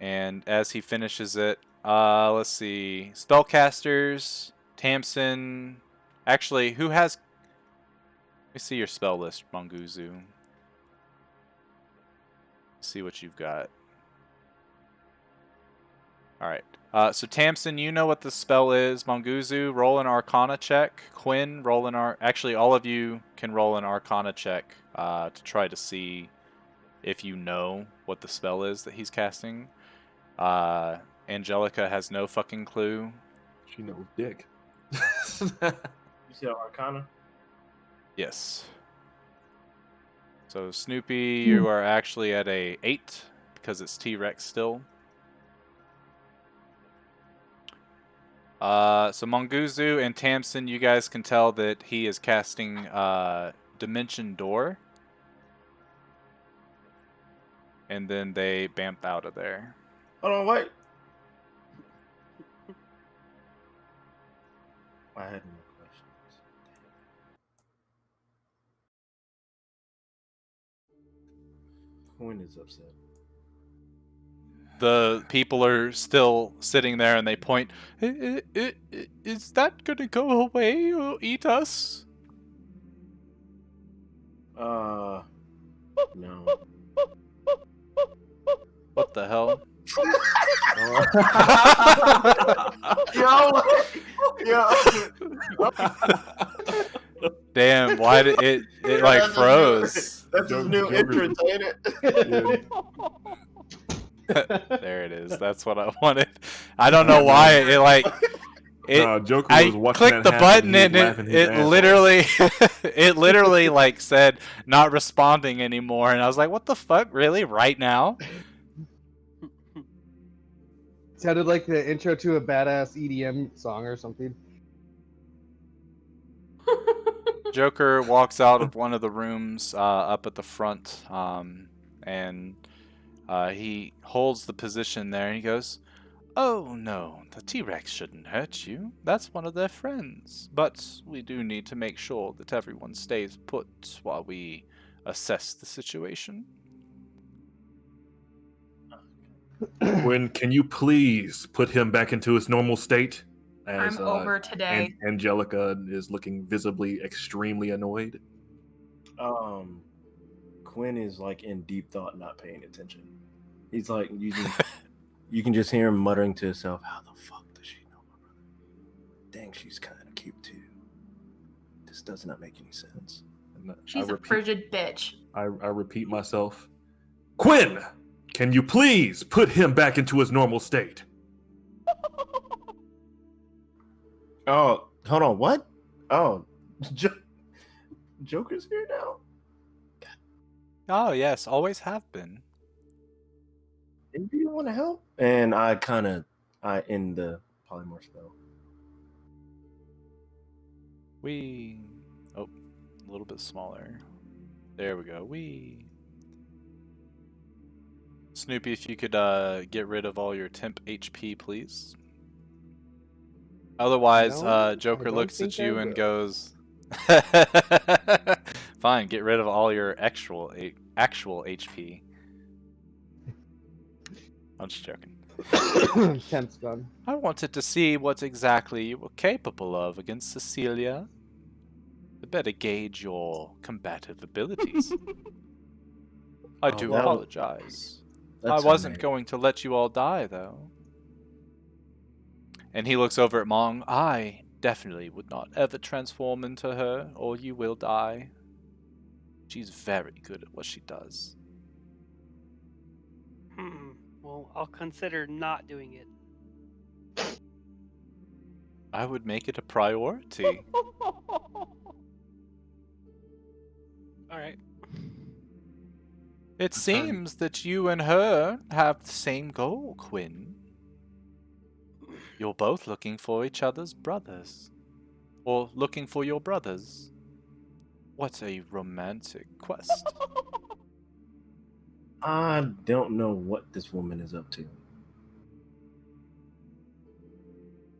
And as he finishes it, let's see. Spellcasters, Tamsin. Actually, who has. Let me see your spell list, Manguzu. See what you've got. All right. So Tamsin, you know what the spell is. Monguzu, roll an Arcana check. Quinn, roll an Actually, all of you can roll an Arcana check to try to see if you know what the spell is that he's casting. Angelica has no fucking clue. She knows dick. You said Arcana? Yes. So Snoopy, you are actually at a 8 because it's T-Rex still. So Monguzu and Tamsin, you guys can tell that he is casting Dimension Door. And then they bamf out of there. Hold on, wait. I had more questions. Quinn is upset. The people are still sitting there and they point. Is that gonna go away or eat us? No. What the hell? Yo. Damn, why did it like froze? That's his new entrance, ain't it? There it is. That's what I wanted. I don't know why it like it. No, Joker I was watching clicked the that happen, button he was and laughing his it ass off. literally it literally like said not responding anymore, and I was like, what the fuck, really? Right now? Sounded like the intro to a badass EDM song or something. Joker walks out of one of the rooms up at the front, and he holds the position there, and he goes, "Oh no, the T-Rex shouldn't hurt you. That's one of their friends. But we do need to make sure that everyone stays put while we assess the situation." Quinn, can you please put him back into his normal state? As, I'm over today. Angelica is looking visibly extremely annoyed. Quinn is like in deep thought, not paying attention. He's like you can just hear him muttering to himself, "How the fuck does she know my brother? Dang, she's kind of cute too. This does not make any sense." And She's a frigid bitch. I repeat myself. Quinn, can you please put him back into his normal state? Oh, hold on, what? Oh, Joker's here now? Oh yes, always have been. Do you want to help? And I end the polymorph spell. Oh, a little bit smaller. There we go. Snoopy, if you could get rid of all your temp HP, please. Otherwise, No, Joker I don't looks think at you I and will. goes, "Fine, get rid of all your actual HP." I'm just joking. Tense gun. I wanted to see what exactly you were capable of against Cecilia. To better gauge your combative abilities. I Oh, do that was- apologize. I That's wasn't amazing. going to let you all die, though. And he looks over at Mong. I definitely would not ever transform into her, or you will die. She's very good at what she does. Well, I'll consider not doing it. I would make it a priority. Alright. It seems that you and her have the same goal, Quinn. You're both looking for each other's brothers. Or looking for your brothers. What a romantic quest. I don't know what this woman is up to.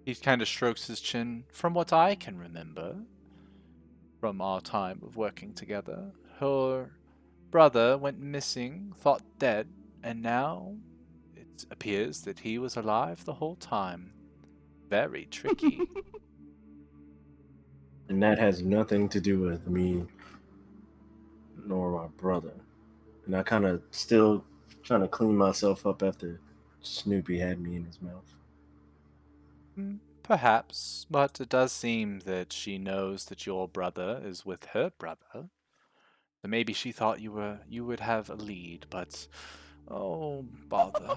He kind of strokes his chin. From what I can remember, from our time of working together, her brother went missing, thought dead, and now it appears that he was alive the whole time. Very tricky. And that has nothing to do with me nor my brother. And I kind of still trying to clean myself up after Snoopy had me in his mouth. Perhaps, but it does seem that she knows that your brother is with her brother. Then maybe she thought you would have a lead, but oh bother.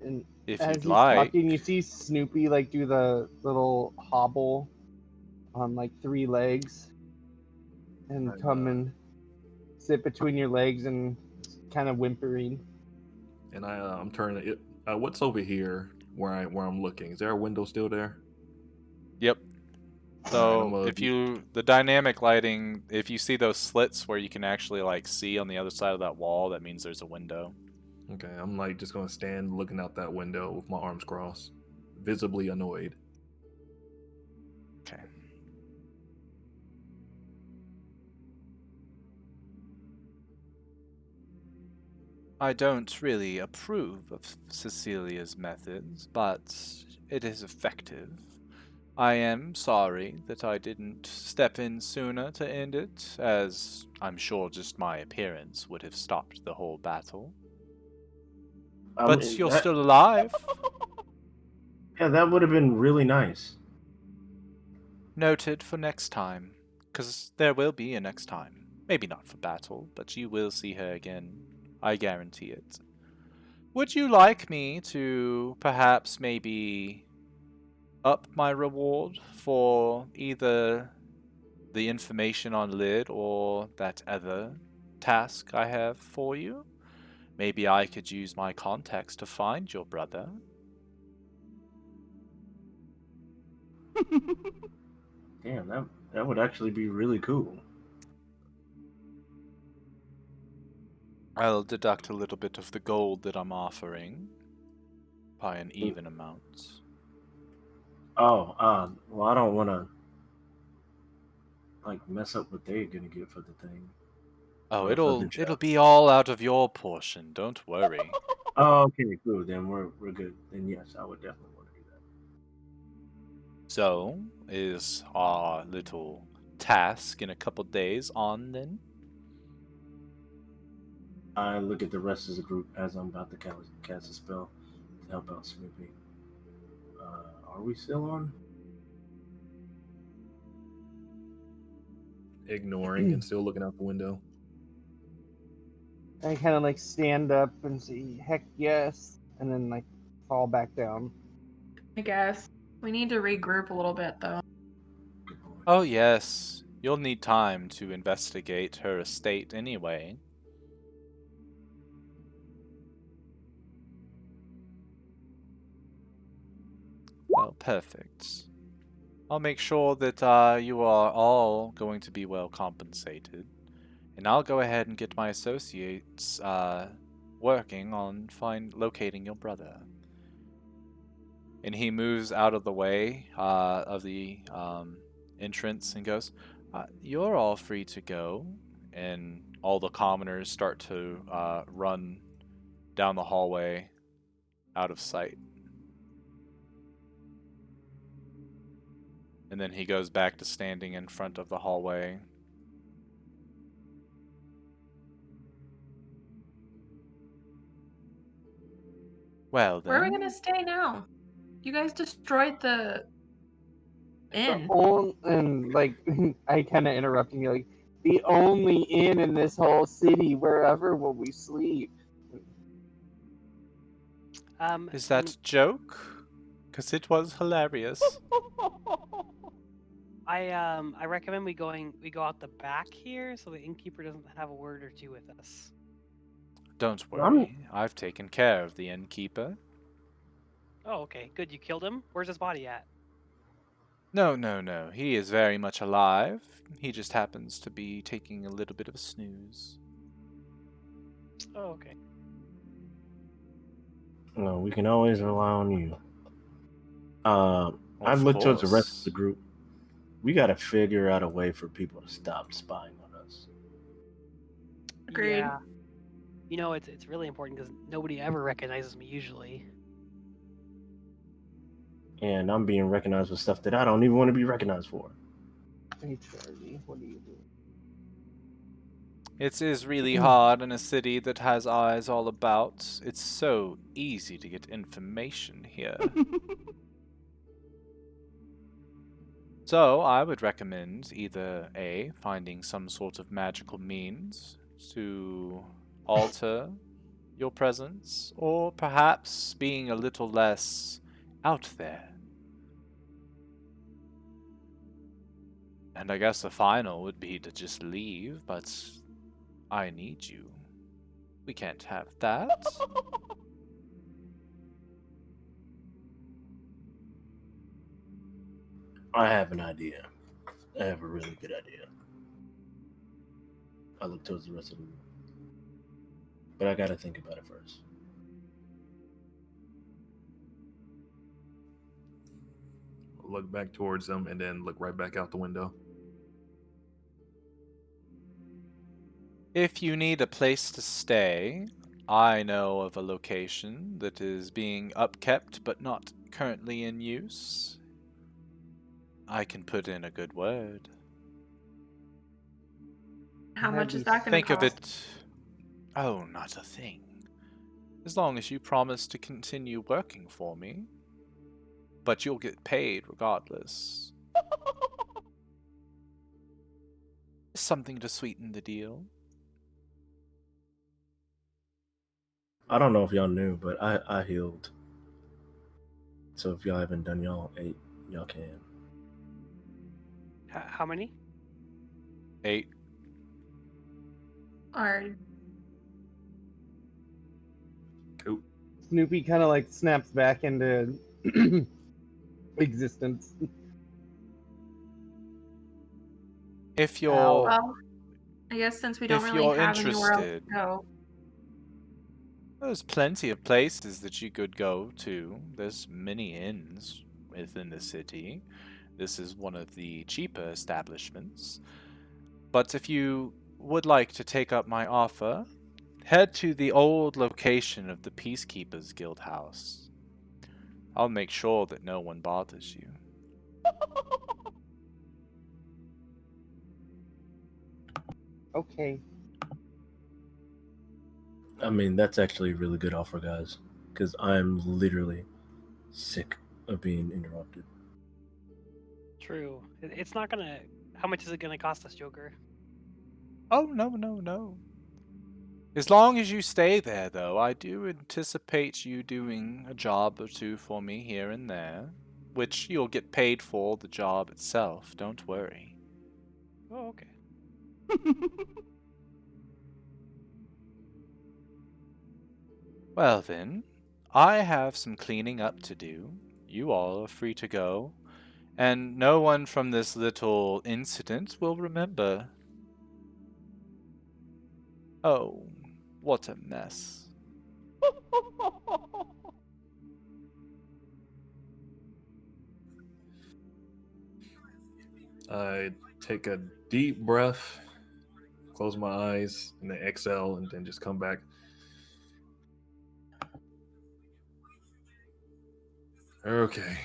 And If as you'd he's like. talking, you see Snoopy like do the little hobble on like 3 legs and And, come and sit between your legs and kind of whimpering. And I'm turning it. What's over here where I'm looking? Is there a window still there? Yep. Alright, So the dynamic lighting, if you see those slits where you can actually like see on the other side of that wall, that means there's a window. Okay, I'm like just gonna stand looking out that window with my arms crossed, visibly annoyed. Okay. I don't really approve of Cecilia's methods, but it is effective. I am sorry that I didn't step in sooner to end it, as I'm sure just my appearance would have stopped the whole battle. But you're That, still alive. yeah, that would have been really nice. Noted for next time, because there will be a next time. Maybe not for battle, but you will see her again. I guarantee it. Would you like me to perhaps maybe up my reward for either the information on Lid or that other task I have for you? Maybe I could use my contacts to find your brother. Damn, that would actually be really cool. I'll deduct a little bit of the gold that I'm offering by an even amount. Oh, well, I don't want to like mess up what they're gonna get for the thing. Oh, Or for the it'll job. be all out of your portion, don't worry. Oh, okay, cool. Then we're good. Then yes, I would definitely want to do that. So, is our little task in a couple days on then? I look at the rest of the group as I'm about to cast a spell to help out Snoopy. Are we still on? Ignoring and still looking out the window. I kind of like stand up and say, heck yes, and then like fall back down. I guess. We need to regroup a little bit, though. Good boy. Oh, yes. You'll need time to investigate her estate anyway. Well, perfect. I'll make sure that you are all going to be well compensated. And I'll go ahead and get my associates working on locating your brother. And he moves out of the way of the entrance and goes, "You're all free to go." And all the commoners start to run down the hallway out of sight. And then he goes back to standing in front of the hallway. Well Where are we then. gonna stay now? You guys destroyed the inn. And like I kind of interrupting you, like the only inn in this whole city. Wherever will we sleep? Is that a joke? Because it was hilarious. I recommend we go out the back here so the innkeeper doesn't have a word or two with us. Don't worry, I've taken care of the innkeeper. Oh, okay, good. You killed him. Where's his body at? No. He is very much alive. He just happens to be taking a little bit of a snooze. Oh, okay. No, we can always rely on you. Of I've looked towards the rest of course. the group. We got to figure out a way for people to stop spying on us. Agreed. Yeah. You know, it's really important because nobody ever recognizes me usually. And I'm being recognized for stuff that I don't even want to be recognized for. Hey Charlie, what are you doing? It is really hard in a city that has eyes all about. It's so easy to get information here. So, I would recommend either A, finding some sort of magical means to alter your presence, or perhaps being a little less out there. And I guess the final would be to just leave, but I need you. We can't have that. I have an idea. I have a really good idea. I look towards the rest of the room. But I gotta think about it first. Look back towards them and then look right back out the window. If you need a place to stay, I know of a location that is being upkept but not currently in use. I can put in a good word. How I much is just that going Think to of cost? it. Oh, not a thing. As long as you promise to continue working for me. But you'll get paid regardless. Something to sweeten the deal. I don't know if y'all knew, but I healed. So if y'all haven't done y'all 8, y'all can. How many? 8. Or Cool. Snoopy kind of like snaps back into existence. If you're well, I guess since we don't if really you're have anywhere else interested, to go. there's plenty of places that you could go to. There's many inns within the city. This is one of the cheaper establishments. But if you would like to take up my offer, head to the old location of the Peacekeepers Guild House. I'll make sure that no one bothers you. Okay. I mean, that's actually a really good offer, guys. Because I'm literally sick of being interrupted. True. It's not gonna. How much is it gonna cost us, Joker? Oh, no. As long as you stay there, though, I do anticipate you doing a job or two for me here and there, which you'll get paid for the job itself, don't worry. Oh, okay. Well then, I have some cleaning up to do. You all are free to go, and no one from this little incident will remember. Oh, what a mess. I take a deep breath, close my eyes, and then exhale, and then just come back. Okay.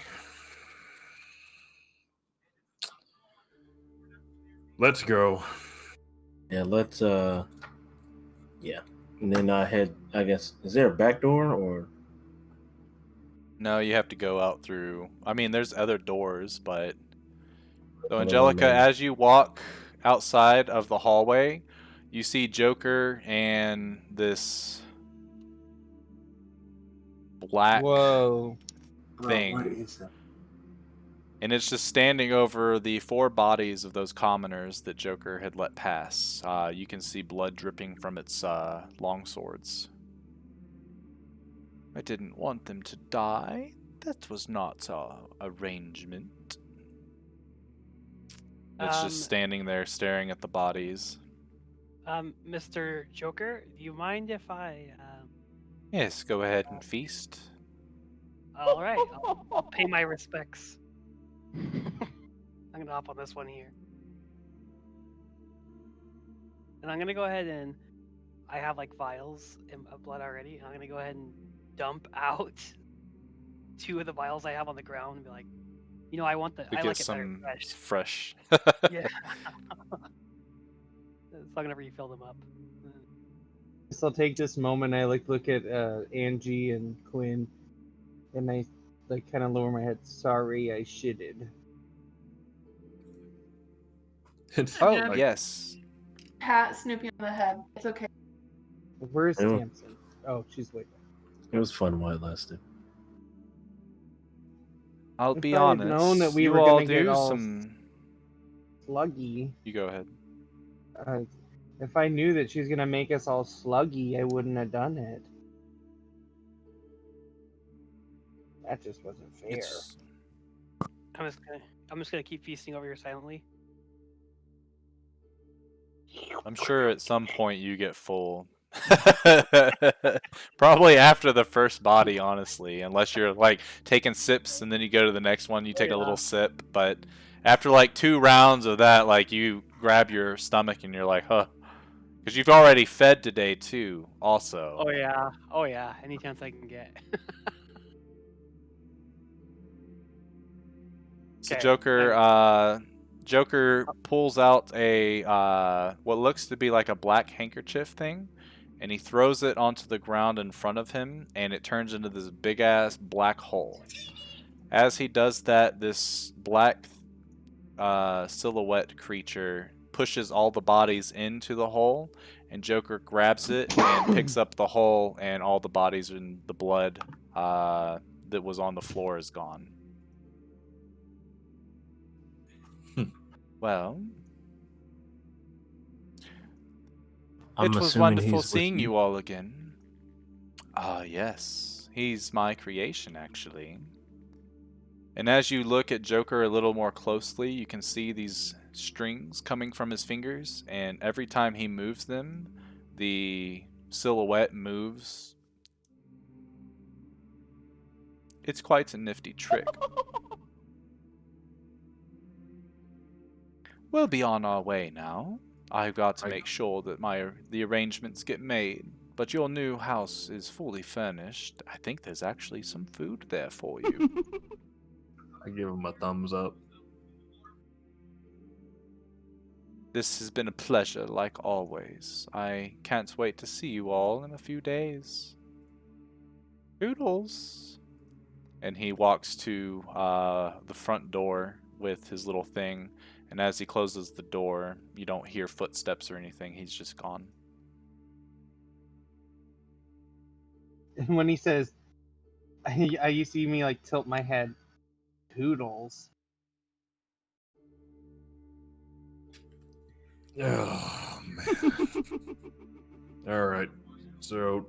Let's go. Yeah, let's yeah. And then I head, I guess, is there a back door or No, you have to go out through. I mean, there's other doors, but. So, the Angelica, main? as you walk outside of the hallway, you see Joker and this black Whoa. thing. What is that? And it's just standing over the 4 bodies of those commoners that Joker had let pass. You can see blood dripping from its long swords. I didn't want them to die. That was not our arrangement. It's just standing there staring at the bodies. Mr. Joker, do you mind if I? Yes, go ahead and feast. All right, I'll pay my respects. I'm gonna hop on this one here, and I'm gonna go ahead and I have like vials of blood already. And I'm gonna go ahead and dump out 2 of the vials I have on the ground and be like, I want To I get like it better some fresh. fresh. Yeah. long as you fill them up. So I'll take this moment. I look at Angie and Quinn, and I kind of lower my head. Sorry, I shitted. I'm Oh, gonna Yes. pat Snoopy on the head. It's okay. where's Yeah. Tamsin? Oh, she's way back. It was fun while it lasted. I'll If be I had honest. known that we you were all gonna get do all some. sluggy, You go ahead. if I knew that she was gonna make us all sluggy, I wouldn't have done it. That just wasn't fair. It's. I'm just gonna keep feasting over here silently. I'm sure at some point you get full. Probably after the first body, honestly, unless you're like taking sips and then you go to the next one, you take a little sip. But after like 2 rounds of that, like you grab your stomach and you're like, huh, because you've already fed today too. Also, Oh yeah, any chance I can get. so Okay, Joker pulls out a what looks to be like a black handkerchief thing, and he throws it onto the ground in front of him, and it turns into this big ass black hole. As he does that, this black silhouette creature pushes all the bodies into the hole, and Joker grabs it and picks up the hole, and all the bodies and the blood that was on the floor is gone. Well, I'm it was assuming wonderful he's with seeing you. you all again. Ah, yes. He's my creation, actually. And as you look at Joker a little more closely, you can see these strings coming from his fingers, and every time he moves them, the silhouette moves. It's quite a nifty trick. We'll be on our way now. I've got to make sure that the arrangements get made, but your new house is fully furnished. I think there's actually some food there for you. I give him a thumbs up. This has been a pleasure, like always. I can't wait to see you all in a few days. Toodles. And he walks to the front door with his little thing, and as he closes the door, you don't hear footsteps or anything. He's just gone. And when he says, you see me like tilt my head, Toodles. Oh man. All right. So,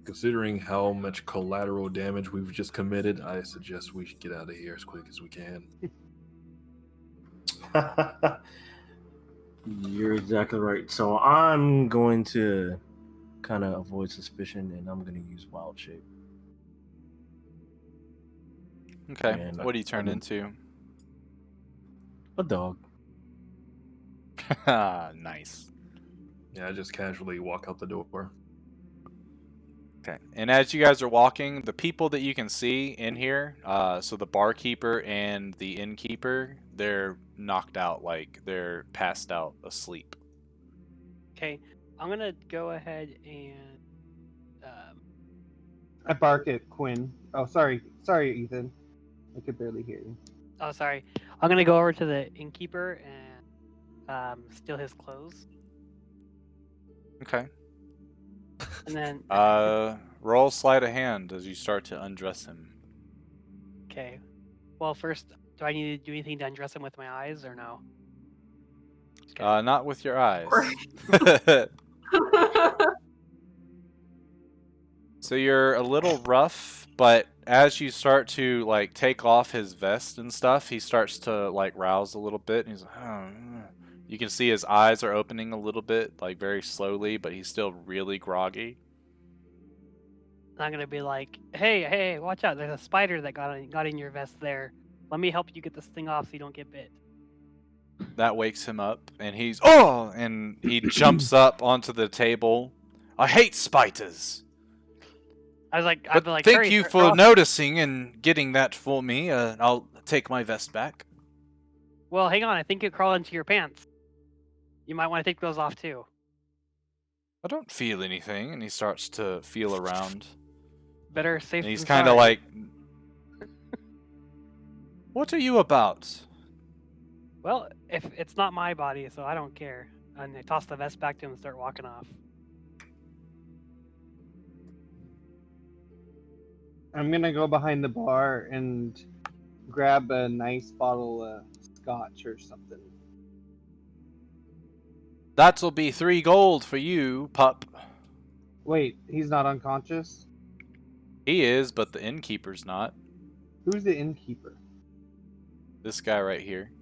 considering how much collateral damage we've just committed, I suggest we should get out of here as quick as we can. You're exactly right. So I'm going to kind of avoid suspicion, and I'm going to use wild shape. Okay, And what do you turn into? A dog. Nice. Yeah, I just casually walk out the door. Okay, and as you guys are walking, the people that you can see in here, so the barkeeper and the innkeeper, they're knocked out, like they're passed out asleep. Okay, I'm gonna go ahead and I bark at Quinn. Oh, sorry, Ethan. I could barely hear you. oh sorry. I'm gonna go over to the innkeeper and steal his clothes, Okay. and then Roll sleight of hand as you start to undress him. okay. Well, first, do I need to do anything to undress him with my eyes or no? Okay. Not with your eyes. So you're a little rough, but as you start to like take off his vest and stuff, he starts to like rouse a little bit, and he's like, oh. You can see his eyes are opening a little bit, like very slowly, but he's still really groggy. I'm gonna be like, hey, watch out! There's a spider that got in your vest there. Let me help you get this thing off so you don't get bit. That wakes him up, and he's and he jumps up onto the table. I hate spiders. I'd But be like, thank hurry, you throw for off- noticing and getting that for me. I'll take my vest back. Well, hang on. I think it crawled into your pants. You might want to take those off too. I don't feel anything, and he starts to feel around. Better safe And he's than kind of sorry. like, "What are you about?" Well, if it's not my body, so I don't care. And I toss the vest back to him and start walking off. I'm gonna go behind the bar and grab a nice bottle of scotch or something. That'll be 3 gold for you, pup. Wait, he's not unconscious? He is, but the innkeeper's not. Who's the innkeeper? This guy right here.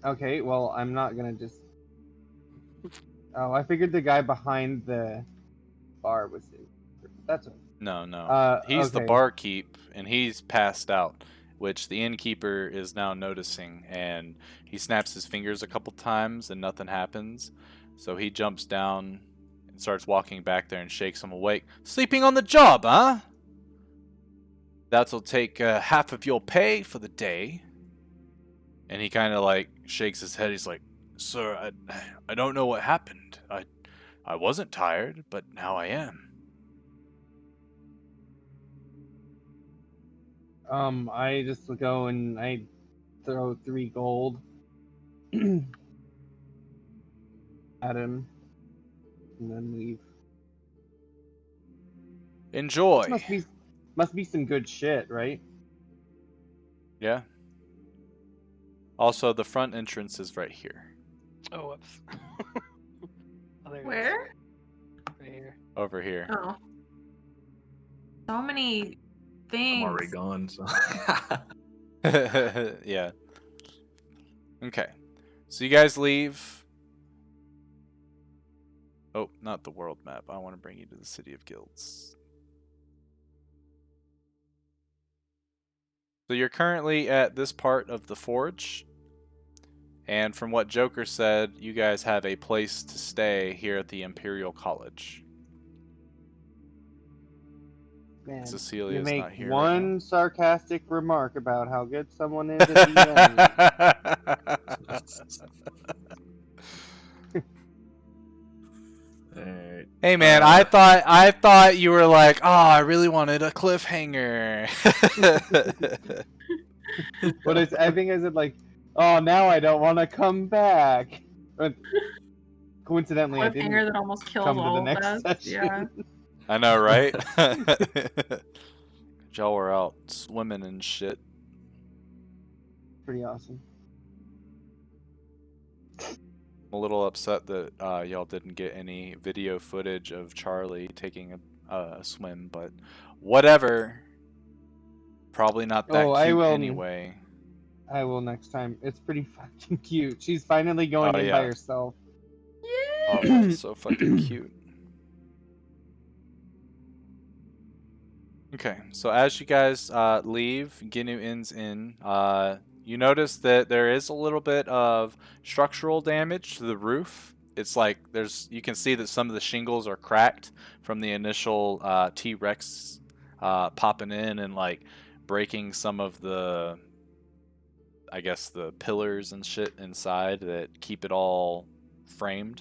Okay, well, I'm not gonna just. Oh, I figured the guy behind the bar was the innkeeper. That's okay. No. He's the Okay. barkeep, and he's passed out, which the innkeeper is now noticing, and he snaps his fingers a couple times, and nothing happens. So he jumps down and starts walking back there and shakes him awake. Sleeping on the job, huh? That'll take half of your pay for the day. And he kind of like shakes his head. He's like, "Sir, I don't know what happened. I wasn't tired, but now I am." I just go and I throw 3 gold at him and then leave. Enjoy. This must be some good shit, right? Yeah. Also, the front entrance is right here. Oh, whoops. Oh, there it is. Where? Right here. Over here. Oh. So many things. I'm already gone, so. Yeah. Okay. So you guys leave. Oh, not the world map. I want to bring you to the City of Guilds. So you're currently at this part of the forge. And from what Joker said, you guys have a place to stay here at the Imperial College. Man, Cecilia's you make not here one sarcastic remark about how good someone is at the end. Alright. Hey man, I thought you were like, "Oh, I really wanted a cliffhanger." I think I said like, oh, now I don't want to come back. But coincidentally, I didn't Cliffhanger that almost kills come to the all of next us. session. Yeah. I know, right? Y'all were out swimming and shit. Pretty awesome. I'm a little upset that y'all didn't get any video footage of Charlie taking a swim, but whatever. Probably not that Oh, I cute will- anyway. I will next time. It's pretty fucking cute. She's finally going Oh, in yeah. by herself. Oh, that's so fucking cute. Okay, so as you guys leave Gnu Inn's Inn, you notice that there is a little bit of structural damage to the roof. It's like you can see that some of the shingles are cracked from the initial T-Rex popping in and like breaking some of the, I guess, the pillars and shit inside that keep it all framed.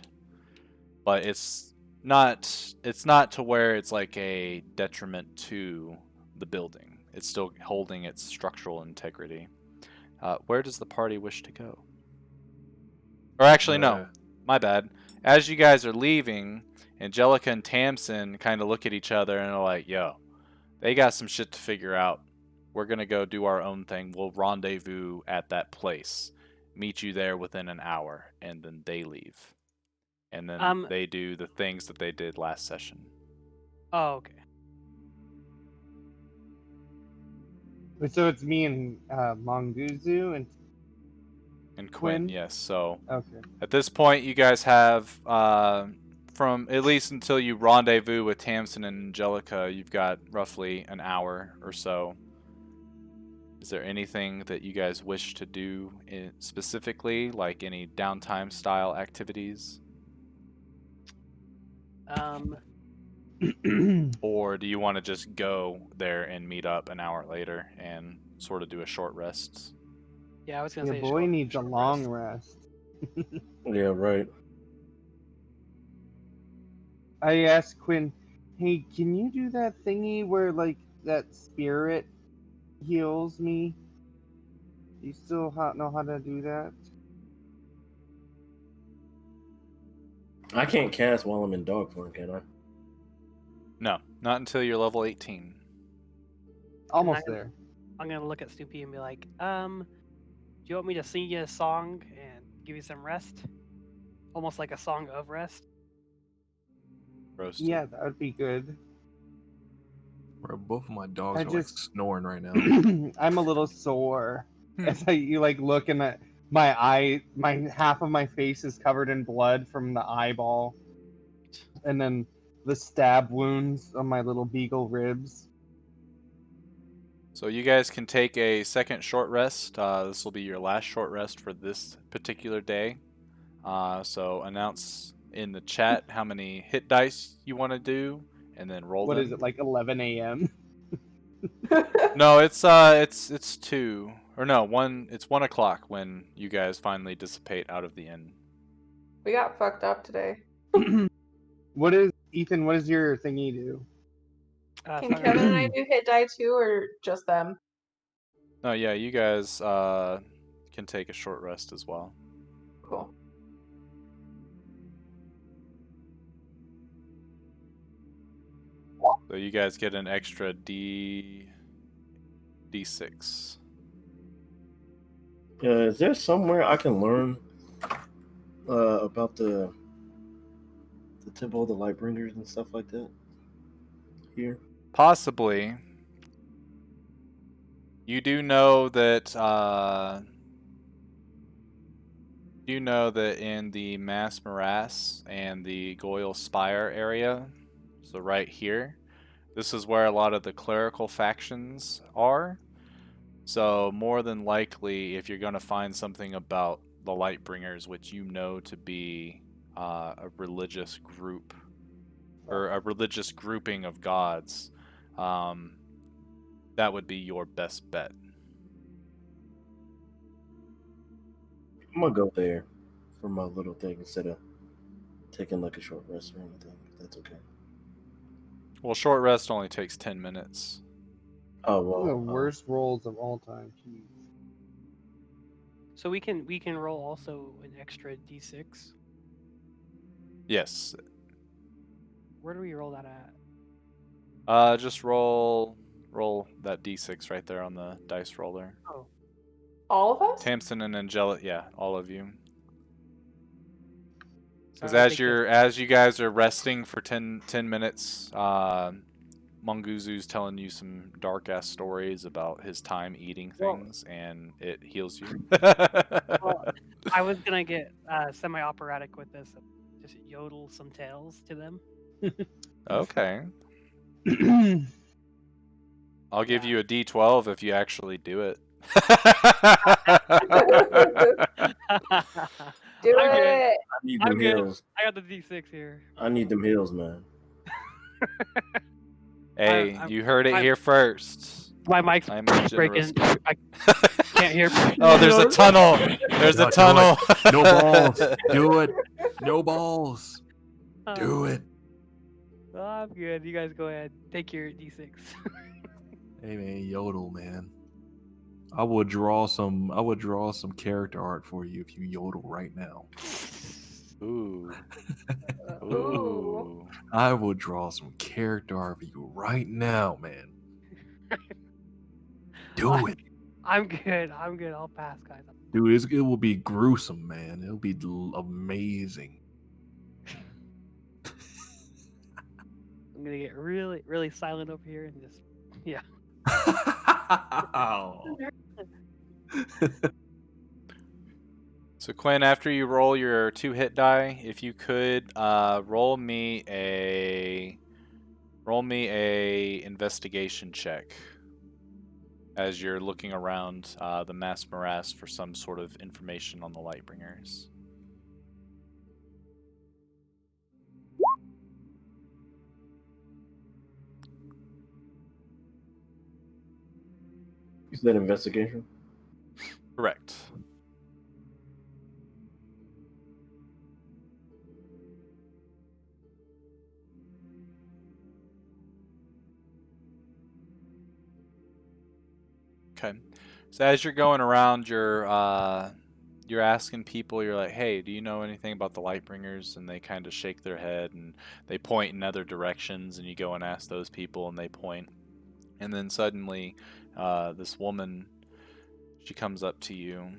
But it's not to where it's like a detriment to the building. It's still holding its structural integrity. Where does the party wish to go? Or actually, no, my bad. As you guys are leaving, Angelica and Tamsin kind of look at each other and are like, "Yo, they got some shit to figure out. We're gonna go do our own thing. We'll rendezvous at that place. Meet you there within an hour," and then they leave. And then they do the things that they did last session. Oh, okay. So it's me and Monguzu and Quinn, Quinn? yes. So okay. at this point, you guys have, from at least until you rendezvous with Tamsin and Angelica, you've got roughly an hour or so. Is there anything that you guys wish to do specifically, like any downtime style activities? Or do you want to just go there and meet up an hour later and sort of do a short rest? Yeah, I was gonna Your say boy needs a short long rest. Yeah, right. I asked Quinn, "Hey, can you do that thingy where like that spirit heals me? Do you still know how to do that?" I can't cast while I'm in dog form, can I? No, not until you're level 18. Almost there. I'm gonna look at Snoopy and be like, do you want me to sing you a song and give you some rest? Almost like a song of rest. Roasted. Yeah, that would be good. Bro, both of my dogs I are like just- snoring right now. I'm a little sore as you like look and my eye, my half of my face is covered in blood from the eyeball, and then the stab wounds on my little beagle ribs. So you guys can take a second short rest. This will be your last short rest for this particular day. So announce in the chat how many hit dice you want to do, and then roll What them. is it, like 11 a.m.? No, it's 2 or no 1. It's 1 o'clock when you guys finally dissipate out of the inn. We got fucked up today. What is Ethan? What does your thingy do? Can Kevin and I do hit die too, or just them? No, yeah, you guys can take a short rest as well. Cool. So you guys get an extra D6. Is there somewhere I can learn about the temple, the Lightbringers, and stuff like that? Here, Possibly. You do know that in the Mass Morass and the Goyle Spire area, so right here, this is where a lot of the clerical factions are. So more than likely, if you're going to find something about the Lightbringers, which you know to be a religious group or a religious grouping of gods, that would be your best bet. I'm gonna go there for my little thing instead of taking like a short rest or anything. If that's okay. Well, short rest only takes 10 minutes. Oh One of the well. worst rolls of all time. Jeez. So we can roll also an extra d6. Yes. Where do we roll that at? Just roll that d6 right there on the dice roller. Oh. All of us? Tamsin and Angelic, yeah, all of you. Because Sorry, I think as you guys are resting for 10 minutes, Munguzu's telling you some dark ass stories about his time eating things, and it heals you. Well, I was gonna get semi-operatic with this, just yodel some tales to them. Okay. I'll give you a D12 if you actually do it. Do I'm good. it! I need I'm them good. heals. I got the d6 here. I need them heals, man. Hey, I'm- you heard it I'm- here first. My mic's I'm a generous breaking. I can't hear. Oh, there's a tunnel. There's a No, do tunnel. No balls. Do it. No balls. Do it. Oh, I'm good. You guys go ahead. Take your d6. Hey man, yodel, man. I would draw some character art for you if you yodel right now. Ooh. Ooh. Ooh. I will draw some character art for you right now, man. Do it. I'm good. I'm good. I'll pass, guys. Dude, it will be gruesome, man. It'll be amazing. I'm gonna get really, really silent over here and just, yeah. So Quinn, after you roll your 2 hit die, if you could roll me a investigation check as you're looking around the Mass Morass for some sort of information on the Lightbringers. You said investigation. Correct. Okay. So as you're going around, you're asking people. You're like, "Hey, do you know anything about the Lightbringers?" And they kind of shake their head and they point in other directions. And you go and ask those people, and they point. And then suddenly, this woman, she comes up to you.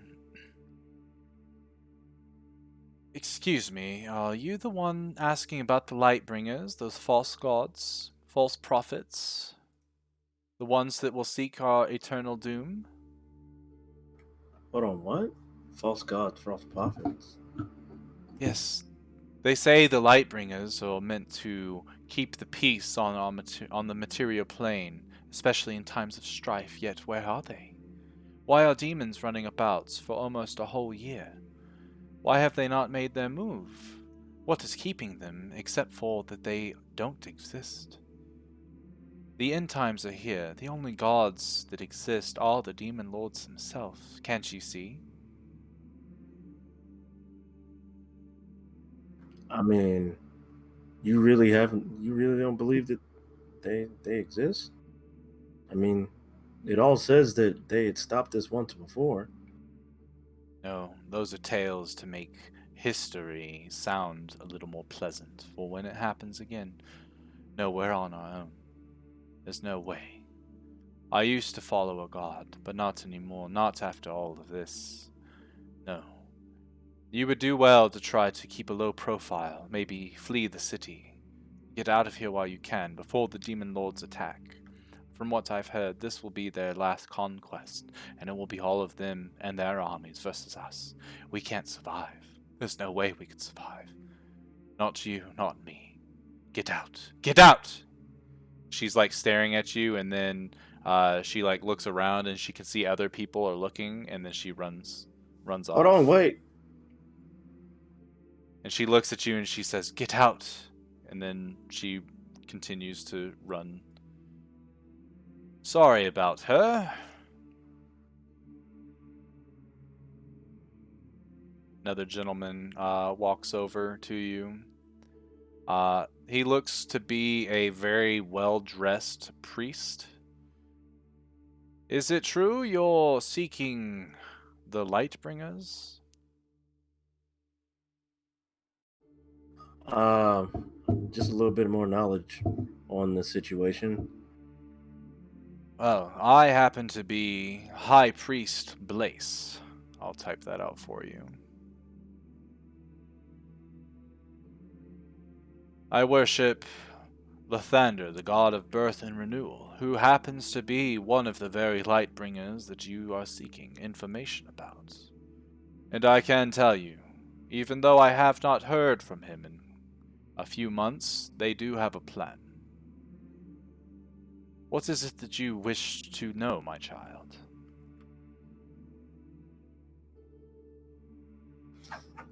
Excuse me, are you the one asking about the Lightbringers, those false gods, false prophets, the ones that will seek our eternal doom? Hold on, what? False gods, false prophets. Yes, they say the Lightbringers are meant to keep the peace on the material plane, especially in times of strife, yet where are they? Why are demons running about for almost a whole year? Why have they not made their move? What is keeping them, except for that they don't exist? The end times are here. The only gods that exist are the demon lords themselves. Can't you see? I mean, you really haven't. You really don't believe that they exist? I mean, it all says that they had stopped this once before. No, those are tales to make history sound a little more pleasant. For when it happens again, no, we're on our own. There's no way. I used to follow a god, but not anymore. Not after all of this. No. You would do well to try to keep a low profile, maybe flee the city. Get out of here while you can, before the demon lords attack. From what I've heard, this will be their last conquest, and it will be all of them and their armies versus us. We can't survive. There's no way we could survive. Not you, not me. Get out. Get out! She's like staring at you, and then she like looks around and she can see other people are looking, and then she runs Hold off. on, wait. And she looks at you and she says, "Get out!" And then she continues to run. Sorry about her. Another gentleman walks over to you. He looks to be a very well-dressed priest. Is it true you're seeking the Lightbringers? Uh, just a little bit more knowledge on the situation. Well, I happen to be High Priest Blaze. I'll type that out for you. I worship Lathander, the god of birth and renewal, who happens to be one of the very Lightbringers that you are seeking information about. And I can tell you, even though I have not heard from him in a few months, they do have a plan. What is it that you wish to know, my child?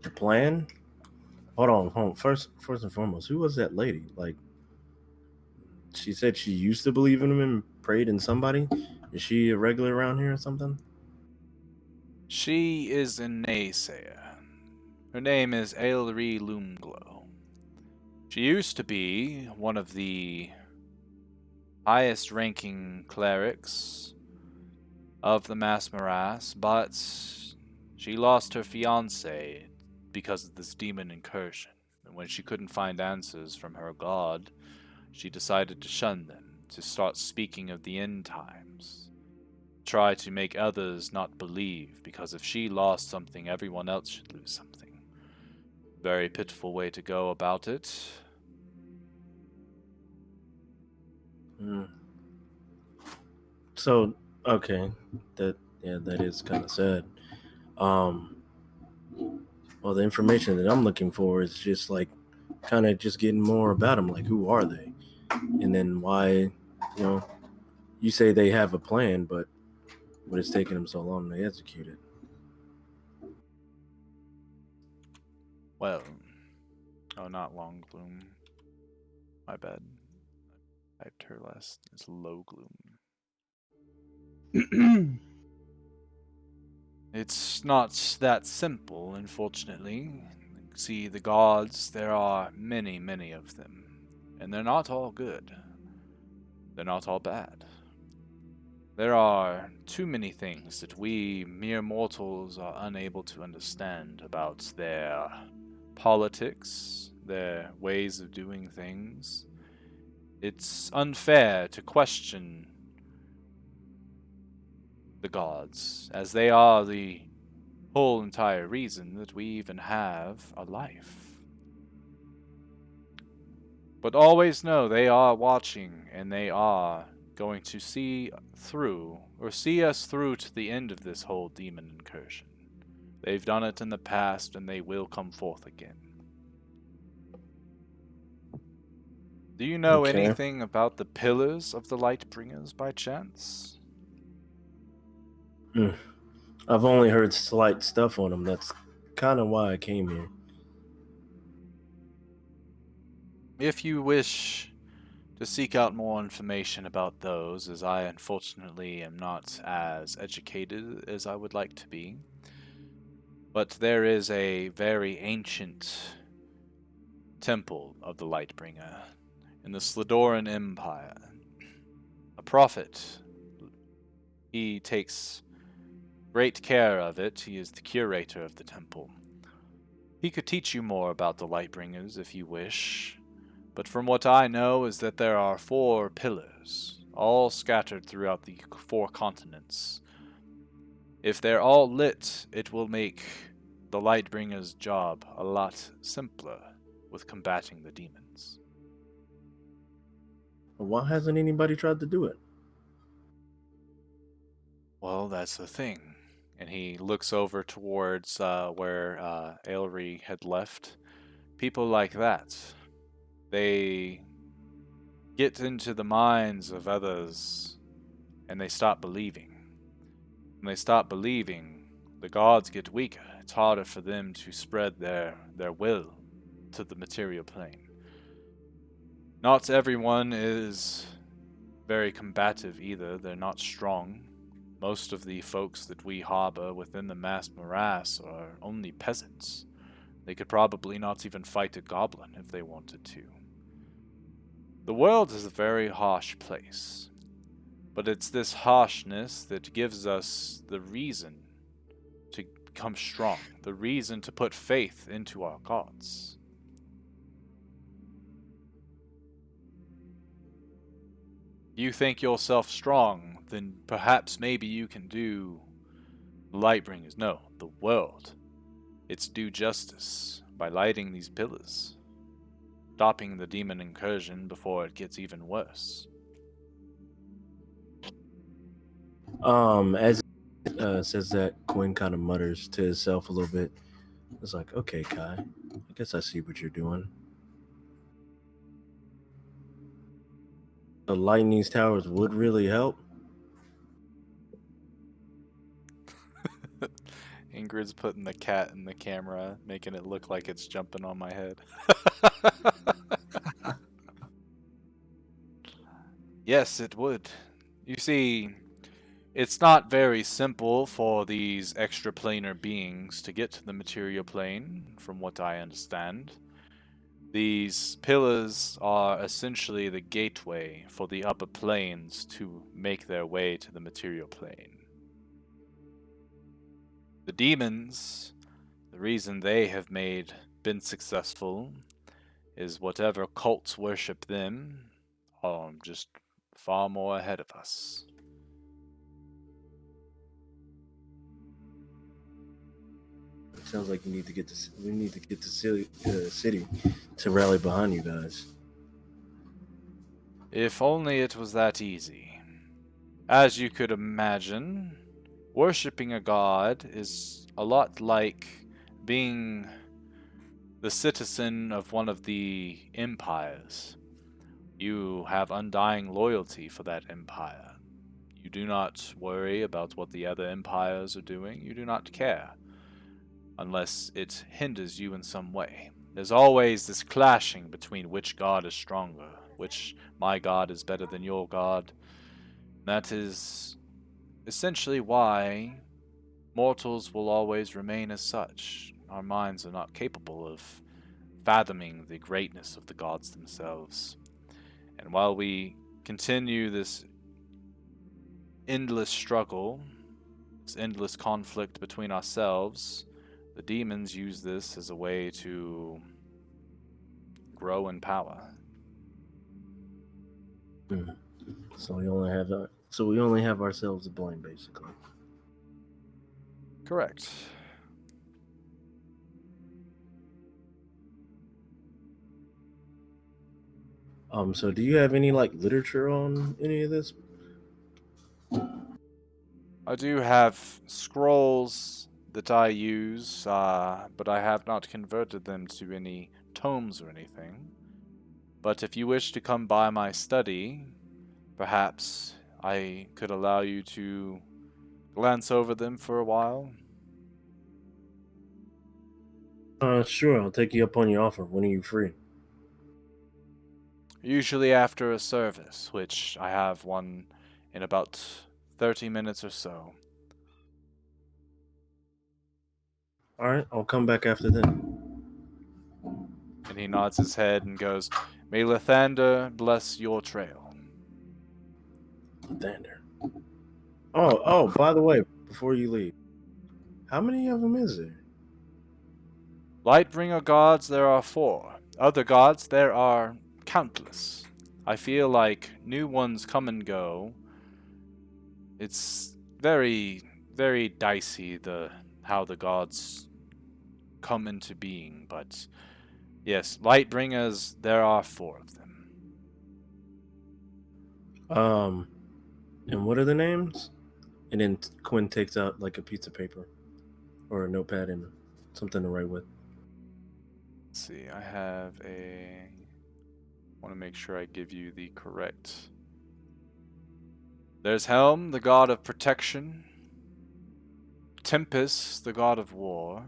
The plan? Hold on. First and foremost, who was that lady? Like, she said she used to believe in him and prayed in somebody. Is she a regular around here or something? She is a naysayer. Her name is Aelri Loomglow. She used to be one of the highest ranking clerics of the Mass Morass, but she lost her fiancé because of this demon incursion. And when she couldn't find answers from her god, she decided to shun them, to start speaking of the end times. Try to make others not believe, because if she lost something, everyone else should lose something. Very pitiful way to go about it. Hmm. So, okay, that is kind of sad. Um, well, the information that I'm looking for is just like kind of just getting more about them. Like, who are they, and then why? You know, you say they have a plan, but what is taking them so long to execute it? Well, oh, not Long Gloom. My bad. I typed her last. It's Low Gloom. It's not that simple, unfortunately. See, the gods, there are many, many of them. And they're not all good. They're not all bad. There are too many things that we mere mortals are unable to understand about their politics, their ways of doing things. It's unfair to question the gods, as they are the whole entire reason that we even have a life. But always know they are watching, and they are going to see us through to the end of this whole demon incursion. They've done it in the past, and they will come forth again. Do you know Okay. anything about the pillars of the Lightbringers by chance? I've only heard slight stuff on them. That's kind of why I came here. If you wish to seek out more information about those, as I unfortunately am not as educated as I would like to be, but there is a very ancient temple of the Lightbringer in the Sladoran Empire. A prophet. He takes great care of it. He is the curator of the temple. He could teach you more about the Lightbringers if you wish, but from what I know is that there are 4 pillars, all scattered throughout the 4 continents. If they're all lit, it will make the Lightbringer's job a lot simpler with combating the demons. Why hasn't anybody tried to do it? Well, that's the thing. And he looks over towards where Aelry had left. People like that, they get into the minds of others and they stop believing. When they stop believing, the gods get weaker. It's harder for them to spread their will to the material plane. Not everyone is very combative either. They're not strong. Most of the folks that we harbor within the mass morass are only peasants. They could probably not even fight a goblin if they wanted to. The world is a very harsh place, but it's this harshness that gives us the reason to become strong, the reason to put faith into our gods. You think yourself strong, then perhaps maybe you can do Lightbringers. No, the world. Its due justice by lighting these pillars, stopping the demon incursion before it gets even worse. As says that, Quinn kind of mutters to himself a little bit. It's like, okay, Kai, I guess I see what you're doing. The lighting these towers would really help. Ingrid's putting the cat in the camera, making it look like it's jumping on my head. Yes, it would. You see, it's not very simple for these extraplanar beings to get to the material plane, from what I understand. These pillars are essentially the gateway for the upper planes to make their way to the material plane. The demons, the reason they have been successful is whatever cults worship them are just far more ahead of us. It sounds like we need to get the city to rally behind you guys. If only it was that easy. As you could imagine, worshipping a god is a lot like being the citizen of one of the empires. You have undying loyalty for that empire. You do not worry about what the other empires are doing. You do not care, unless it hinders you in some way. There's always this clashing between which god is stronger, which my god is better than your god. That is essentially why mortals will always remain as such. Our minds are not capable of fathoming the greatness of the gods themselves. And while we continue this endless struggle, this endless conflict between ourselves, the demons use this as a way to grow in power. So we only have ourselves to blame, basically. Correct. So do you have any like literature on any of this? I do have scrolls that I use, but I have not converted them to any tomes or anything. But if you wish to come by my study, perhaps I could allow you to glance over them for a while. Sure, I'll take you up on your offer. When are you free? Usually after a service, which I have one in about 30 minutes or so. All right, I'll come back after then. And he nods his head and goes, "May Lathander bless your trail." Thunder. Oh, by the way, before you leave, how many of them is there? Lightbringer gods there are 4. Other gods there are countless. I feel like new ones come and go. It's very, very dicey how the gods come into being, but yes, Lightbringers there are 4 of them. And what are the names? And then Quinn takes out like a piece of paper or a notepad and something to write with. Let's see, want to make sure I give you the correct. There's Helm, the god of protection. Tempest, the god of war.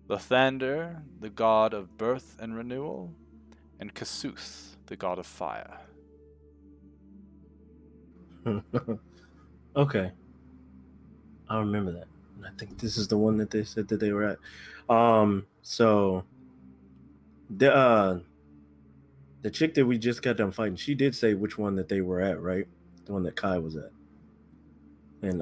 Lathander, the god of birth and renewal. And Kasuth, the god of fire. Okay, I remember that. And I think this is the one that they said that they were at. So the chick that we just got done fighting, she did say which one that they were at, right? The one that Kai was at. And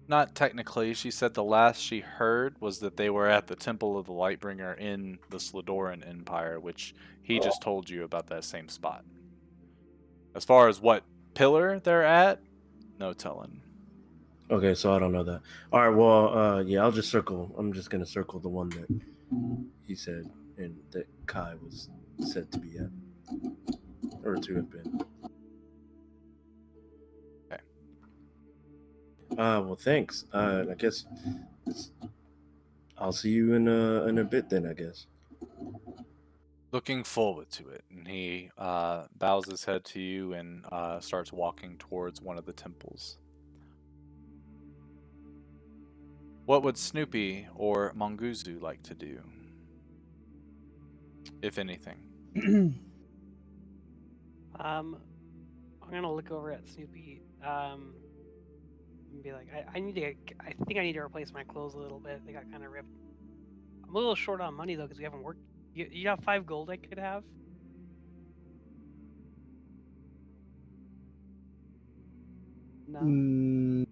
Not technically. She said the last she heard was that they were at the Temple of the Lightbringer in the Sladoran Empire, which he just told you about that same spot. As far as what pillar they're at, no telling. Okay, so I don't know that. All right, well, yeah, I'm just gonna circle the one that he said and that Kai was said to be at, or to have been. Okay. Well, thanks. I guess I'll see you in a bit then, I guess. Looking forward to it. And he bows his head to you and starts walking towards one of the temples. What would Snoopy or Monguzu like to do? If anything. I'm gonna look over at Snoopy and be like, I think I need to replace my clothes a little bit. They got kind of ripped. I'm a little short on money though because we haven't worked. You have 5 gold I could have? No.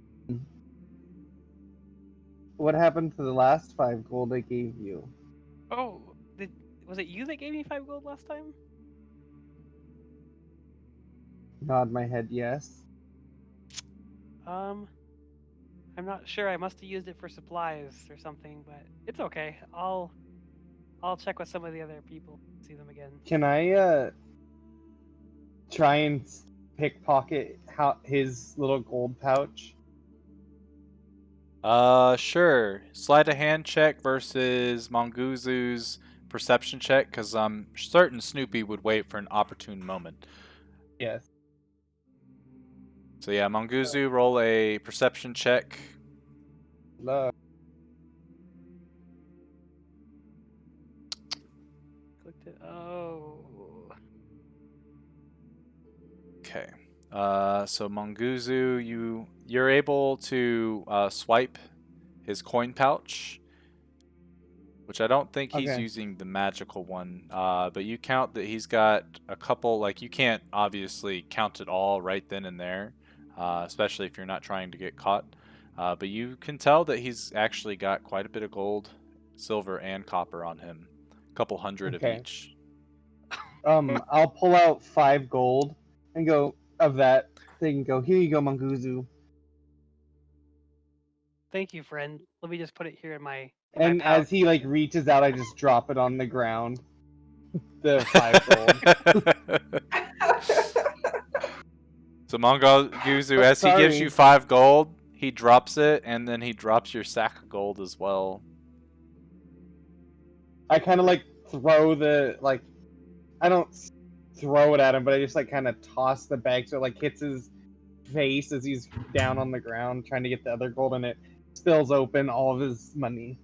What happened to the last 5 gold I gave you? Oh, was it you that gave me 5 gold last time? Nod my head yes. I'm not sure. I must have used it for supplies or something, but it's okay. I'll check with some of the other people. See them again. Can I try and pickpocket his little gold pouch? Sure. Slide a hand check versus Monguzu's perception check, because I'm certain Snoopy would wait for an opportune moment. Yes. So yeah, Monguzu, roll a perception check. Look. Clicked it. Oh. Okay. So Monguzu, you're able to swipe his coin pouch, which I don't think he's Okay. using the magical one. But you count that he's got a couple. Like, you can't obviously count it all right then and there. especially if you're not trying to get caught. But you can tell that he's actually got quite a bit of gold, silver, and copper on him. A couple hundred of Okay. each. I'll pull out 5 gold and go of that thing. And go, here you go, Manguzu. Thank you, friend. Let me just put it here in my. And as he like reaches out, I just drop it on the ground. The 5 gold. So Mongoguzu, as he gives Sorry. you 5 gold, he drops it, and then he drops your sack of gold as well. I kind of like throw the like. I don't throw it at him, but I just like kind of toss the bag so it like hits his face as he's down on the ground trying to get the other gold, and it spills open all of his money.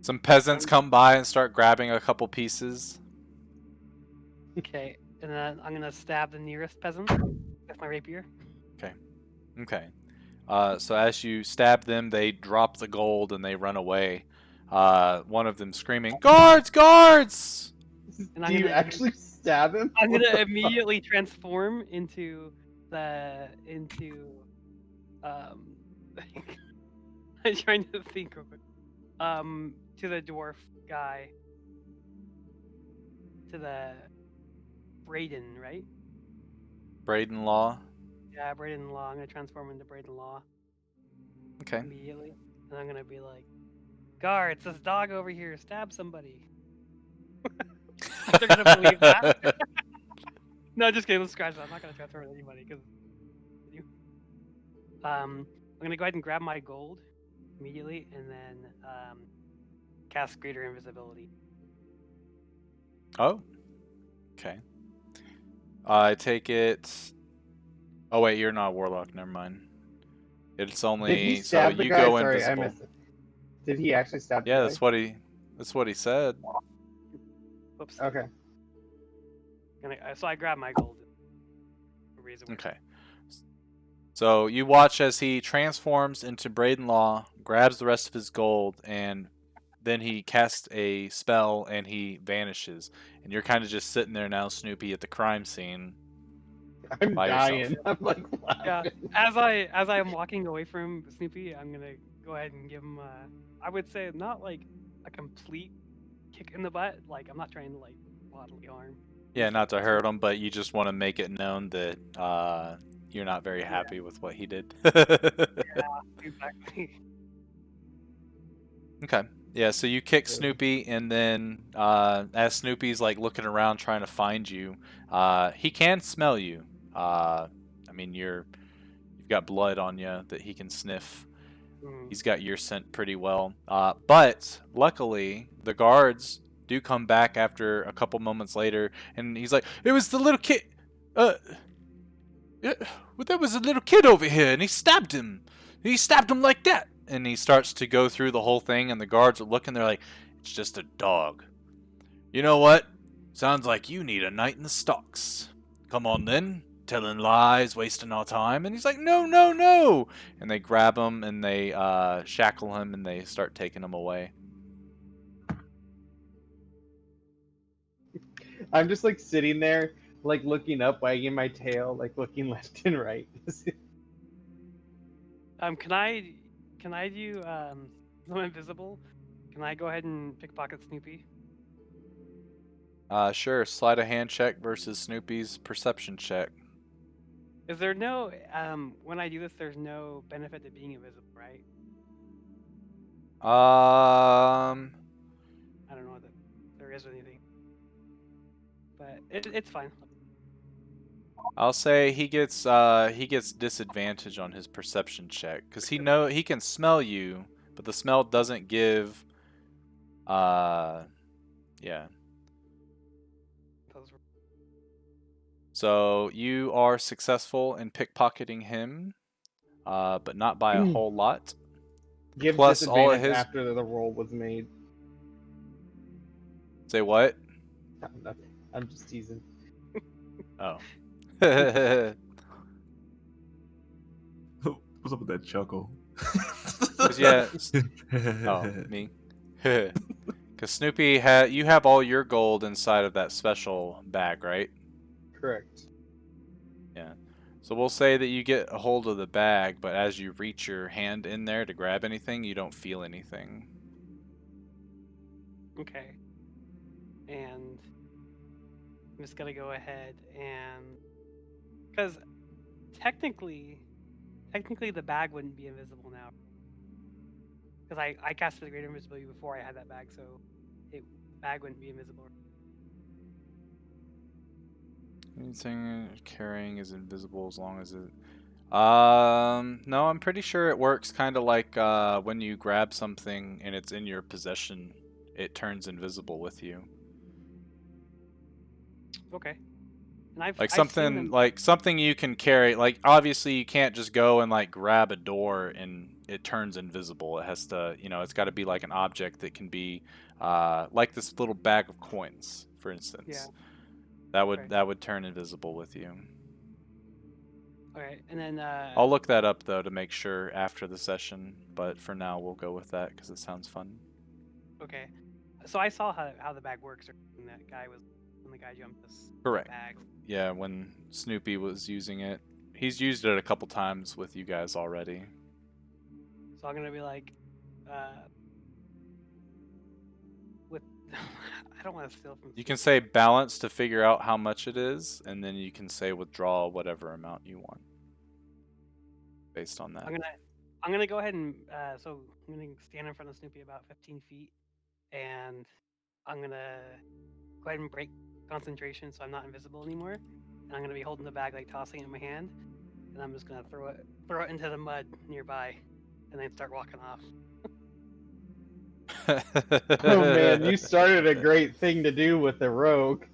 Some peasants come by and start grabbing a couple pieces. Okay, and then I'm gonna stab the nearest peasant with my rapier. Okay. So as you stab them, they drop the gold and they run away. One of them screaming, "Guards! Guards!" And Do you actually stab him? I'm gonna immediately transform into I'm trying to think real quick. To the dwarf guy. To the Braden, right? Braden Law. Yeah, Braden Law. I'm gonna transform into Braden Law Okay. immediately. And I'm gonna be like, guards, this dog over here stabbed somebody. They're gonna believe that. No, just kidding. Let's scratch that. I'm not gonna transform into anybody because I'm gonna go ahead and grab my gold immediately and then cast greater invisibility. Oh. Okay. I take it. Oh wait, you're not a warlock. Never mind. It's Did only he so stab the you guy? go Sorry, invisible. I missed it. Did he actually stab the Yeah, guy? that's what he said. Whoops. Okay. So I grab my gold. Okay. So you watch as he transforms into Braden Law, grabs the rest of his gold, and then he casts a spell and he vanishes. And you're kind of just sitting there now, Snoopy, at the crime scene. I'm by dying. yourself. I'm like laughing. Yeah. As I am walking away from Snoopy, I'm gonna go ahead and give him I would say not like a complete kick in the butt. Like I'm not trying to like bodily harm. Yeah, not to hurt him, but you just want to make it known that you're not very happy with what he did. Exactly. Okay. Yeah, so you kick Snoopy, and then as Snoopy's like looking around trying to find you, he can smell you. I mean, you've got blood on you that he can sniff. He's got your scent pretty well. But luckily, the guards do come back after a couple moments later, and he's like, "It was the little kid. There was a little kid over here, and he stabbed him. He stabbed him like that." And he starts to go through the whole thing, and the guards are looking. They're like, "It's just a dog. You know what? Sounds like you need a night in the stocks. Come on then, telling lies, wasting our time." And he's like, "No, no, no!" And they grab him and they shackle him and they start taking him away. I'm just like sitting there, like looking up, wagging my tail, like looking left and right. Can I do I'm invisible? Can I go ahead and pickpocket Snoopy? Sure. Slide a hand check versus Snoopy's perception check. Is there no when I do this there's no benefit to being invisible, right? I don't know that there is anything. But it's fine. I'll say he gets disadvantage on his perception check because he can smell you, but the smell doesn't give. Yeah. So you are successful in pickpocketing him, but not by a whole lot. Give Plus all of disadvantage his. after the roll was made. Say what? No, nothing. I'm just teasing. Oh. What's up with that chuckle? 'Cause, yeah. Oh, me. Because Snoopy you have all your gold inside of that special bag, right? Correct. Yeah. So we'll say that you get a hold of the bag, but as you reach your hand in there to grab anything, you don't feel anything. Okay. And I'm just gonna go ahead and because technically the bag wouldn't be invisible now because I casted the greater invisibility before I had that bag, so the bag wouldn't be invisible. Anything carrying is invisible as long as it. No, I'm pretty sure it works kind of like when you grab something and it's in your possession, it turns invisible with you. Okay. And I've Like seen something them. like something you can carry. Like obviously you can't just go and like grab a door and it turns invisible. It has to, it's got to be like an object that can be like this little bag of coins, for instance. Yeah. That would Okay. that would turn invisible with you. Okay, and then I'll look that up though to make sure after the session, but for now we'll go with that because it sounds fun. okay. So I saw how the bag works when the guy jumped this Correct. bag. Yeah, when Snoopy was using it, he's used it a couple times with you guys already. So I'm gonna be like, with I don't want to steal from. You can say balance to figure out how much it is, and then you can say withdraw whatever amount you want based on that. I'm gonna go ahead and so I'm gonna stand in front of Snoopy about 15 feet, and I'm gonna go ahead and break concentration so I'm not invisible anymore. And I'm gonna be holding the bag, like tossing it in my hand, and I'm just gonna throw it into the mud nearby, and then start walking off. Oh man, you started a great thing to do with the rogue.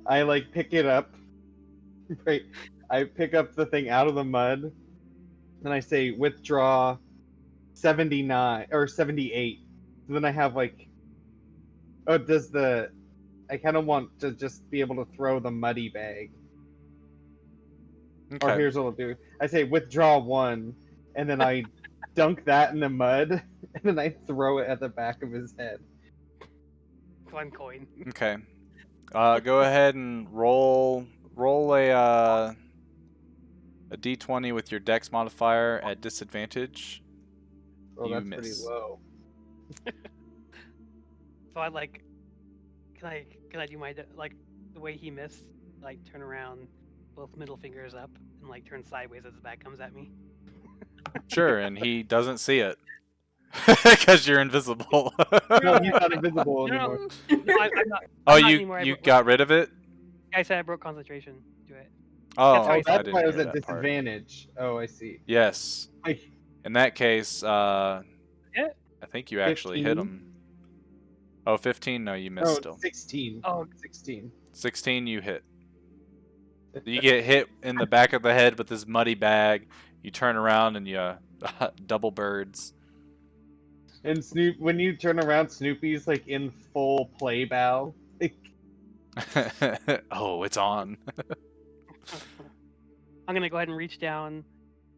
I like pick it up. Right. I pick up the thing out of the mud, and I say withdraw 79 or 78. So then I have like, oh, I kind of want to just be able to throw the muddy bag. Okay. Or here's what I'll do. I say withdraw 1, and then I dunk that in the mud, and then I throw it at the back of his head. 1 coin. Okay. Go ahead and roll a d20 with your dex modifier at disadvantage. Oh, You that's miss. pretty low. So I like, can I do my like the way he missed, like turn around, both middle fingers up, and like turn sideways as the bag comes at me. Sure, and he doesn't see it because you're invisible. No, he's not invisible anymore. No, I'm not. Oh, I'm not you anymore. you got rid of it? I said I broke concentration. Do it. Oh, That's how Oh, I that's didn't why I was hear at that part. disadvantage. Oh, I see. Yes. Like, In that case, I think you actually hit 15? him. Oh, 15? No, you missed oh, still. 16. Oh, 16. 16, you hit. You get hit in the back of the head with this muddy bag. You turn around and you double birds. And when you turn around, Snoopy's like in full play bow. Oh, it's on. I'm gonna go ahead and reach down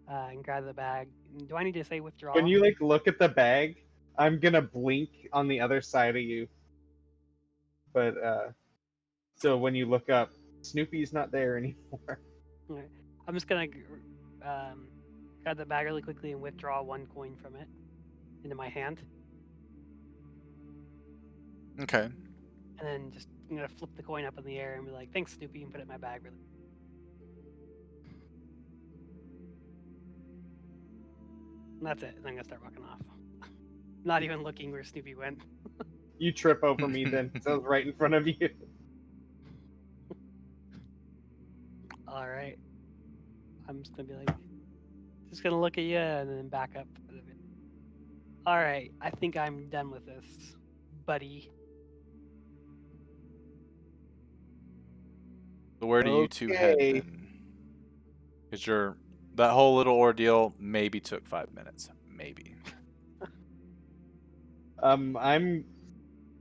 and grab the bag. Do I need to say withdraw? When you like look at the bag, I'm gonna blink on the other side of you. But so when you look up, Snoopy's not there anymore. Okay. I'm just gonna grab the bag really quickly and withdraw 1 coin from it into my hand, Okay. and then I'm gonna flip the coin up in the air and be like, "Thanks, Snoopy," and put it in my bag. Really. And that's it. And I'm gonna start walking off. Not even looking where Snoopy went. You trip over me then, so I was right in front of you. All right. I'm just gonna be like, just gonna look at you and then back up. All right. I think I'm done with this, buddy. So where do you two head Okay. then? Because that whole little ordeal maybe took 5 minutes. Maybe.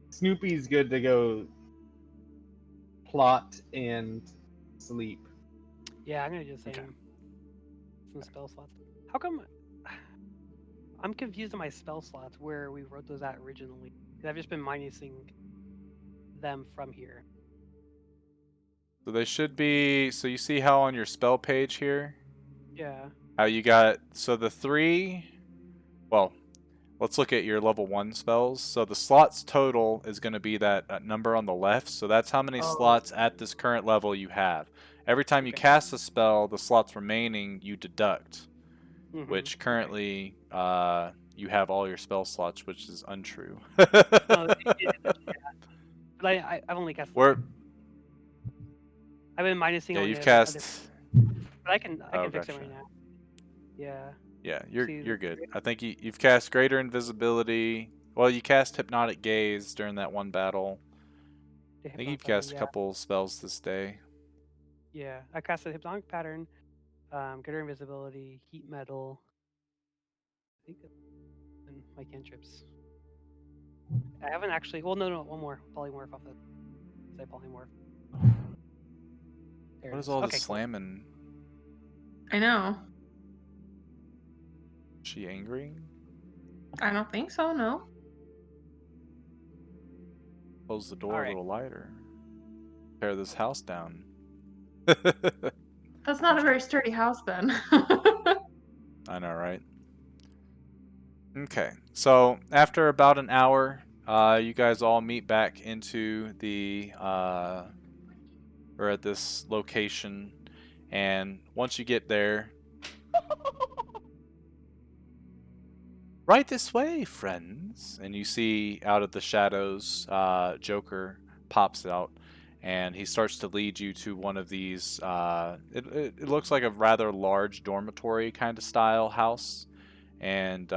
Snoopy's good to go plot and sleep. Yeah, I'm gonna just say Okay. some spell slots. How come? I'm confused on my spell slots where we wrote those out originally. I've just been minusing them from here. So they should be. So you see how on your spell page here, Yeah. how you got. So the 3. Well, let's look at your level 1 spells. So the slots total is going to be that number on the left. So that's how many slots at this current level you have. Every time you Okay. cast a spell, the slots remaining you deduct. Which Okay. currently you have all your spell slots, which is untrue. No, but I've only cast. We're I've been minusing yeah, on you've the cast. but I can Oh, fix it gotcha. right now. Yeah. Yeah, See, you're good. I think you've cast Greater Invisibility. Well, you cast Hypnotic Gaze during that one battle. the I think you've hypnotic pattern, cast a yeah. couple spells this day. Yeah, I cast a hypnotic pattern, greater invisibility, heat metal. I think and my cantrips. I haven't actually. Well, no, one more polymorph off the. Say polymorph. There What it is is. all Okay, this cool. slamming? I know. Is she angry? I don't think so. No. Close the door All a right. little lighter. Tear this house down. That's not a very sturdy house, then. I know, right? Okay, so after about an hour, you guys all meet back into the or at this location, and once you get there, right this way, friends, and you see out of the shadows, Joker pops out, and he starts to lead you to one of these. It looks like a rather large dormitory kind of style house, and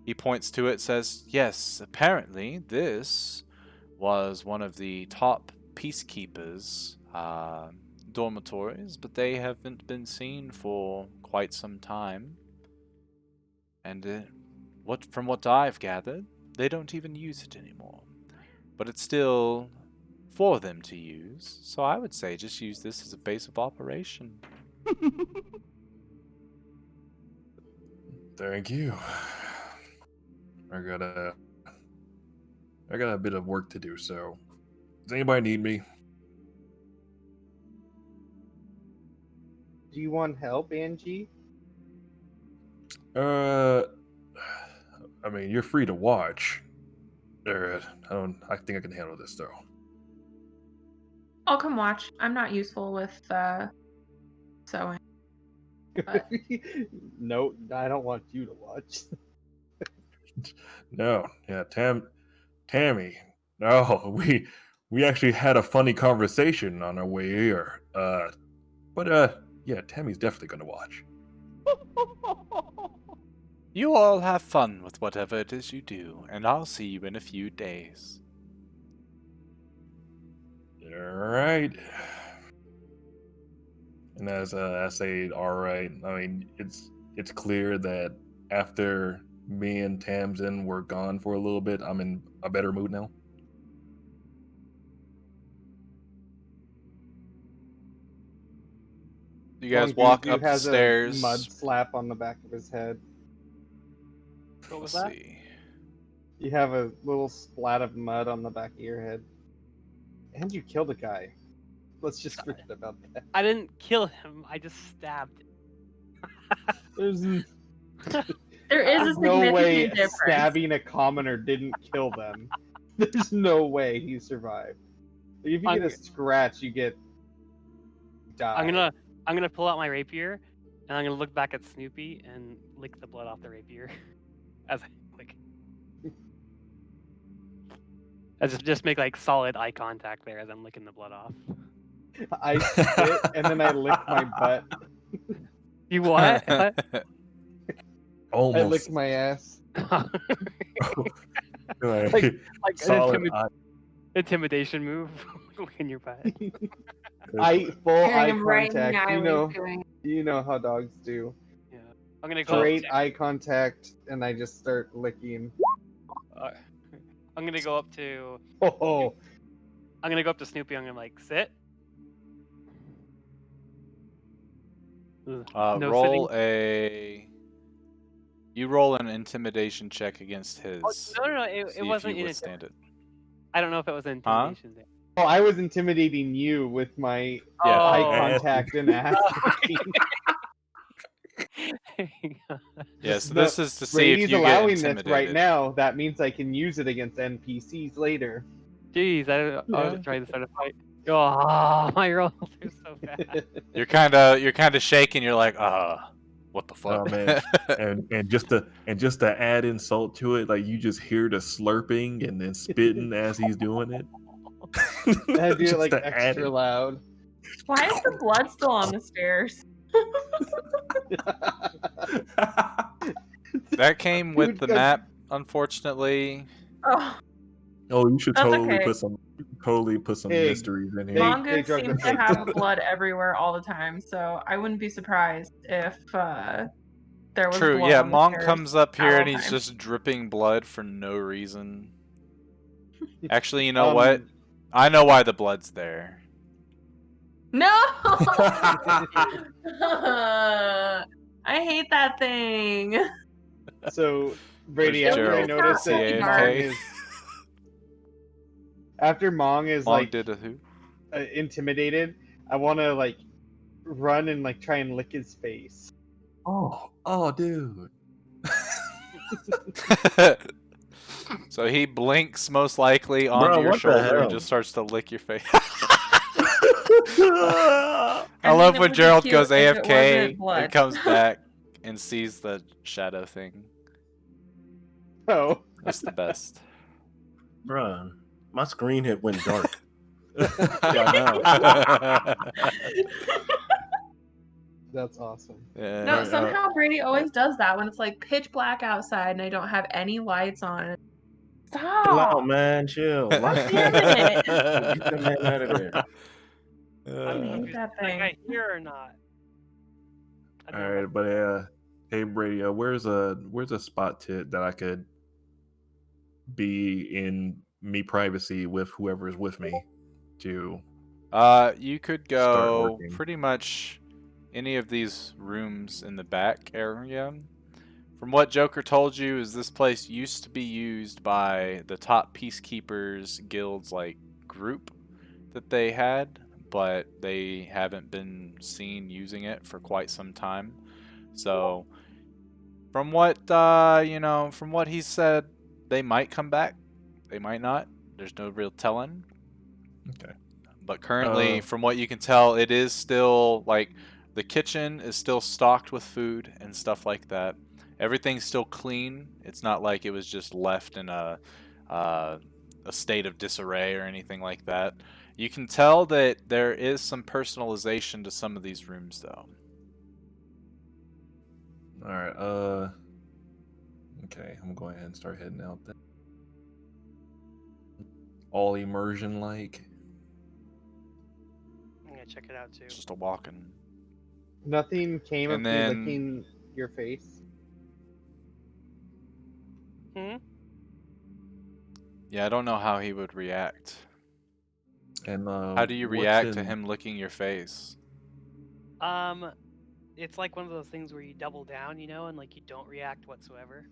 he points to it, says, "Yes, apparently this was one of the top peacekeepers' dormitories, but they haven't been seen for quite some time. And from what I've gathered, they don't even use it anymore. But it's still for them to use, so I would say just use this as a base of operation." Thank you. I got a bit of work to do, so does anybody need me? Do you want help, Angie? I mean, you're free to watch. I think I can handle this though. I'll come watch. I'm not useful with sewing. But No, I don't want you to watch. No, yeah, Tammy. No, we actually had a funny conversation on our way here. Yeah, Tammy's definitely gonna watch. You all have fun with whatever it is you do, and I'll see you in a few days. All right. And as I say, all right. I mean, it's clear that after me and Tamsin were gone for a little bit, I'm in a better mood now. You guys Long walk Dude up the has stairs. a mud slap on the back of his head. What was Let's that? see. You have a little splat of mud on the back of your head. And you killed a guy. Let's just forget about that. I didn't kill him. I just stabbed him. There's there is a There's no significant way difference. stabbing a commoner didn't kill them. There's no way he survived. If you get a scratch, you get die. I'm gonna pull out my rapier, and I'm gonna look back at Snoopy and lick the blood off the rapier as I like. I just make like solid eye contact there as I'm licking the blood off. I spit and then I lick my butt. You what? What? Almost. I lick my ass. like solid intimidation move. Licking your butt. I full eye him right in the contact. eye You when know, he's doing it. you know how dogs do. Yeah. I'm gonna go. Great eye contact, and I just start licking. I'm gonna go up to. Oh, I'm gonna go up to Snoopy. I'm gonna like sit. No Roll sitting. a You roll an intimidation check against his. Oh, no, see it if wasn't you in withstand it. I don't know if it was intimidation there. Oh, I was intimidating you with my Yeah. eye Oh. contact and asking. Yeah, so No, this is to see Brady's if you get allowing this intimidated. right now. That means I can use it against NPCs later. Jeez, I Yeah. was trying to start a fight. Oh, my rolls are so bad. You're kind of shaking. You're like, what the fuck? Oh man, and just to add insult to it, like you just hear the slurping and then spitting as he's doing it. I do it Just like to add extra it. loud. Why is the blood still on the stairs? That came with Dude, the 'cause- map, unfortunately. Oh, Oh, you should That's totally okay. put some Hey, mysteries in they- here. mongoose drug the seems to fake have stuff. blood everywhere all the time, so I wouldn't be surprised if there was True. blood Yeah, on the Monk stairs comes up at here all and he's times. just dripping blood for no reason. Actually, you know what? I know why the blood's there. No! I hate that thing. So, Brady, Where's after I Gerald? notice Is he that AFK? Mong is after Mong is Mong like did a who? Intimidated, I want to like run and like try and lick his face. Oh, dude. So he blinks most likely Bro, onto your what the shoulder hell? and just starts to lick your face. I I mean, love it when would be Gerald cute goes if it AFK wasn't blood. and comes back and sees the shadow thing. Oh, That's the best. Bruh, my screen hit went dark. that's awesome. Yeah, No, somehow Brady always does that when it's like pitch black outside and I don't have any lights on. Chill Stop! out, man. Chill. God damn it! Get the man out of there. I'm hate confused. that Did I thing. got here or not? I All don't know. right, but hey Brady, where's a spot that I could be in me privacy with whoever is with me to You could start go working? pretty much any of these rooms in the back area. From what Joker told you, is this place used to be used by the top peacekeepers guilds like group that they had, but they haven't been seen using it for quite some time. So from what from what he said, they might come back. They might not. There's no real telling. Okay. But currently, from what you can tell, it is still like the kitchen is still stocked with food and stuff like that. Everything's still clean. It's not like it was just left in a state of disarray or anything like that. You can tell that there is some personalization to some of these rooms, though. All right. Okay, I'm going ahead and start heading out then. All immersion like. I'm gonna check it out too. It's just a walking. Nothing came And of me then- licking your face. Yeah, I don't know how he would react. And How do you what's react to in- him licking your face? It's like one of those things where you double down, and like you don't react whatsoever.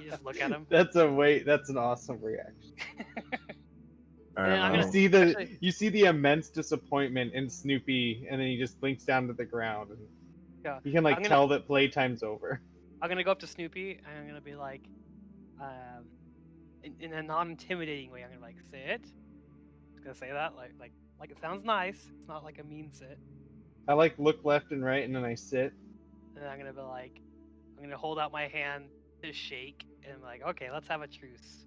You just look at him. That's an awesome reaction. All And then I'm right, gonna- well, You see the immense disappointment in Snoopy, and then he just blinks down to the ground. And Yeah, you can I'm gonna- tell that playtime's over. I'm gonna go up to Snoopy and I'm gonna be like, in a non-intimidating way. I'm gonna be like, sit. Just gonna say that like it sounds nice. It's not like a mean sit. I like look left and right, and then I sit. And then I'm gonna be like, I'm gonna hold out my hand to shake, and I'm like, okay, let's have a truce.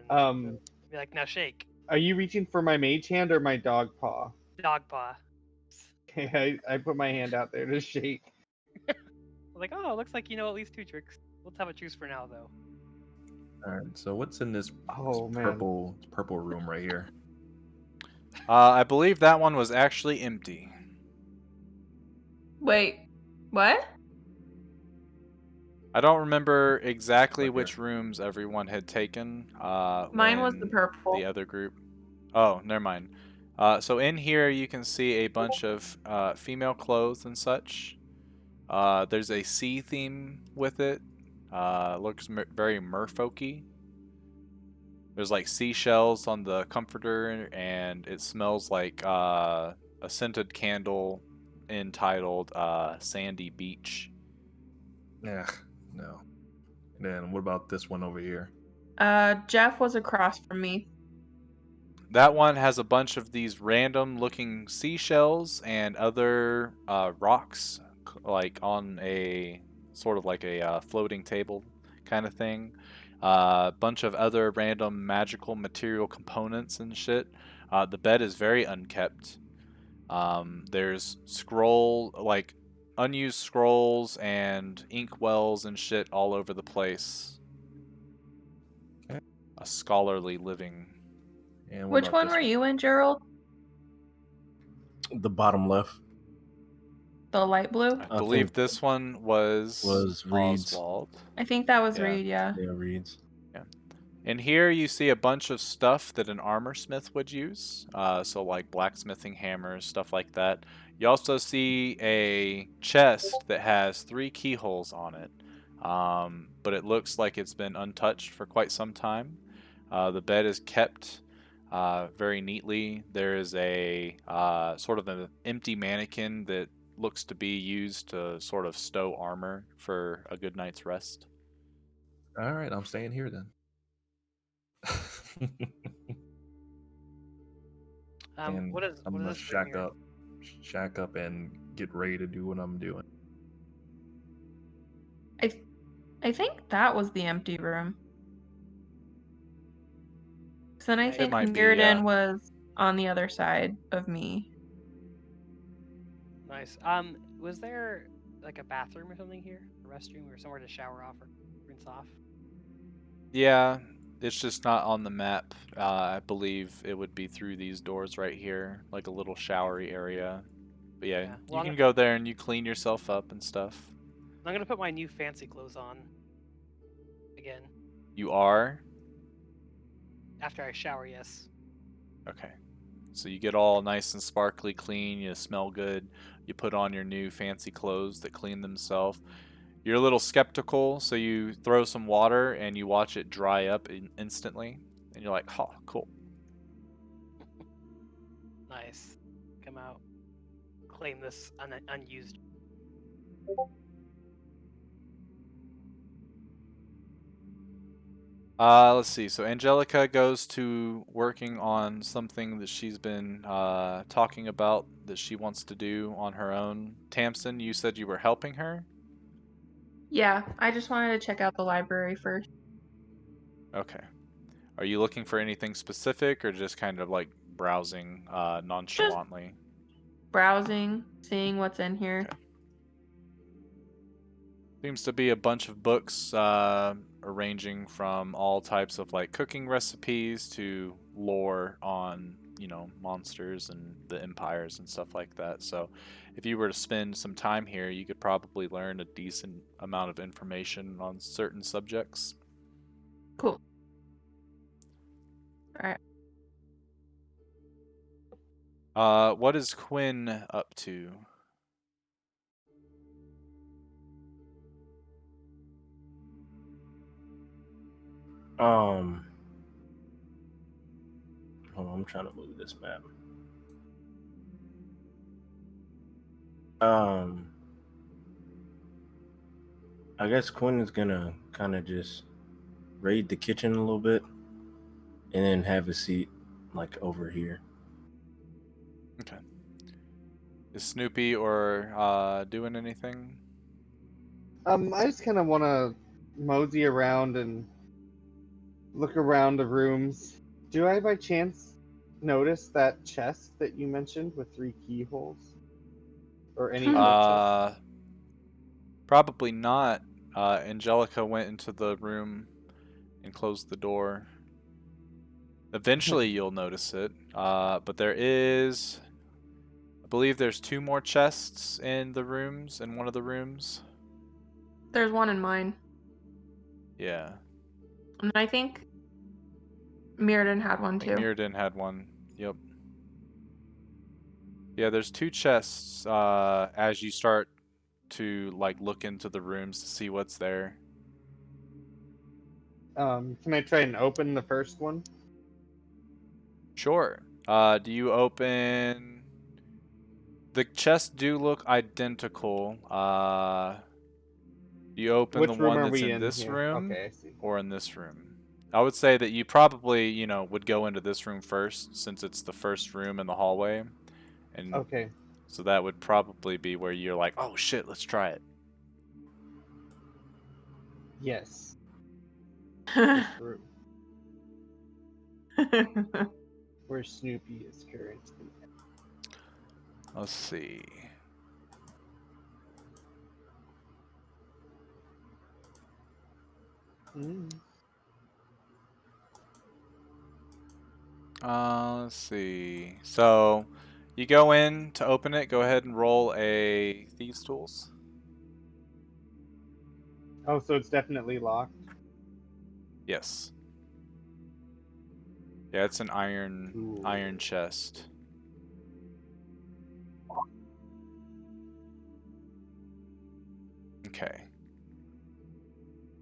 And be like, now shake. Are you reaching for my mage hand or my dog paw? Dog paw. Okay, I put my hand out there to shake. I'm like, oh, it looks like you know at least 2 tricks. Let's have a truce for now, though. all right. So what's in this Oh man. purple room right here? I believe that one was actually empty. Wait, what? I don't remember exactly Right which rooms everyone had taken. Mine was the when purple. The other group. Oh, never mind. So in here you can see a bunch of female clothes and such. There's a sea theme with it. Looks very merfolky. There's like seashells on the comforter, and it smells like a scented candle entitled Sandy Beach. Yeah, no. And then what about this one over here? Jeff was across from me. That one has a bunch of these random looking seashells and other rocks, like on a sort of like a floating table kind of thing. A bunch of other random magical material components and shit. The bed is very unkept. There's like unused scrolls and ink wells and shit all over the place. Okay. A scholarly living. And what Which about one this were you in, Gerald? The bottom left The light blue? I I believe think this one was Reed's. Oswald. I think that was Yeah. Reed, yeah. Yeah, Reed's. And here you see a bunch of stuff that an armor smith would use. So like blacksmithing hammers, stuff like that. You also see a chest that has 3 keyholes on it. But it looks like it's been untouched for quite some time. The bed is kept very neatly. There is a sort of an empty mannequin that looks to be used to sort of stow armor for a good night's rest. All right, I'm staying here then. And What is I'm what gonna is this room here? shack up, and get ready to do what I'm doing. I think that was the empty room. So then I Yeah, think might be, Mirrodin yeah. was on the other side of me. Nice. Was there like a bathroom or something here? A restroom or somewhere to shower off or rinse off? Yeah, it's just not on the map. I believe it would be through these doors right here, like a little showery area. But yeah, Yeah, well, you can go there and you clean yourself up and stuff. I'm gonna put my new fancy clothes on again You are? after I shower. Yes. Okay. So you get all nice and sparkly clean, you smell good, you put on your new fancy clothes that clean themselves. You're a little skeptical, so you throw some water and you watch it dry up instantly. And you're like, oh, cool. Nice. Come out. Claim this unused. Let's see. So Angelica goes to working on something that she's been talking about that she wants to do on her own. Tamsin, you said you were helping her? Yeah, I just wanted to check out the library first. Okay. Are you looking for anything specific or just kind of like browsing nonchalantly? Browsing, seeing what's in here. Okay. Seems to be a bunch of books ranging from all types of like cooking recipes to lore on, you know, monsters and the empires and stuff like that. So if you were to spend some time here, you could probably learn a decent amount of information on certain subjects. Cool. Alright. What is Quinn up to? Hold on, I'm trying to move this map. I guess Quinn is gonna kind of just raid the kitchen a little bit and then have a seat like over here. Okay. Is Snoopy or doing anything? I just kind of want to mosey around and look around the rooms. Do I by chance notice that chest that you mentioned with 3 keyholes? Or any other chest? Probably not. Angelica went into the room and closed the door. Eventually you'll notice it, but there is, I believe there's 2 more chests in one of the rooms. There's one in mine. Yeah. And I think Mirrodin had one I think too. Mirrodin had one. Yep. Yeah, there's 2 chests as you start to like look into the rooms to see what's there? Can I try and open the first one? Sure. Do you open? The chests do look identical. Do you open the Which room one are that's we in in this here? room Okay, I see. or in this room? I would say that you probably, would go into this room first since it's the first room in the hallway. And Okay. so that would probably be where you're like, oh shit, let's try it. Yes. This room. Where Snoopy is currently. Let's see. Let's see. So you go in to open it. Go ahead and roll a Thieves' Tools. Oh, so it's definitely locked. Yes. Yeah, it's an iron chest. Okay.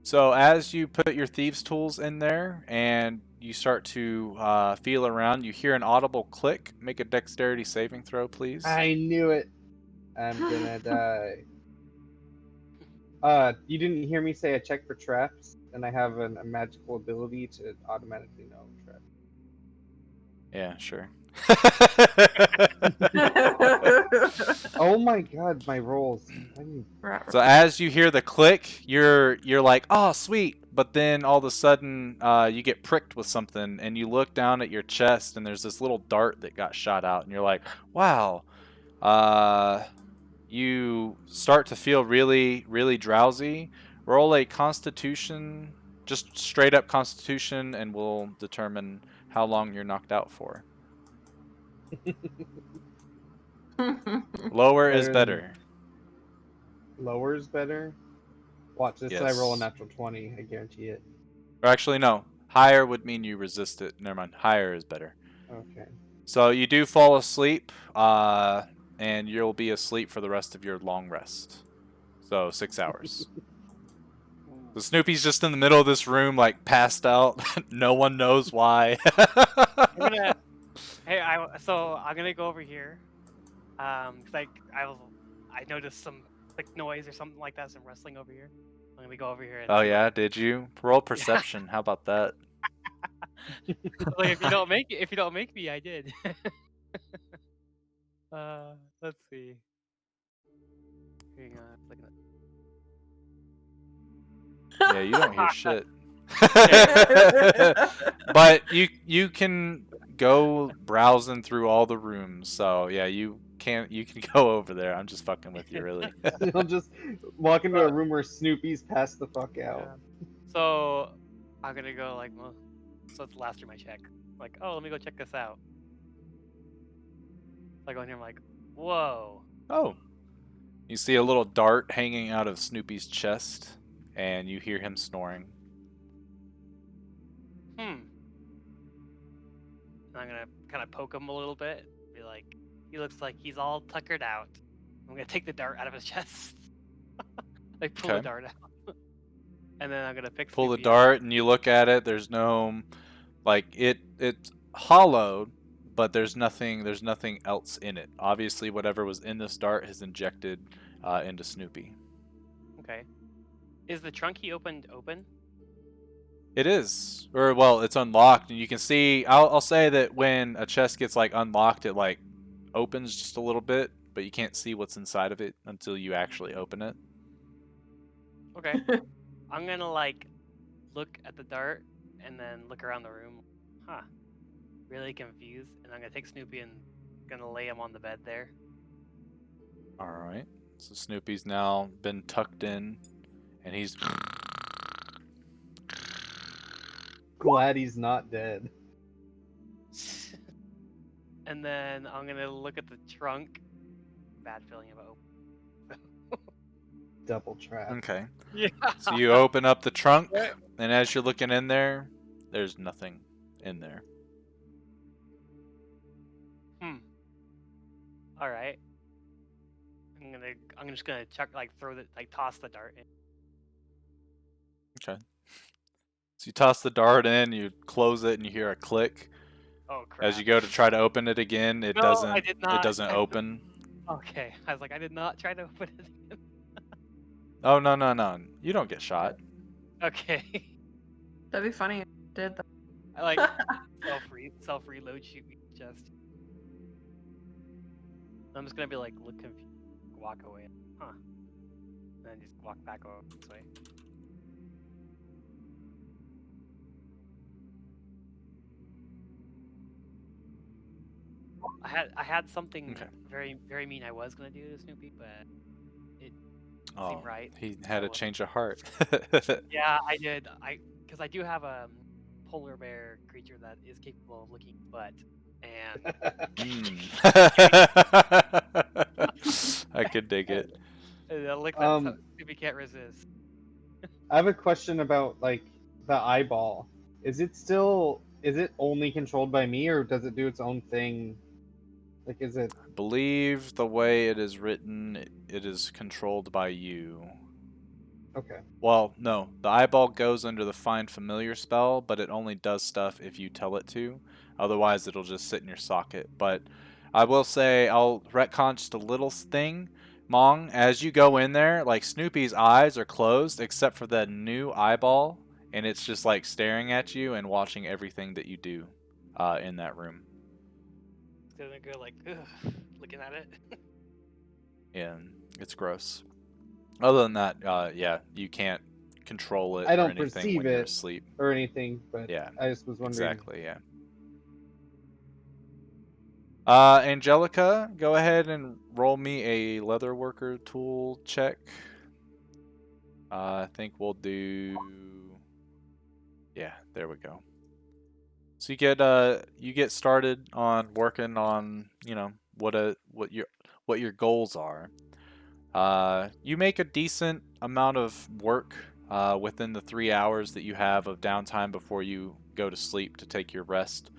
So as you put your thieves' tools in there and you start to feel around, you hear an audible click. Make a dexterity saving throw, please. I knew it. I'm gonna die. You didn't hear me say I check for traps, and I have a magical ability to automatically know traps. Yeah, sure. Oh my god, my rolls. So as you hear the click, you're like, oh sweet, but then all of a sudden you get pricked with something, and you look down at your chest, and there's this little dart that got shot out, and you're like, wow. You start to feel really, really drowsy. Roll a Constitution, just straight up Constitution, and we'll determine how long you're knocked out for. Lower is better. Lower is better? Watch this. Yes. I roll a natural 20. I guarantee it. Or actually, no. Higher would mean you resist it. Never mind. Higher is better. Okay. So you do fall asleep, and you'll be asleep for the rest of your long rest. So 6 hours. So Snoopy's just in the middle of this room, like passed out. No one knows why. So I'm gonna go over here. Cause I noticed some like noise or something like that, some rustling over here. I'm gonna go over here. And Oh see yeah, what... did you roll perception? How about that? Like if you don't make me, I did. Let's see. Hang on, looking at... Yeah, you don't hear shit. But you can go browsing through all the rooms. So yeah, you can go over there. I'm just fucking with you, really. You'll just walk into a room where Snoopy's passed the fuck out. Yeah. So I'm gonna go like, well, so it's the last room I check. Like, oh, let me go check this out. So I go in here, I'm like, whoa. Oh. You see a little dart hanging out of Snoopy's chest, and you hear him snoring. And I'm gonna kind of poke him a little bit. Be like, he looks like he's all tuckered out. I'm gonna take the dart out of his chest. Like pull the dart out. And then I'm gonna pick pull Snoopy the dart, and you look at it. There's no, like it's hollowed, but there's nothing else in it. Obviously, whatever was in this dart has injected into Snoopy. Okay. Is the trunk he opened open? It is, or well, it's unlocked, and you can see. I'll say that when a chest gets like unlocked, it like opens just a little bit, but you can't see what's inside of it until you actually open it. Okay. I'm gonna like look at the dart and then look around the room. Huh. Really confused, and I'm gonna take Snoopy and gonna lay him on the bed there. All right. So Snoopy's now been tucked in, and he's Glad he's not dead. And then I'm gonna look at the trunk. Bad feeling about opening. Double trap. okay. Yeah. So you open up the trunk, and as you're looking in there, there's nothing in there. All right. I'm I'm just gonna toss the dart in. Okay. So you toss the dart in, you close it, and you hear a click. Oh crap! As you go to try to open it again, it No, doesn't. I did not. It doesn't open. Okay, I was like, I did not try to open it again. Oh no! You don't get shot. Okay. That'd be funny if you did that. I like self reload, shoot me in the chest. I'm just gonna be like, look confused, walk away, huh? And then just walk back over this way. I had something Okay. very mean I was gonna do to Snoopy, but it Oh, seemed right. he had a change of heart. Yeah, I did. Because I do have a polar bear creature that is capable of licking butt, and I could dig it. a lick that Snoopy can't resist. I have a question about like the eyeball. Is it only controlled by me, or does it do its own thing? Like, is it? I believe the way it is written, it is controlled by you. Okay. Well, no. The eyeball goes under the Find Familiar spell, but it only does stuff if you tell it to. Otherwise, it'll just sit in your socket. But I will say, I'll retcon just a little thing. Mong, as you go in there, like Snoopy's eyes are closed except for the new eyeball, and it's just like staring at you and watching everything that you do in that room. It's gonna go like, ugh, looking at it. And it's gross. Other than that, yeah, you can't control it I or don't anything perceive when you're it asleep. or anything, but Yeah, I just was wondering. exactly, yeah. Angelica, go ahead and roll me a leatherworker tool check. I think we'll do... Yeah, there we go. So you get started on working on, you know, what your goals are. You make a decent amount of work within the 3 hours that you have of downtime before you go to sleep to take your rest.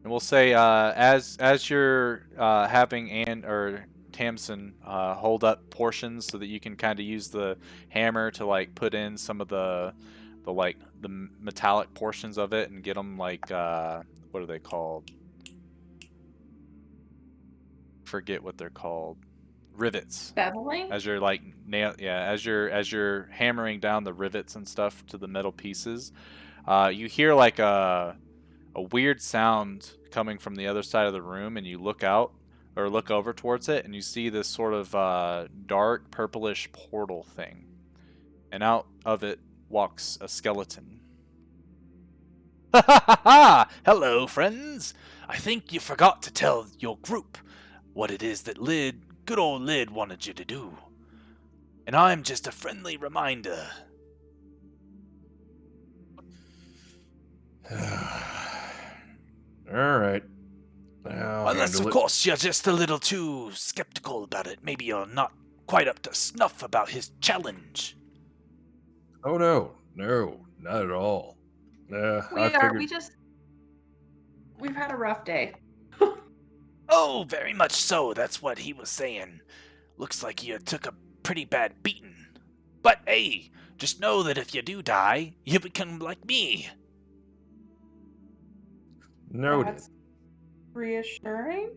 And we'll say as you're having Tamsin hold up portions so that you can kind of use the hammer to like put in some of the metallic portions of it and get them like what are they called? Forget what they're called. Rivets. Beveling? As you're like as you're hammering down the rivets and stuff to the metal pieces, you hear like a weird sound coming from the other side of the room, and you look out or look over towards it, and you see this sort of dark purplish portal thing, and out of it walks a skeleton. Ha ha ha ha! Hello, friends. I think you forgot to tell your group what it is that good old Lid wanted you to do. And I'm just a friendly reminder. Alright. Unless, of course, you're just a little too skeptical about it. Maybe you're not quite up to snuff about his challenge. Oh, no, not at all. We've had a rough day. Oh, very much so. That's what he was saying. Looks like you took a pretty bad beating. But hey, just know that if you do die, you become like me. Noted. That's reassuring.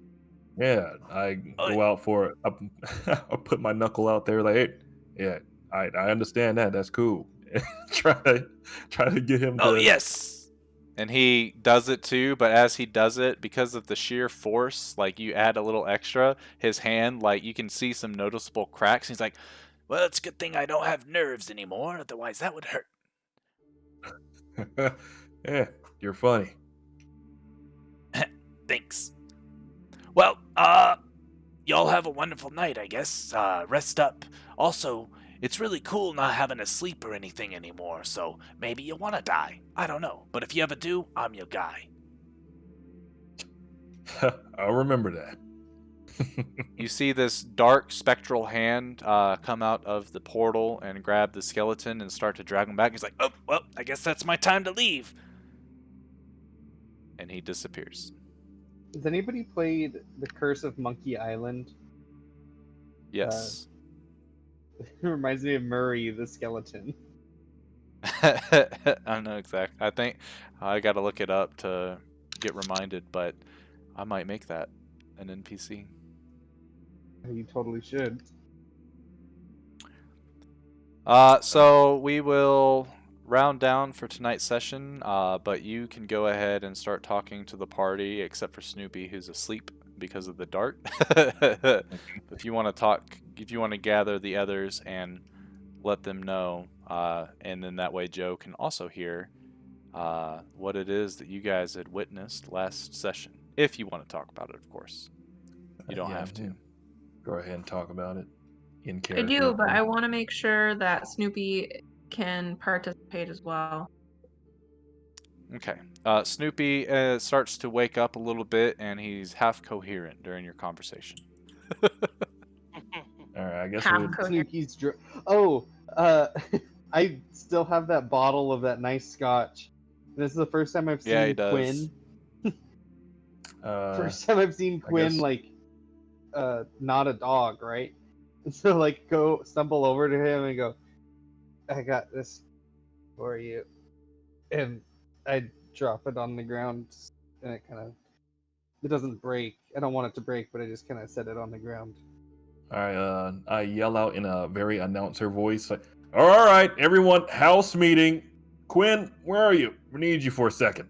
Yeah, I go out for it. I'll put my knuckle out there like, hey, yeah, I understand that. That's cool. try to get him to... Oh, yes. And he does it too, but as he does it, because of the sheer force, like you add a little extra, his hand, like you can see some noticeable cracks. He's like, well, it's a good thing I don't have nerves anymore, otherwise that would hurt. Yeah, you're funny. Thanks. Well, y'all have a wonderful night, I guess. Rest up. Also, it's really cool not having to sleep or anything anymore, so maybe you want to die. I don't know. But if you ever do, I'm your guy. I'll remember that. You see this dark spectral hand come out of the portal and grab the skeleton and start to drag him back. He's like, oh, well, I guess that's my time to leave. And he disappears. Has anybody played The Curse of Monkey Island? Yes. It reminds me of Murray the skeleton. I don't know exactly. I think I got to look it up to get reminded, but I might make that an NPC. You totally should. So we will round down for tonight's session, but you can go ahead and start talking to the party, except for Snoopy, who's asleep because of the dart. If you want to talk, if you want to gather the others and let them know, and then that way Joe can also hear what it is that you guys had witnessed last session. If you want to talk about it, of course. You don't Yeah, have to. yeah. Go ahead and talk about it in I character. do, but I please. want to make sure that Snoopy can participate as well. Okay. Snoopy starts to wake up a little bit, and he's half coherent during your conversation. All right, I guess Half we'll. coherent. Snoopy's I still have that bottle of that nice scotch. This is the first time I've Yeah, he seen does. Quinn. Uh, First time I've seen I Quinn guess- like not a dog, right? So like go stumble over to him and go, I got this for you. And I drop it on the ground and it doesn't break. I don't want it to break, but I just kind of set it on the ground. I yell out in a very announcer voice, like, "All right, everyone, house meeting. Quinn, where are you? We need you for a second."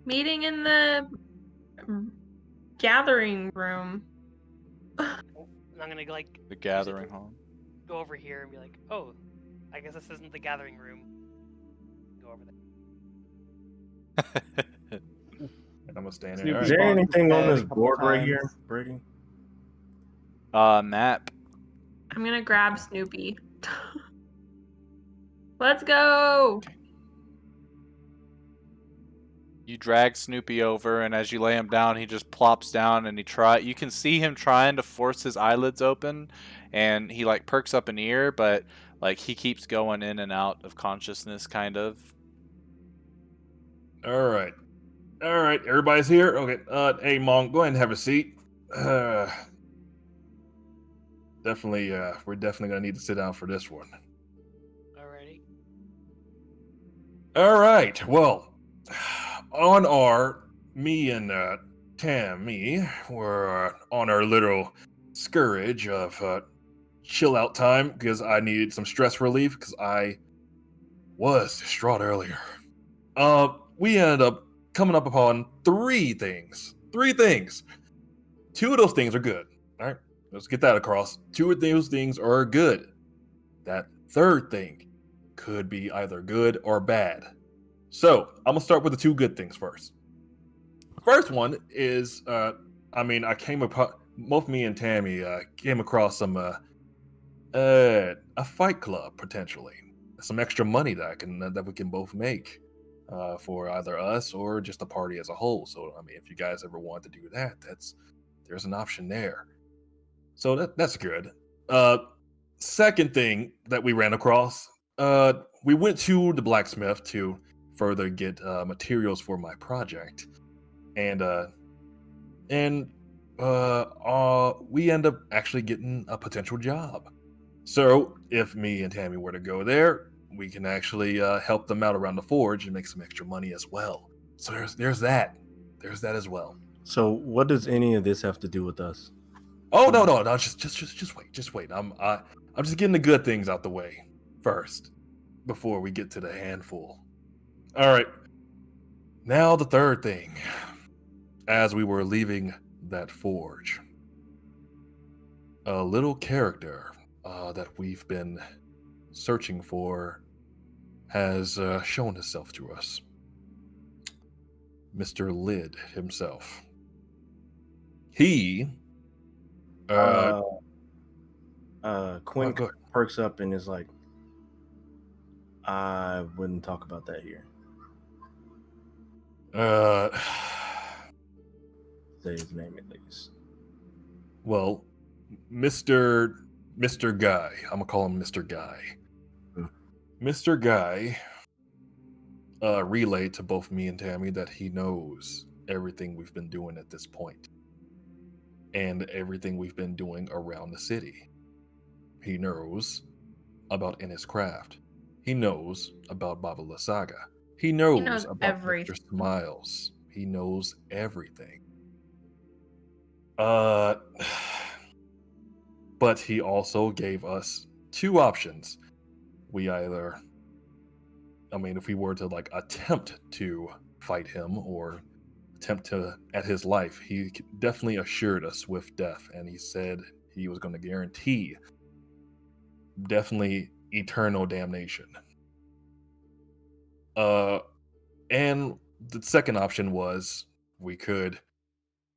Meeting in the gathering room. I'm gonna like The use it gathering to hall. go over here and be like, oh, I guess this isn't the gathering room. Go over there. And I'm gonna stand there. Snoopy All Is right. there bonks his anything on head a this couple board right times. here, Brady? Map. I'm gonna grab Snoopy. Let's go! Okay. You drag Snoopy over, and as you lay him down, he just plops down, and you can see him trying to force his eyelids open, and he like perks up an ear, but like he keeps going in and out of consciousness, kind of. All right. Everybody's here. Okay. Hey, Monk, go ahead and have a seat. Definitely. We're definitely gonna need to sit down for this one. Alrighty. All right. Well, me and Tammy were on our little scourge of chill out time because I needed some stress relief because I was distraught earlier. We ended up coming up upon three things. Two of those things are good. All right, let's get that across. Two of those things are good. That third thing could be either good or bad. So I'm gonna start with the two good things first. First one is, I came upon both me and Tammy came across some a fight club potentially, some extra money that we can both make for either us or just the party as a whole. So I mean, if you guys ever want to do that, there's an option there. So that's good. Second thing that we ran across, we went to the blacksmith to further get materials for my project, and we end up actually getting a potential job. So if me and Tammy were to go there, we can actually help them out around the forge and make some extra money as well. So there's that. There's that as well. So what does any of this have to do with us? Oh no, just wait. I'm just getting the good things out the way first before we get to the handful. All right. Now the third thing. As we were leaving that forge, a little character that we've been searching for has shown himself to us. Mr. Lid himself. He Quinn go ahead. perks up and is like, I wouldn't talk about that here. Say his name at least. Well, Mr. Guy. I'm gonna call him Mr. Guy. Mr. Guy relayed to both me and Tammy that he knows everything we've been doing at this point and everything we've been doing around the city. he knows about Ennis Craft. He knows about Baba Lysaga. He knows knows about everything. Mr. Smiles. He knows everything. But he also gave us two options. We either, if we were to like attempt to fight him or attempt to at his life, he definitely assured us with death, and he said he was going to guarantee definitely eternal damnation. And the second option was we could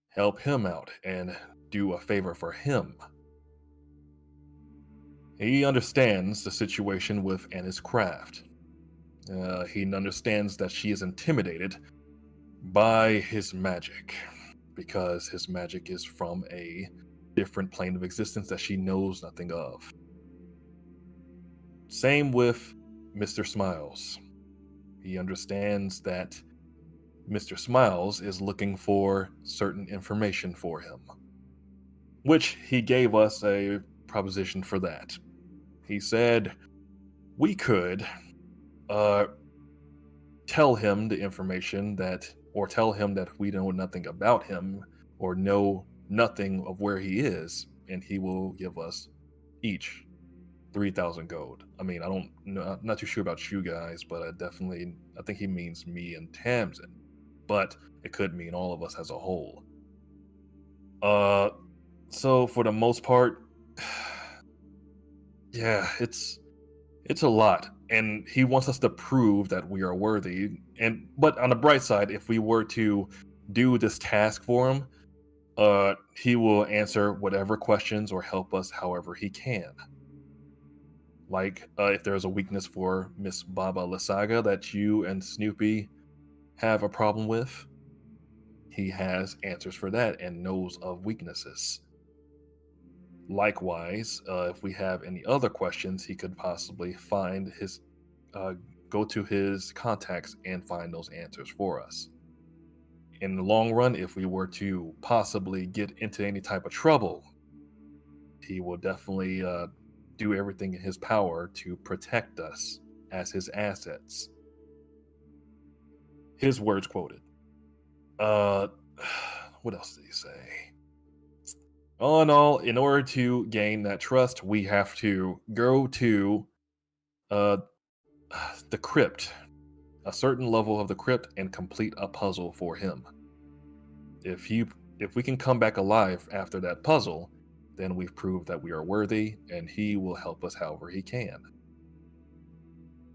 help him out and do a favor for him. He understands the situation with Anna's Craft. He understands that she is intimidated by his magic, because his magic is from a different plane of existence that she knows nothing of. Same with Mr. Smiles. He understands that Mr. Smiles is looking for certain information for him, which he gave us a proposition for that. He said we could tell him the information or tell him that we know nothing about him or know nothing of where he is, and he will give us each 3,000 gold. I don't know, I'm not too sure about you guys, but I think he means me and Tamsin, but it could mean all of us as a whole. So for the most part, yeah, it's a lot, and he wants us to prove that we are worthy. But on the bright side, if we were to do this task for him, he will answer whatever questions or help us however he can. Like if there's a weakness for Miss Baba Lysaga that you and Snoopy have a problem with, he has answers for that and knows of weaknesses. Likewise, if we have any other questions, he could possibly go to his contacts and find those answers for us. In the long run, if we were to possibly get into any type of trouble, he will definitely do everything in his power to protect us as his assets. His words quoted. What else did he say? All in all, in order to gain that trust, we have to go to the crypt, a certain level of the crypt, and complete a puzzle for him. If we can come back alive after that puzzle, then we've proved that we are worthy, and he will help us however he can.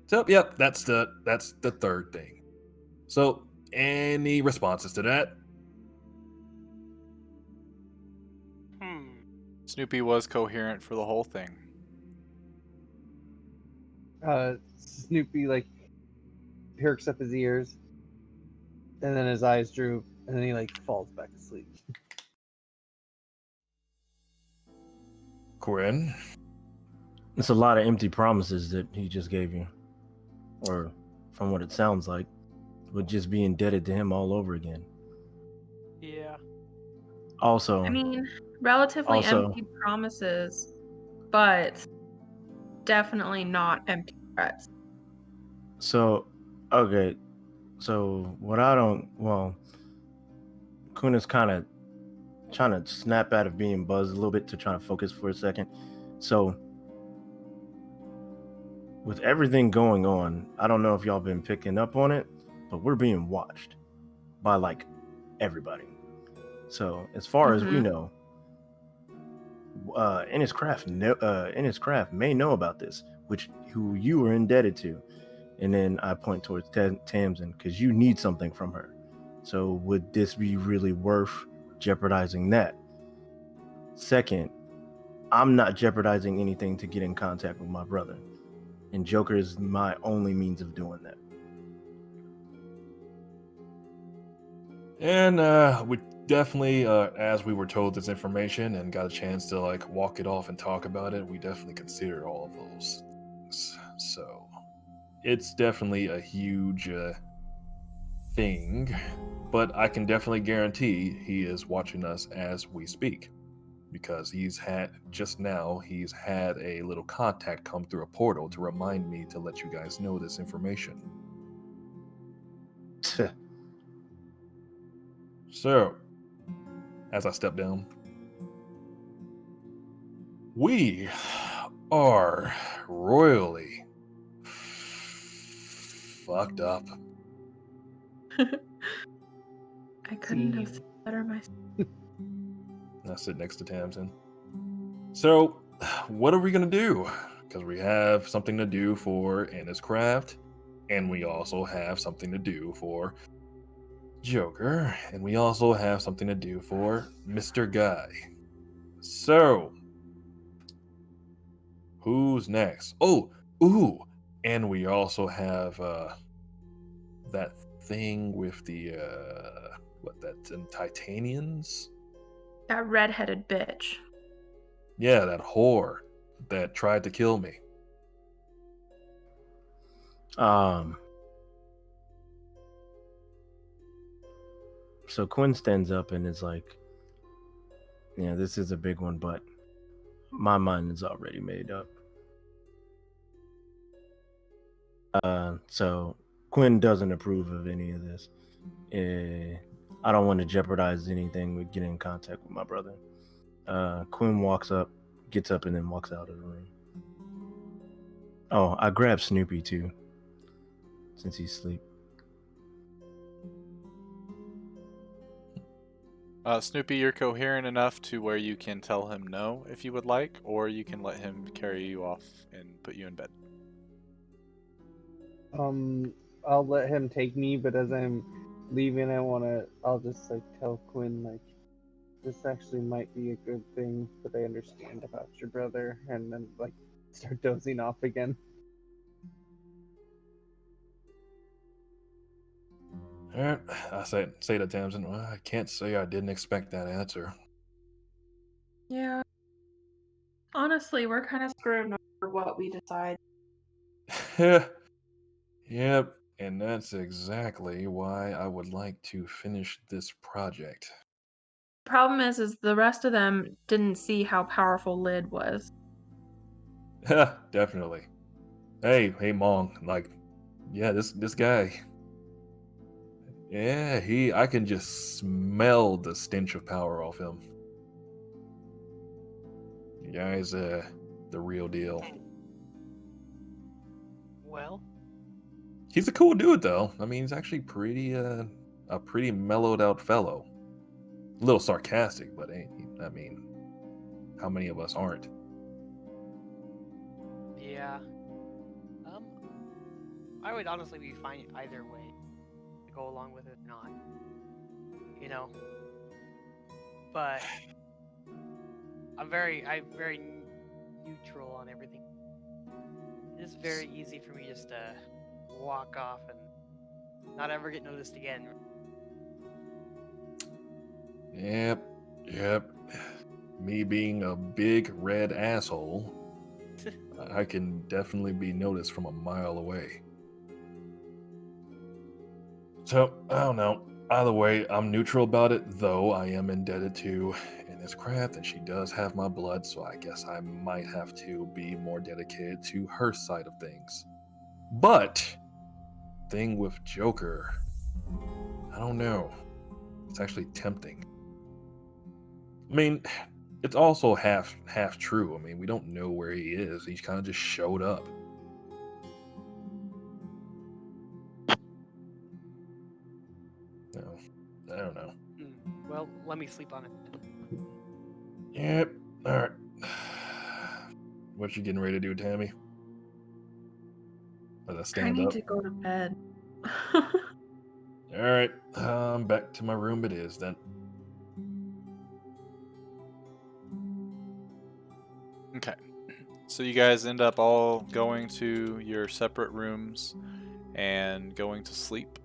So, yep, that's the third thing. So, any responses to that? Snoopy was coherent for the whole thing. Snoopy like perks up his ears, and then his eyes droop, and then he like falls back asleep. Corinne? It's a lot of empty promises that he just gave you, or from what it sounds like, would just be indebted to him all over again. Yeah. Also, I mean, relatively empty promises, but definitely not empty threats. So, okay. So, Kuna's kind of trying to snap out of being buzzed a little bit to try to focus for a second. So, with everything going on, I don't know if y'all been picking up on it, but we're being watched by like everybody. So, as far as we know, Ennis Craft may know about this, who you are indebted to. And then I point towards Tamsin, because you need something from her. So would this be really worth jeopardizing that? Second, I'm not jeopardizing anything to get in contact with my brother, and Joker is my only means of doing that. And we definitely, as we were told this information and got a chance to like walk it off and talk about it, we definitely considered all of those things. So it's definitely a huge thing, but I can definitely guarantee he is watching us as we speak. because he's had a little contact come through a portal to remind me to let you guys know this information. So, as I step down, we are royally fucked up. I couldn't have Team. said better myself. And I sit next to Tamsin. So, what are we gonna do? Because we have something to do for Anna's Craft, and we also have something to do for Joker, and we also have something to do for Mr. Guy. So, who's next? Oh, ooh, and we also have that thing with the Titanians? That redheaded bitch. Yeah, that whore that tried to kill me. So Quinn stands up and is like, "Yeah, this is a big one, but my mind is already made up." So Quinn doesn't approve of any of this. I don't want to jeopardize anything with getting in contact with my brother. Quinn gets up, and then walks out of the room. Oh, I grab Snoopy too, since he's asleep. Snoopy, you're coherent enough to where you can tell him no if you would like, or you can let him carry you off and put you in bed. I'll let him take me, but as I'm leaving, I'll just like tell Quinn like, this actually might be a good thing, but I understand about your brother, and then like start dozing off again. All right, I say to Tamsin, well, I can't say I didn't expect that answer. Yeah. Honestly, we're kind of screwed no matter what we decide. Yep, and that's exactly why I would like to finish this project. Problem is the rest of them didn't see how powerful Lid was. Definitely. Hey, Mong, like, yeah, this guy. Yeah, I can just smell the stench of power off him. The guy's the real deal. Well, He's a cool dude, though. I mean, he's actually a pretty mellowed out fellow. A little sarcastic, but I mean, how many of us aren't? yeah. I would honestly be fine either way. To go along with it or not. You know. But I'm very neutral on everything. It's very easy for me just to walk off and not ever get noticed again. Yep. Me being a big red asshole, I can definitely be noticed from a mile away. So, I don't know. Either way, I'm neutral about it, though I am indebted to Anna's Craft, and she does have my blood, so I guess I might have to be more dedicated to her side of things. But, thing with Joker, I don't know. It's actually tempting. I mean, it's also half true. I mean, we don't know where he is. He kind of just showed up. No, I don't know. Well, let me sleep on it. Yep. All right. What you getting ready to do, Tammy? As I I stand need up. to go to bed. All right. Back to my room it is then. Okay. So you guys end up all going to your separate rooms and going to sleep.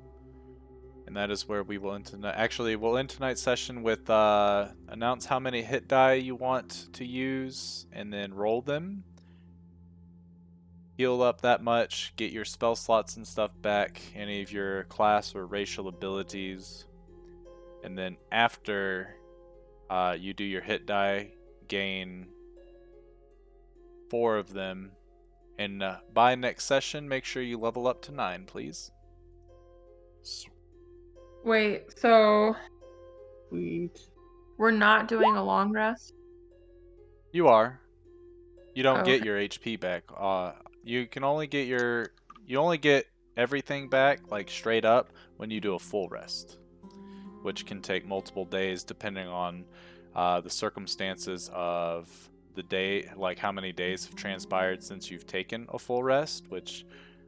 And that is where we will end tonight. Actually, we'll end tonight's session with announce how many hit die you want to use and then roll them. Heal up that much, get your spell slots and stuff back, any of your class or racial abilities. And then after you do your hit die gain 4 of them. And by next session, make sure you level up to 9, please. Wait, so Sweet. we're not doing a long rest? You are. You don't Oh, get okay. your HP back. You can only get you only get everything back, like straight up, when you do a full rest, which can take multiple days depending on the circumstances of the day, like how many days have transpired since you've taken a full rest, which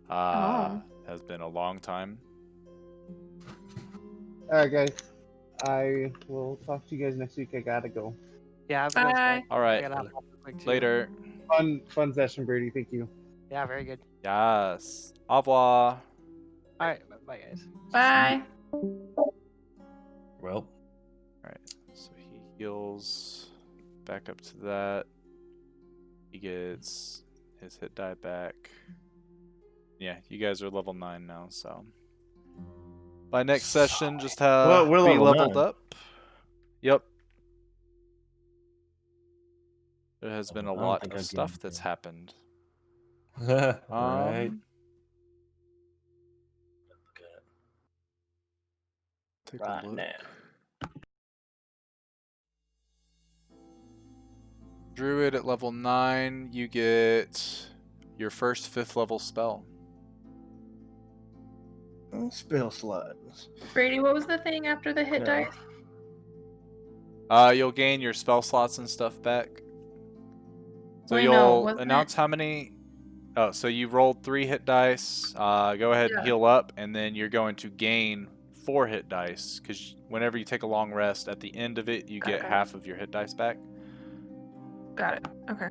has been a long time. Alright, guys. I will talk to you guys next week. I gotta go. Yeah, have a good Bye. All I right, gotta hop off real quick, too. later. Fun session, Brady. Thank you. Yeah, very good. Yes. Au revoir. All right, bye, guys. Bye. Well, Alright, so he heals back up to that. He gets his hit die back. Yeah, you guys are level 9 now, so. By next session, just Well, we're be level leveled 9. up. Yep. There has been a I don't lot think of I stuff can- that's happened. right. Take Right a look. now. Druid at level 9, you get your first 5th level spell. Spell slots. Brady, what was the thing after the hit Okay. dice? You'll gain your spell slots and stuff back. So Wait, no, you'll wasn't announce how many. Oh, so you rolled 3 hit dice. Go ahead and Yeah. heal up, and then you're going to gain 4 hit dice, because whenever you take a long rest, at the end of it, you get Okay. half of your hit dice back. Got it. Okay.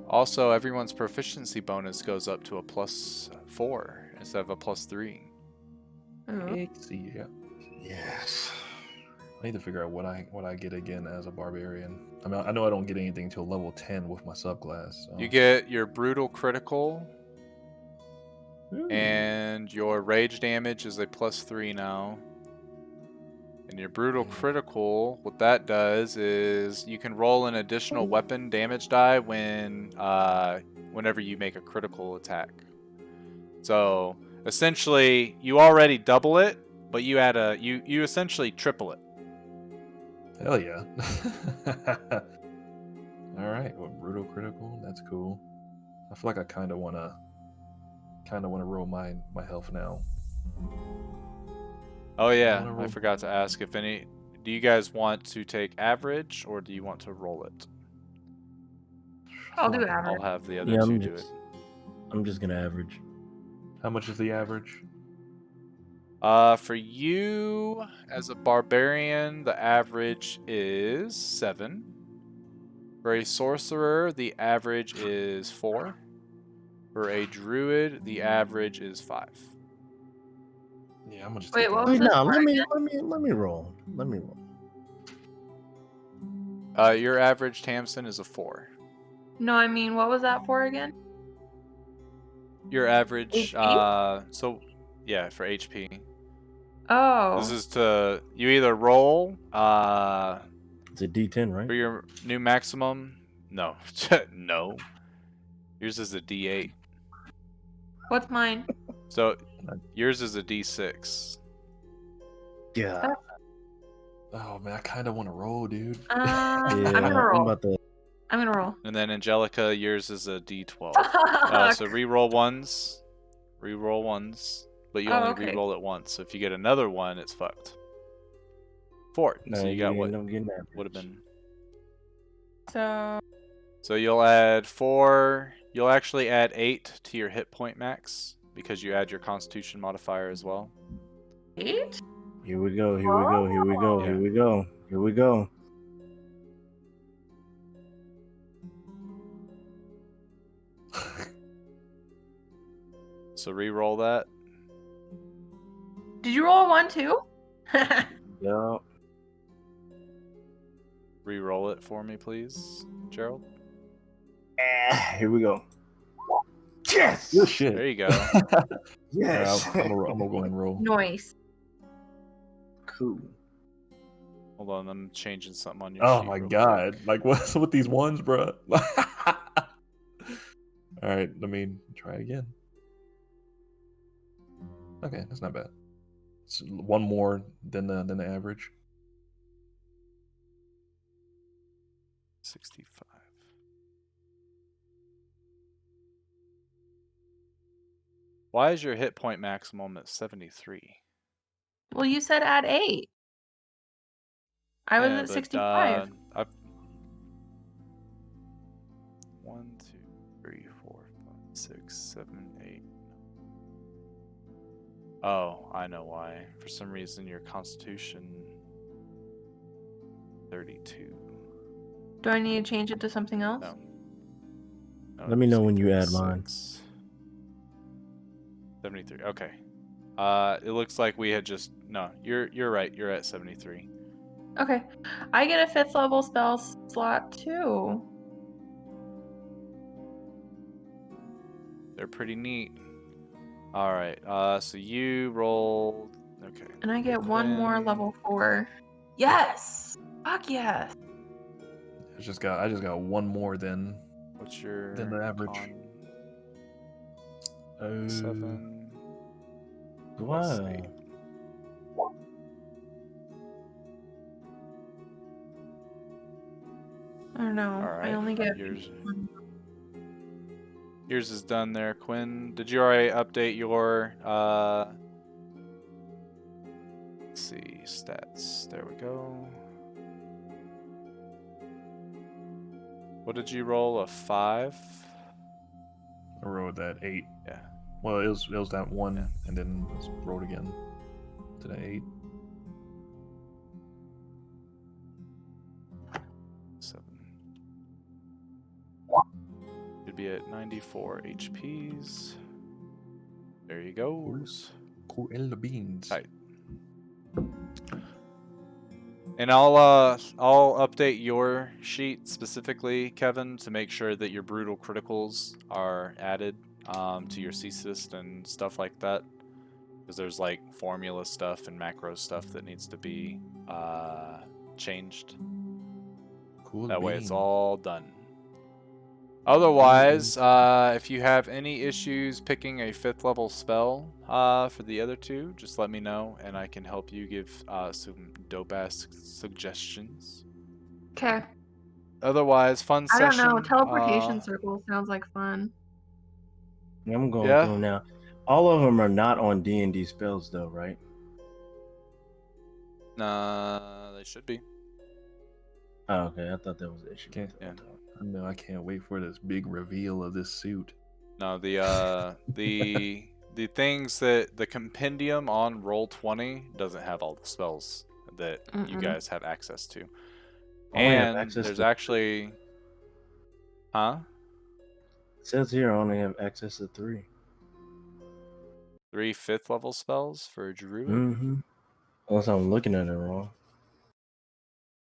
Also, everyone's proficiency bonus goes up to a +4 instead of a +3. Ooh. See, yeah. Yes. I need to figure out what I get again as a barbarian. I mean, I know I don't get anything until level 10 with my subclass. So. You get your brutal critical, Ooh. and your rage damage is a +3 now. And your brutal critical, what that does is you can roll an additional weapon damage die whenever you make a critical attack. So essentially, you already double it, but you add you essentially triple it. Hell yeah. All right, well, brutal critical. That's cool. I feel like I kind of wanna roll my health now. Oh yeah, wanna I roll- forgot to ask if any. Do you guys want to take average or do you want to roll it? I I'll feel do like- average. I'll have the other Yeah, two I'm do it. just gonna average. How much is the average? For you as a barbarian, the average is 7. For a sorcerer, the average is 4. For a druid, the average is 5. Yeah, I'm gonna just Wait, take what the was Wait, this no, for let me roll. Let me roll. Your average, Tamsin, is a 4. No, I mean, what was that for again? Your average, HP? so yeah, for HP. Oh. This is to you either roll It's a D10, right? for your new maximum. No, no. Yours is a D8. What's mine? So yours is a D6. Yeah. Oh man, I kind of want to roll, dude. Yeah. I'm gonna roll. about to. I'm gonna roll. And then Angelica, yours is a D12. So re-roll ones. Re-roll ones. But you Oh, only okay. re-roll it once. So if you get another one, it's fucked. 4. No, So you got what end up getting average. would have been. So So you'll add 4. You'll actually add 8 to your hit point max because you add your Constitution modifier as well. 8? Here we go. Here we go. Here we go. Here we go. Here we go. So re-roll that. Did you roll a 1 too? Yeah. Re-roll it for me, please, Gerald. Here we go. Yes. Good shit. There you go. Yes. I'm gonna go and roll. Noise. Cool. Hold on, I'm changing something on your Oh sheet. my real god! quick. Like what's with these ones, bro? All right, let me try it again. Okay, that's not bad. It's one more than the average. 65. Why is your hit point maximum at 73? Well, you said add 8. I was Yeah, at but 65. 1, 2, 3, 4, 5, 6, 7, 8. Oh, I know why. For some reason, your Constitution 32. Do I need to change it to something else? No. No, Let me know say when you add mine. 36. 73. Okay. It looks like we had just no. You're right. You're at 73. Okay. I get a 5th level spell slot too. They're pretty neat. All right. So you rolled. Okay. And I get one more Quinn. level 4. Yes! Fuck yes! I just got one more than What's your the average. Con? 7. Wow. 8. I don't know. All I right. only get Yours is done there, Quinn. Did you already update your let's see, stats. There we go. What did you roll? A 5? I rolled that 8. Yeah. Well, it was that 1, Yeah. and then it was rolled again to the 8. 7. Should be at 94 HPs. There he goes. Cool beans. Tight. And I'll update your sheet specifically, Kevin, to make sure that your brutal criticals are added to your CSYS and stuff like that. Because there's like formula stuff and macro stuff that needs to be changed. Cool That way it's beans. all done. Otherwise, if you have any issues picking a 5th level spell for the other two, just let me know and I can help you give some dope-ass suggestions. Okay. Otherwise, fun I don't session. know. Teleportation circle sounds like fun. I'm going Yeah. through now. All of them are not on D&D spells though, right? Nah, they should be. Oh, okay. I thought that was the issue. Okay. Yeah. I know I can't wait for this big reveal of this suit. No, the things that the compendium on Roll20 doesn't have all the spells that you guys have access to. I only have And access there's to actually, huh? It says here I only have access to 3. 3 5th level spells for a druid? Mm-hmm. Unless I'm looking at it wrong.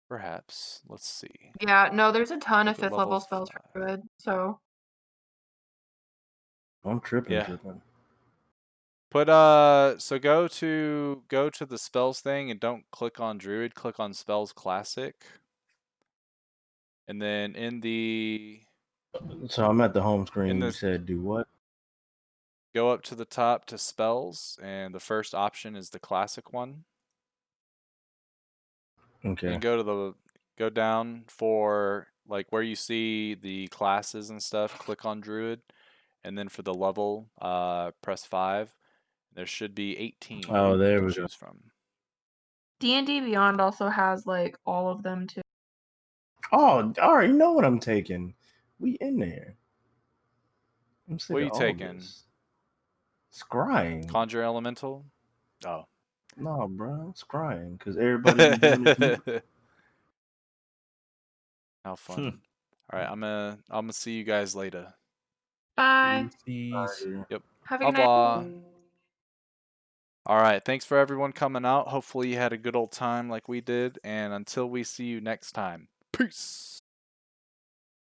Perhaps. Let's see. Yeah, no, there's a ton of Look at 5th level spells for 5. druid, so I'm tripping. Yeah. Put so go to the spells thing and don't click on druid, click on spells classic. And then in the So I'm at the home screen. in You the said do what? go up to the top to spells and the first option is the classic one. Okay. And go down for like where you see the classes and stuff, click on druid, and then for the level, press 5. There should be 18 Oh, you there can we go. choose from. D&D Beyond also has like all of them too. Oh, I already know what I'm taking. We in there. I'm sick What are of you all taking? this. Scrying. Conjure elemental? Oh. No, bro. Scrying. Because everybody be doing it. How fun. All right, I'm gonna see you guys later. Bye. Yep. Have a Au good night. revoir. All right, thanks for everyone coming out. Hopefully you had a good old time like we did, and until we see you next time. Peace.